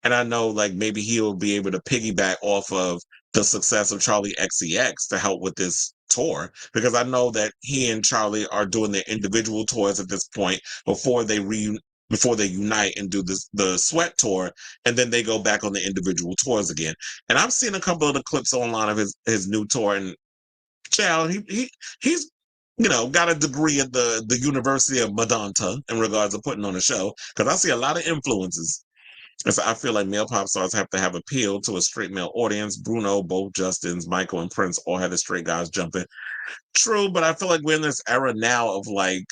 And I know, like, maybe he'll be able to piggyback off of the success of Charlie XCX to help with this tour, because I know that he and Charlie are doing their individual tours at this point before they unite and do the Sweat tour, and then they go back on the individual tours again. And I've seen a couple of the clips online of his new tour, and child, he's got a degree at the University of Medanta in regards to putting on a show, because I see a lot of influences. And so I feel like male pop stars have to have appeal to a straight male audience. Bruno, both Justins, Michael, and Prince all had the straight guys jumping. True, but I feel like we're in this era now of like,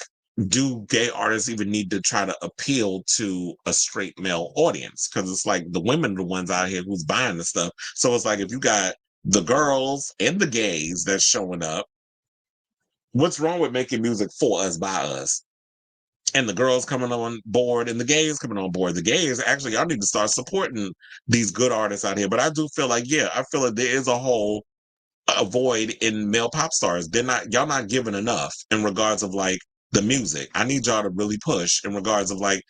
do gay artists even need to try to appeal to a straight male audience? Because it's like the women are the ones out here who's buying the stuff. So it's like, if you got the girls and the gays that's showing up, what's wrong with making music for us, by us? And the girls coming on board and the gays coming on board. The gays, actually, y'all need to start supporting these good artists out here. But I do feel like, I feel like there is a void in male pop stars. Y'all not giving enough in regards of like the music. I need y'all to really push in regards of like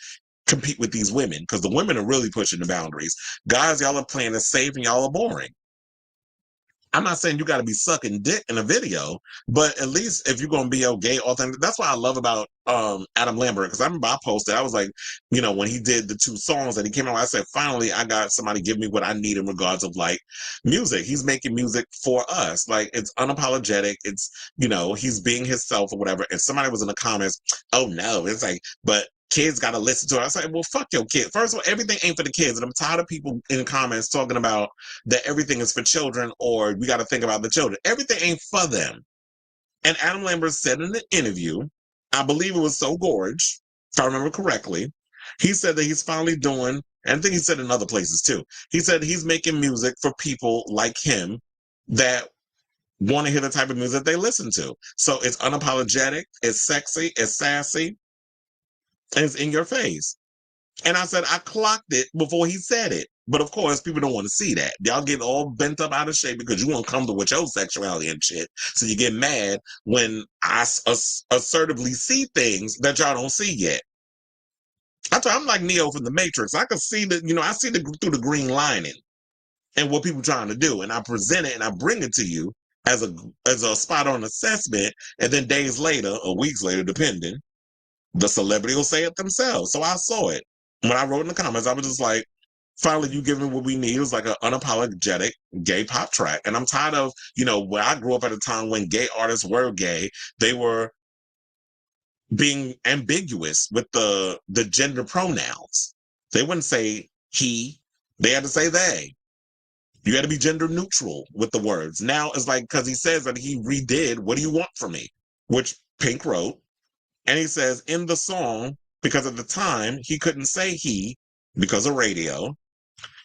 compete with these women, because the women are really pushing the boundaries. Guys, y'all are playing it safe and y'all are boring. I'm not saying you got to be sucking dick in a video, but at least if you're going to be a gay authentic, that's what I love about Adam Lambert, because I remember I posted, I was like, when he did the 2 songs that he came out, I said, finally, I got somebody give me what I need in regards of like music. He's making music for us. Like, it's unapologetic. It's, he's being himself or whatever. And somebody was in the comments, oh no, it's like, but kids got to listen to it. I was like, well, fuck your kid. First of all, everything ain't for the kids. And I'm tired of people in comments talking about that everything is for children, or we got to think about the children. Everything ain't for them. And Adam Lambert said in the interview, I believe it was So Gorge, if I remember correctly, he said that he's finally doing, and I think he said in other places too, he said he's making music for people like him that want to hear the type of music they listen to. So it's unapologetic, it's sexy, it's sassy, and it's in your face. And I said, I clocked it before he said it. But of course, people don't want to see that. Y'all get all bent up out of shape because you want to come to with your sexuality and shit. So you get mad when I assertively see things that y'all don't see yet. I'm like Neo from the Matrix. I can see I see through the green lining and what people trying to do. And I present it and I bring it to you as a spot on assessment. And then days later or weeks later, depending, the celebrity will say it themselves. So I saw it. When I wrote in the comments, I was just like, finally, you giving what we need. It was like an unapologetic gay pop track. And I'm tired of, where I grew up at a time when gay artists were gay, they were being ambiguous with the gender pronouns. They wouldn't say he, they had to say they. You had to be gender neutral with the words. Now it's like, because he says that he redid What Do You Want From Me, which Pink wrote. And he says in the song, because at the time he couldn't say he because of radio,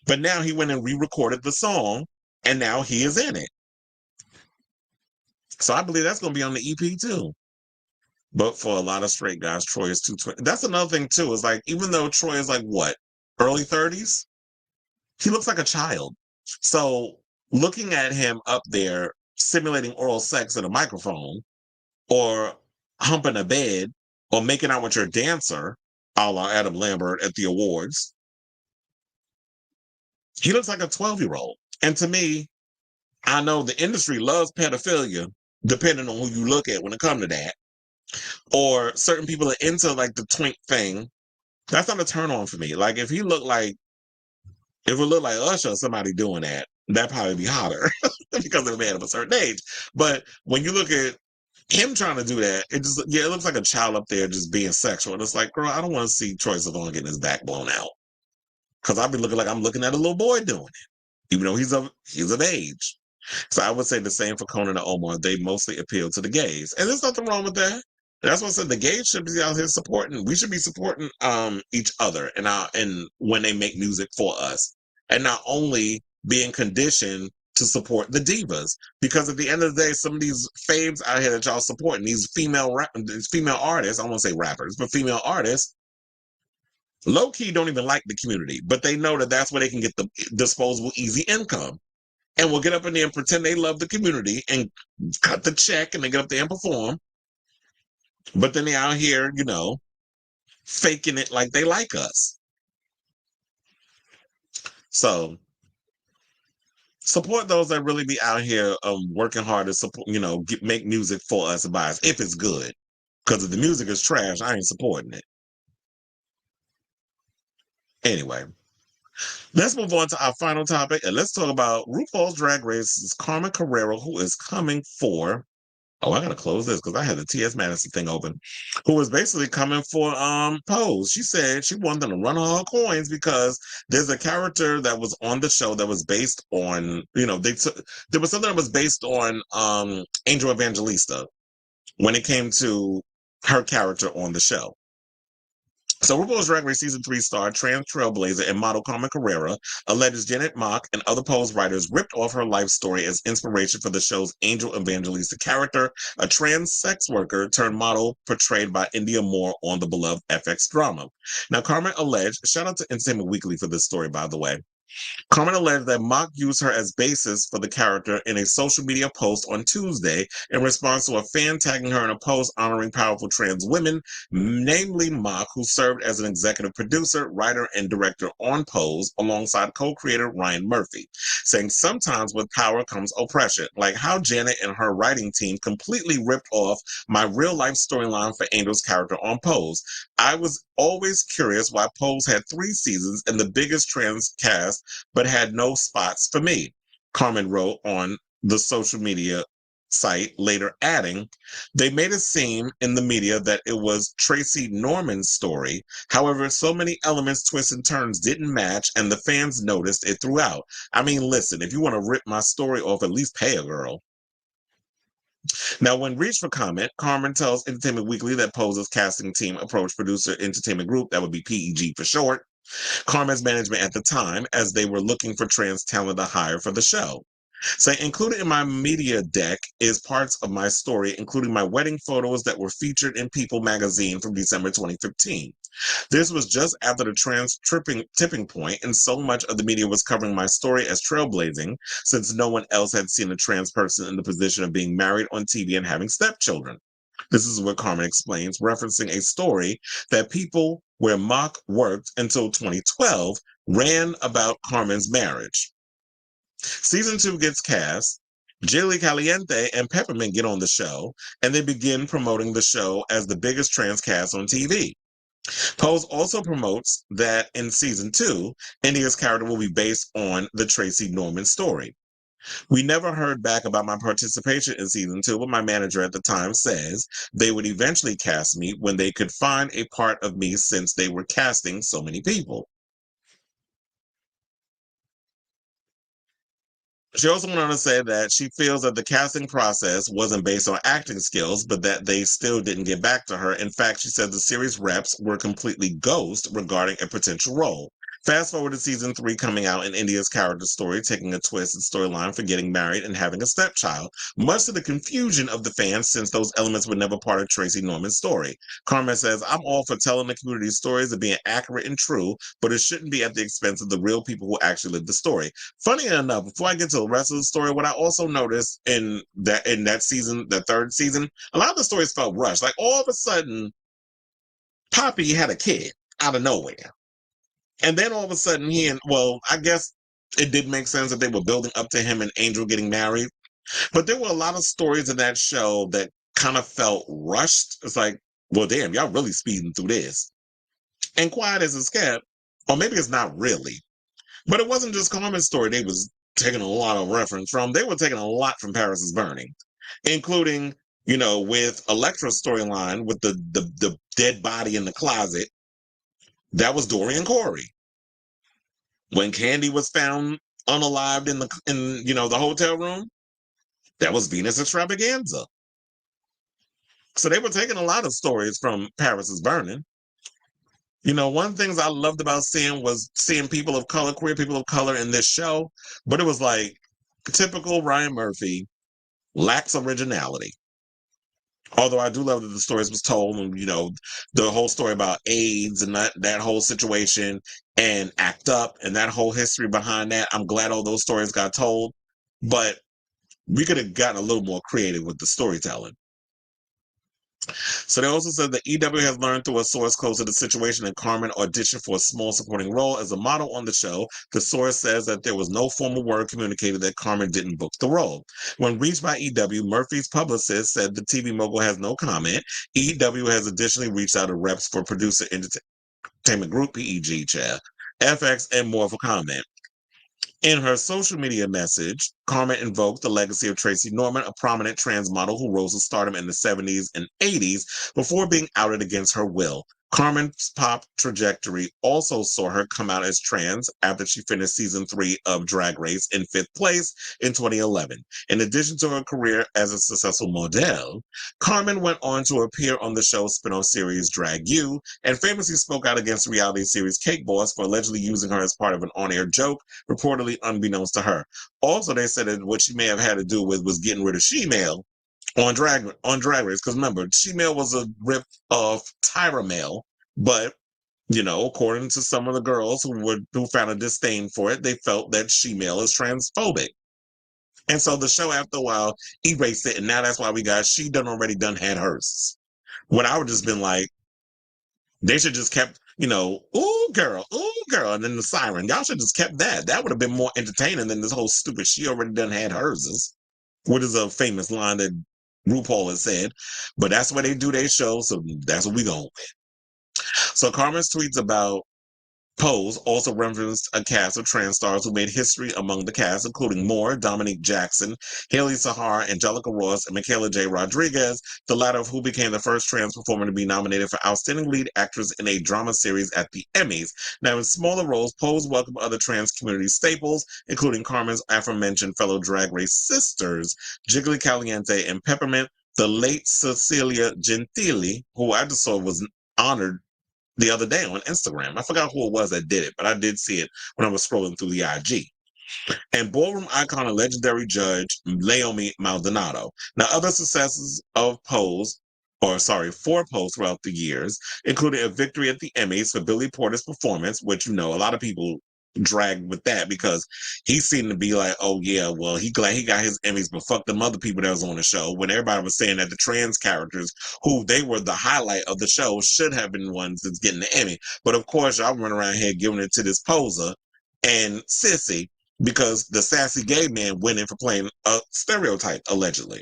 but now he went and re-recorded the song and now he is in it. So I believe that's going to be on the EP too. But for a lot of straight guys, Troy is 220. That's another thing too, is like, even though Troy is like what, early 30s, he looks like a child. So looking at him up there simulating oral sex in a microphone or humping a bed or making out with your dancer, a la Adam Lambert at the awards, he looks like a 12-year-old. And to me, I know the industry loves pedophilia, depending on who you look at when it comes to that. Or certain people are into like the twink thing. That's not a turn on for me. Like if it looked like Usher or somebody doing that, that'd probably be hotter because they're a man of a certain age. But when you look at him trying to do that, it looks like a child up there just being sexual. And it's like, girl, I don't want to see Troye Sivan getting his back blown out. Because I'd be looking like I'm looking at a little boy doing it, even though he's of age. So I would say the same for Conan and Omar. They mostly appeal to the gays. And there's nothing wrong with that. That's what I said. The gays should be out here supporting. We should be supporting each other and when they make music for us. And not only being conditioned to support the divas, because at the end of the day, some of these faves out here that y'all supporting, these female artists, I won't say rappers, but female artists, low key don't even like the community, but they know that that's where they can get the disposable, easy income, and will get up in there and pretend they love the community and cut the check, and they get up there and perform. But then they out here, faking it like they like us. So support those that really be out here working hard to support, make music for us and by us if it's good. Because if the music is trash, I ain't supporting it. Anyway, let's move on to our final topic, and let's talk about RuPaul's Drag Race's Carmen Carrera, who is coming for. Oh, I gotta close this because I had the T.S. Madison thing open. Who is basically coming for Pose. She said she wanted them to run all her coins because there's a character that was on the show that was based on, there was something that was based on Angel Evangelista when it came to her character on the show. So RuPaul's Drag Race Season 3 star, trans trailblazer, and model Carmen Carrera alleges Janet Mock and other Pose writers ripped off her life story as inspiration for the show's Angel Evangelista character, a trans sex worker turned model portrayed by India Moore on the beloved FX drama. Now, Carmen alleged, shout out to Entertainment Weekly for this story, by the way. Carmen alleged that Mock used her as basis for the character in a social media post on Tuesday in response to a fan tagging her in a post honoring powerful trans women, namely Mock, who served as an executive producer, writer, and director on Pose alongside co-creator Ryan Murphy, saying sometimes with power comes oppression, like how Janet and her writing team completely ripped off my real-life storyline for Angel's character on Pose. I was always curious why Pose had 3 seasons and the biggest trans cast but had no spots for me, Carmen wrote on the social media site, later adding, they made it seem in the media that it was Tracy Norman's story. However, so many elements, twists, and turns didn't match, and the fans noticed it throughout. I mean, listen, if you want to rip my story off, at least pay a girl. Now, when reached for comment, Carmen tells Entertainment Weekly that Pose's casting team approached producer Entertainment Group, that would be PEG for short, Carmen's management at the time, as they were looking for trans talent to hire for the show. Say, included in my media deck is parts of my story, including my wedding photos that were featured in People magazine from December 2015. This was just after the trans tipping point, and so much of the media was covering my story as trailblazing, since no one else had seen a trans person in the position of being married on TV and having stepchildren. This is what Carmen explains, referencing a story that People, where Mock worked until 2012, ran about Carmen's marriage. Season 2 gets cast. Jilly Caliente and Peppermint get on the show, and they begin promoting the show as the biggest trans cast on TV. Pose also promotes that in Season 2, India's character will be based on the Tracy Norman story. We never heard back about my participation in Season 2, but my manager at the time says they would eventually cast me when they could find a part of me since they were casting so many people. She also went on to say that she feels that the casting process wasn't based on acting skills, but that they still didn't get back to her. In fact, she said the series reps were completely ghost regarding a potential role. Fast forward to Season 3 coming out, and India's character story taking a twist in storyline for getting married and having a stepchild, much to the confusion of the fans since those elements were never part of Tracy Norman's story. Carmen says, I'm all for telling the community stories and being accurate and true, but it shouldn't be at the expense of the real people who actually live the story. Funny enough, before I get to the rest of the story, what I also noticed in that season, the 3rd season, a lot of the stories felt rushed. Like all of a sudden, Poppy had a kid out of nowhere. And then all of a sudden I guess it did make sense that they were building up to him and Angel getting married. But there were a lot of stories in that show that kind of felt rushed. It's like, well, damn, y'all really speeding through this. And quiet as it's kept, or maybe it's not really. But it wasn't just Carmen's story they was taking a lot of reference from. They were taking a lot from Paris is Burning, including, with Elektra's storyline with the dead body in the closet. That was Dorian Corey. When Candy was found unalived in the hotel room, that was Venus Extravaganza. So they were taking a lot of stories from Paris is Burning. One of the things I loved about seeing was seeing people of color, queer people of color in this show, but it was like typical Ryan Murphy, lacks originality. Although I do love that the stories was told, and the whole story about AIDS and that whole situation, and Act Up and that whole history behind that. I'm glad all those stories got told, but we could have gotten a little more creative with the storytelling. So they also said that EW has learned through a source close to the situation that Carmen auditioned for a small supporting role as a model on the show. The source says that there was no formal word communicated that Carmen didn't book the role. When reached by EW, Murphy's publicist said the TV mogul has no comment. EW has additionally reached out to reps for Producer Entertainment Group, PEG chair, FX, and more for comment. In her social media message, Carmen invoked the legacy of Tracy Norman, a prominent trans model who rose to stardom in the 70s and 80s before being outed against her will. Carmen's pop trajectory also saw her come out as trans after she finished season 3 of Drag Race in 5th place in 2011. In addition to her career as a successful model, Carmen went on to appear on the show's spin-off series Drag You and famously spoke out against reality series Cake Boss for allegedly using her as part of an on-air joke, reportedly unbeknownst to her. Also, they said that what she may have had to do with was getting rid of She-Male on Drag Race, because remember, She-Male was a rip of Tyra Male, but according to some of the girls who found a disdain for it, they felt that She-Male is transphobic. And so the show, after a while, erased it, and now that's why we got She Done Already Done Had Hers. When I would just been like, they should just kept, ooh girl, and then the siren. Y'all should just kept that. That would have been more entertaining than this whole stupid She Already Done Had Hers. Which is a famous line that RuPaul has said, but that's where they do their show, so that's what we going with. So Carmen's tweets about Pose also referenced a cast of trans stars who made history among the cast, including Moore, Dominique Jackson, Haley Sahar, Angelica Ross, and Michaela J. Rodriguez, the latter of who became the first trans performer to be nominated for Outstanding Lead Actress in a Drama Series at the Emmys. Now, in smaller roles, Pose welcomed other trans community staples, including Carmen's aforementioned fellow Drag Race sisters, Jiggly Caliente and Peppermint, the late Cecilia Gentili, who I just saw was honored the other day on Instagram. I forgot who it was that did it, but I did see it when I was scrolling through the IG. And ballroom icon and legendary judge Naomi Maldonado. Now, other successes of for Pose throughout the years included a victory at the Emmys for Billy Porter's performance, which, a lot of people dragged with that because he seemed to be like, oh yeah, well, he glad he got his Emmys, but fuck them other people that was on the show, when everybody was saying that the trans characters, who they were the highlight of the show, should have been the ones that's getting the Emmy. But of course, y'all run around here giving it to this poser and sissy because the sassy gay man went in for playing a stereotype, allegedly.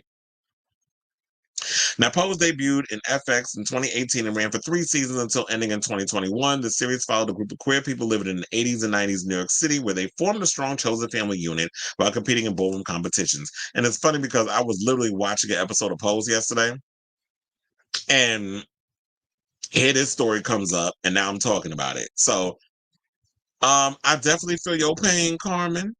Now, Pose debuted in FX in 2018 and ran for 3 seasons until ending in 2021. The series followed a group of queer people living in the 80s and 90s in New York City, where they formed a strong chosen family unit while competing in ballroom competitions. And it's funny because I was literally watching an episode of Pose yesterday, and here this story comes up, and now I'm talking about it. So, I definitely feel your pain, Carmen,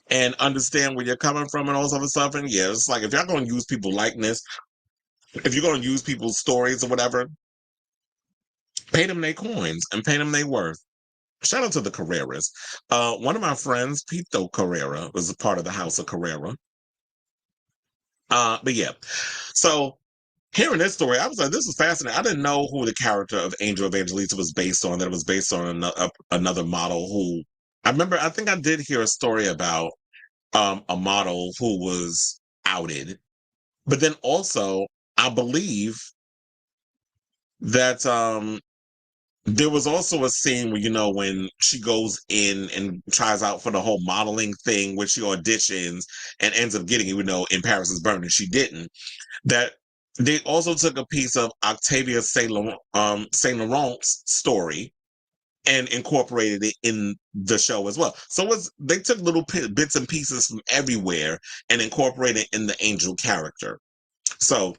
and understand where you're coming from and all this other stuff. And yeah, it's like, if y'all going to use people's likeness, if you're going to use people's stories or whatever, pay them their coins and pay them their worth. Shout out to the Carreras. One of my friends, Pito Carrera, was a part of the House of Carrera. But yeah, so hearing this story, I was like, this is fascinating. I didn't know who the character of Angel Evangelista was based on, that it was based on another model who, I think I did hear a story about a model who was outed. But then also, I believe that there was also a scene where, when she goes in and tries out for the whole modeling thing, where she auditions and ends up getting, even though In Paris Is Burning, she didn't, that they also took a piece of Octavia Saint Laurent's story and incorporated it in the show as well. So they took little bits and pieces from everywhere and incorporated it in the Angel character. So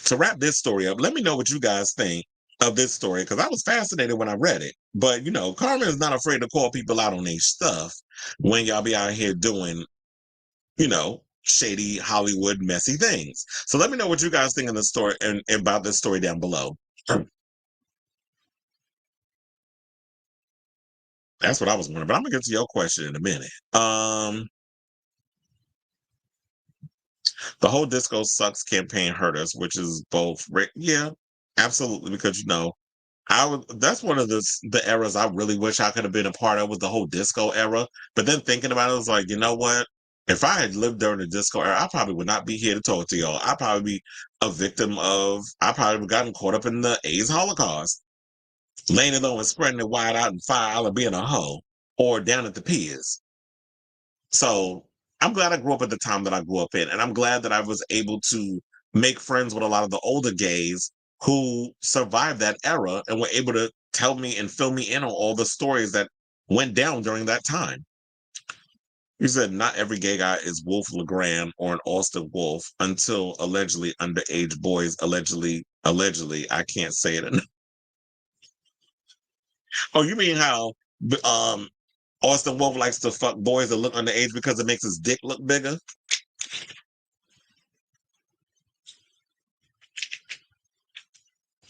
to wrap this story up, let me know what you guys think of this story, because I was fascinated when I read it. But, Carmen is not afraid to call people out on their stuff when y'all be out here doing, shady Hollywood messy things. So let me know what you guys think of the story and about this story down below. That's what I was wondering. But I'm gonna get to your question in a minute. The whole Disco Sucks campaign hurt us, which is both. Yeah, absolutely. Because that's one of the eras I really wish I could have been a part of, was the whole disco era. But then thinking about it, I was like, you know what? If I had lived during the disco era, I probably would not be here to talk to y'all. I'd probably be I probably would have gotten caught up in the AIDS Holocaust, laying it low and spreading it wide out in Fire Island being a hoe, or down at the piers. So I'm glad I grew up at the time that I grew up in. And I'm glad that I was able to make friends with a lot of the older gays who survived that era and were able to tell me and fill me in on all the stories that went down during that time. You said not every gay guy is Wolf LeGrand or an Austin Wolf until allegedly underage boys allegedly, I can't say it enough. Oh, you mean how Austin Wolf likes to fuck boys that look underage because it makes his dick look bigger?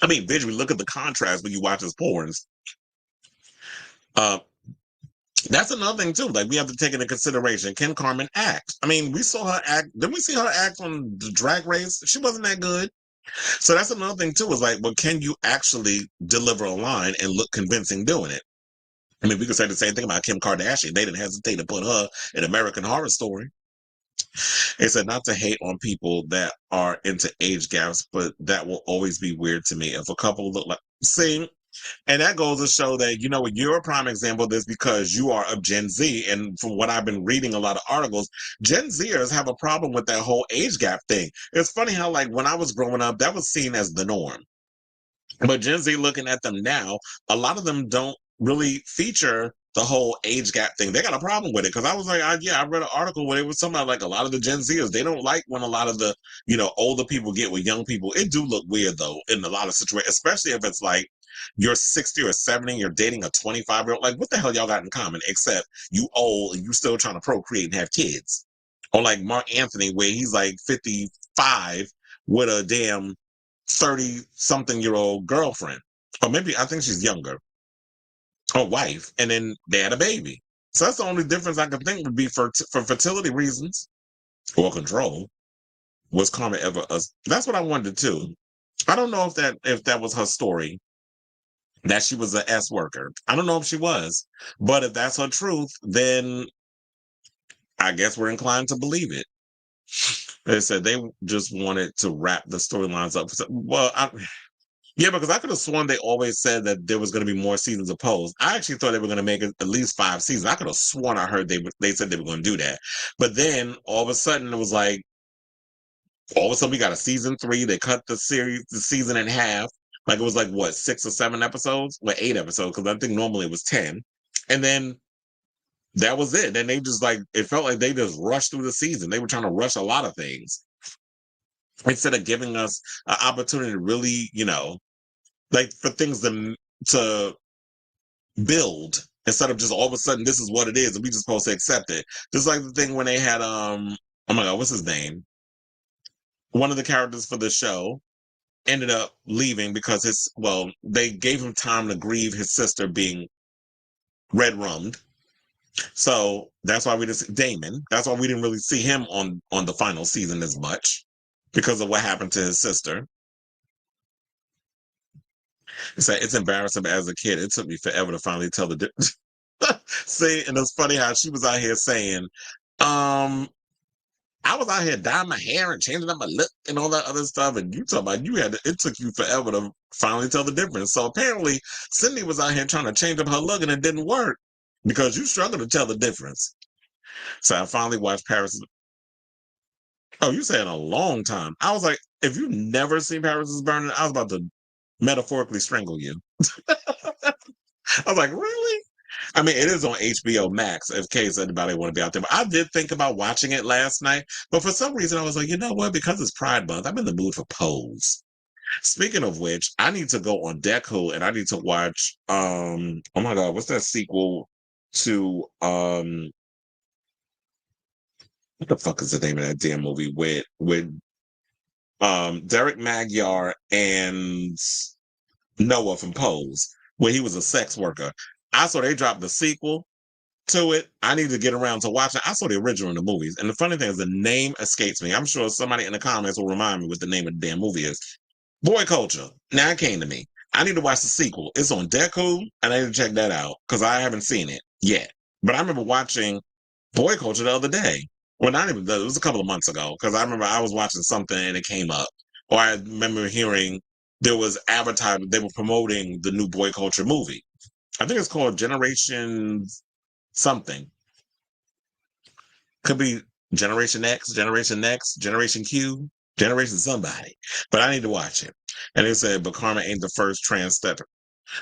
I mean, visually, look at the contrast when you watch his porns. That's another thing too. Like, we have to take into consideration, can Carmen act? I mean, we saw her act. Didn't we see her act on the Drag Race? She wasn't that good. So that's another thing too. Is like, well, can you actually deliver a line and look convincing doing it? I mean, we could say the same thing about Kim Kardashian. They didn't hesitate to put her in American Horror Story. It said not to hate on people that are into age gaps, but that will always be weird to me. If a couple look like, see, and that goes to show that, you know, you're a prime example of this because you are of Gen Z. And from what I've been reading a lot of articles, Gen Zers have a problem with that whole age gap thing. It's funny how, like, when I was growing up, that was seen as the norm. But Gen Z, looking at them now, a lot of them don't really feature the whole age gap thing. They got a problem with it because I was like, I read an article where it was something like a lot of the Gen Zers, they don't like when a lot of the, you know, older people get with young people. It do look weird though in a lot of situations, especially if it's like you're 60 or 70, you're dating a 25-year-old. Like, what the hell y'all got in common except you old and you still trying to procreate and have kids? Or like Mark Anthony, where he's like 55 with a damn 30-something-year-old girlfriend, or maybe I think she's younger, or wife, and then they had a baby. So that's the only difference I could think would be for fertility reasons or control. Was Karma ever us? That's what I wondered too. I don't know if that was her story, that she was an S worker. I don't know if she was, but if that's her truth, then I guess we're inclined to believe it. They said they just wanted to wrap the storylines up. Well, yeah, because I could have sworn they always said that there was going to be more seasons of Pose. I actually thought they were going to make it at least 5 seasons. I could have sworn I heard they said they were going to do that. But then all of a sudden it was like, all of a sudden we got a season 3. They cut the season in half. Like, it was like, what, 6 or 7 episodes? Well, 8 episodes, because I think normally it was 10. And then that was it. Then they just, like, it felt like they just rushed through the season. They were trying to rush a lot of things instead of giving us an opportunity to really, you know, like, for things to build, instead of just all of a sudden this is what it is and we just supposed to accept it. Just like the thing when they had oh my god, what's his name? One of the characters for the show ended up leaving because they gave him time to grieve his sister being Redrummed. So that's why we didn't see Damon. That's why we didn't really see him on the final season as much, because of what happened to his sister. It's embarrassing, but as a kid, it took me forever to finally tell the difference. See, and it's funny how she was out here saying, I was out here dyeing my hair and changing up my look and all that other stuff, and you talk about it took you forever to finally tell the difference. So apparently, Cindy was out here trying to change up her look, and it didn't work because you struggled to tell the difference. So I finally watched Paris. Oh, you said a long time. I was like, if you've never seen Paris is Burning, I was about to metaphorically strangle you. I was like, really? I mean, it is on HBO Max, in case anybody want to be out there. But I did think about watching it last night, but for some reason I was like, you know what? Because it's Pride Month, I'm in the mood for Pose. Speaking of which, I need to go on Deku and I need to watch oh my god, what's that sequel to what the fuck is the name of that damn movie with Derek Magyar and Noah from Pose, where he was a sex worker. I saw they dropped the sequel to it. I need to get around to watching. I saw the original in the movies. And the funny thing is the name escapes me. I'm sure somebody in the comments will remind me what the name of the damn movie is. Boy Culture. Now it came to me. I need to watch the sequel. It's on Deku, and I need to check that out because I haven't seen it yet. But I remember watching Boy Culture the other day. Well, not even, it was a couple of months ago because I remember I was watching something and it came up. Or I remember hearing there was advertising, they were promoting the new Boy Culture movie. I think it's called Generation something. Could be Generation X, Generation Next, Generation Q, Generation somebody. But I need to watch it. And they said, but Karma ain't the first trans step.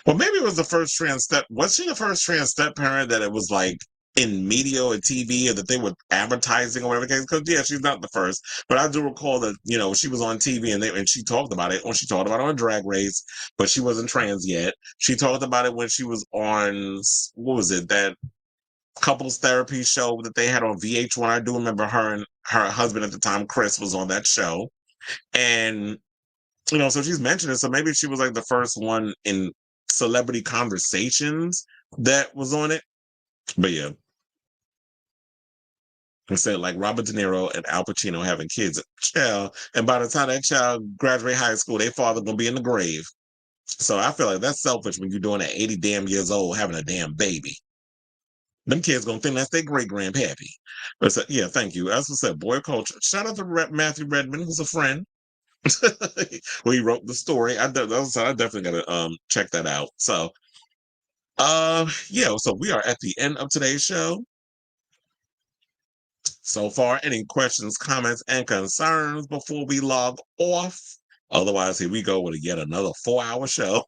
Well, maybe it was the first trans step. Was she the first trans step parent that it was like in media or TV or that they were advertising or whatever the case? Because yeah, she's not the first. But I do recall that, you know, she was on TV and she talked about it. Or she talked about it on Drag Race, but she wasn't trans yet. She talked about it when she was on, what was it, that couples therapy show that they had on VH1. I do remember her and her husband at the time, Chris, was on that show. And, you know, so she's mentioned it. So maybe she was like the first one in celebrity conversations that was on it. But yeah. I said like Robert De Niro and Al Pacino having kids. Child. And by the time that child graduate high school, their father gonna be in the grave. So I feel like that's selfish when you're doing at 80 damn years old having a damn baby. Them kids gonna think that's their great grandpappy. But so, yeah, thank you. As I said, Boy Culture. Shout out to Matthew Redman, who's a friend. Well, he wrote the story. I definitely gotta check that out. So yeah, so we are at the end of today's show. So far, any questions, comments, and concerns before we log off? Otherwise, here we go with yet another 4-hour show.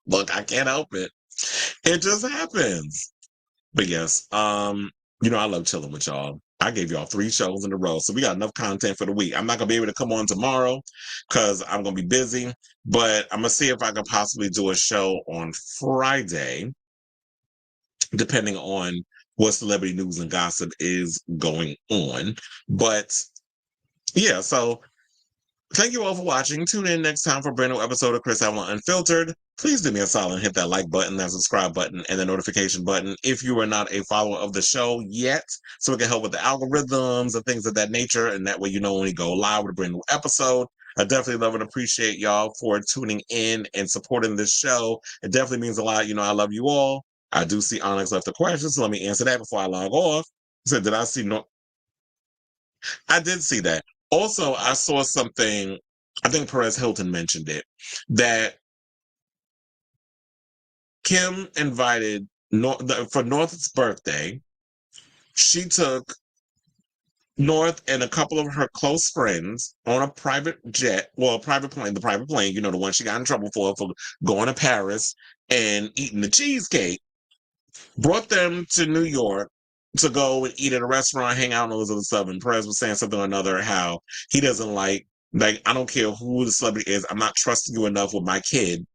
Look, I can't help it. It just happens. But yes, you know, I love chilling with y'all. I gave y'all 3 shows in a row, so we got enough content for the week. I'm not gonna be able to come on tomorrow because I'm gonna be busy, but I'm gonna see if I can possibly do a show on Friday, depending on what celebrity news and gossip is going on. But yeah, so thank you all for watching. Tune in next time for a brand new episode of Chris Avalon Unfiltered. Please do me a solid and hit that like button, that subscribe button, and the notification button if you are not a follower of the show yet, so it can help with the algorithms and things of that nature, and that way you know when we go live with a brand new episode. I definitely love and appreciate y'all for tuning in and supporting this show. It definitely means a lot. You know, I love you all. I do see Onyx left a question, so let me answer that before I log off. So did I see no? I did see that. Also, I saw something, I think Perez Hilton mentioned it, that Kim invited, for North's birthday, she took North and a couple of her close friends on a private jet, well, a private plane, the private plane, you know, the one she got in trouble for going to Paris and eating the cheesecake, brought them to New York to go and eat at a restaurant, hang out, and all this other stuff. And Perez was saying something or another, how he doesn't like, I don't care who the celebrity is, I'm not trusting you enough with my kid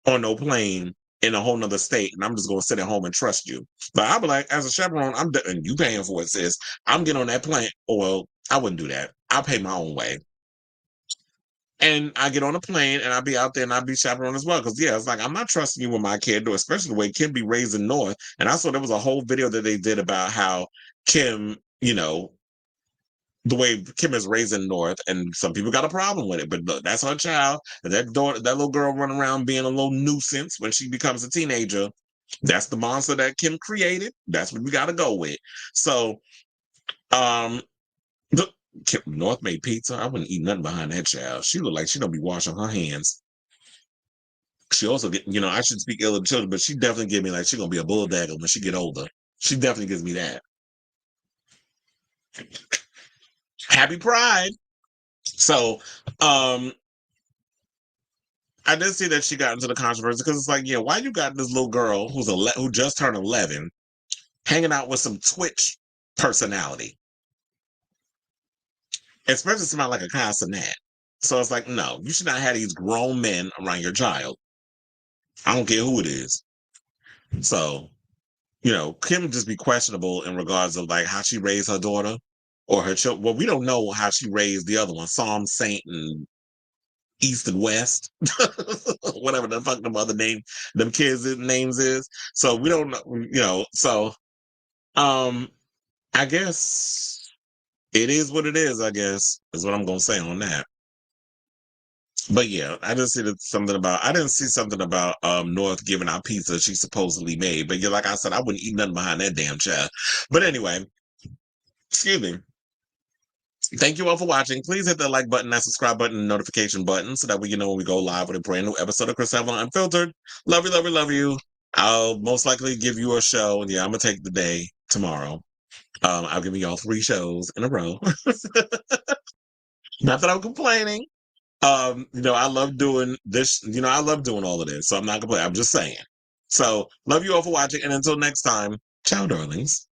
on no plane in a whole nother state, and I'm just going to sit at home and trust you. But I'll be like, as a chaperone, and you paying for it, sis. I'm getting on that plane. Oh, well, I wouldn't do that. I'll pay my own way. And I get on a plane and I'll be out there and I'll be chaperone as well. Because, yeah, it's like, I'm not trusting you with my kid, especially the way Kim be raised in North. And I saw there was a whole video that they did about how Kim, you know, the way Kim is raised in North, and some people got a problem with it, but look, that's her child. And that little girl running around being a little nuisance when she becomes a teenager. That's the monster that Kim created. That's what we got to go with. So, North made pizza. I wouldn't eat nothing behind that child. She look like she don't be washing her hands. She also get, you know, I should speak ill of children, but she definitely give me like she gonna be a bulldagger when she get older. She definitely gives me that. Happy Pride. So, I did see that she got into the controversy because it's like, yeah, why you got this little girl who just turned 11 hanging out with some Twitch personality, especially somebody like a Casanat. So it's like, no, you should not have these grown men around your child. I don't care who it is. So, you know, Kim just be questionable in regards of like how she raised her daughter or her children. Well, we don't know how she raised the other one, Psalm Saint and East and West, whatever the fuck them other them kids' names is. So we don't know, so, I guess it is what it is, I guess, is what I'm going to say on that. But yeah, I didn't see something about North giving out pizza she supposedly made. But yeah, like I said, I wouldn't eat nothing behind that damn chair. But anyway, excuse me. Thank you all for watching. Please hit that like button, that subscribe button, and notification button so that way you know when we go live with a brand new episode of Chris Avalon Unfiltered. Love you, love you, love you. I'll most likely give you a show. Yeah, I'm gonna take the day tomorrow. I'll give you all 3 shows in a row. Not that I'm complaining. I love doing this. I love doing all of this. So I'm not complaining. I'm just saying. So love you all for watching. And until next time, ciao, darlings.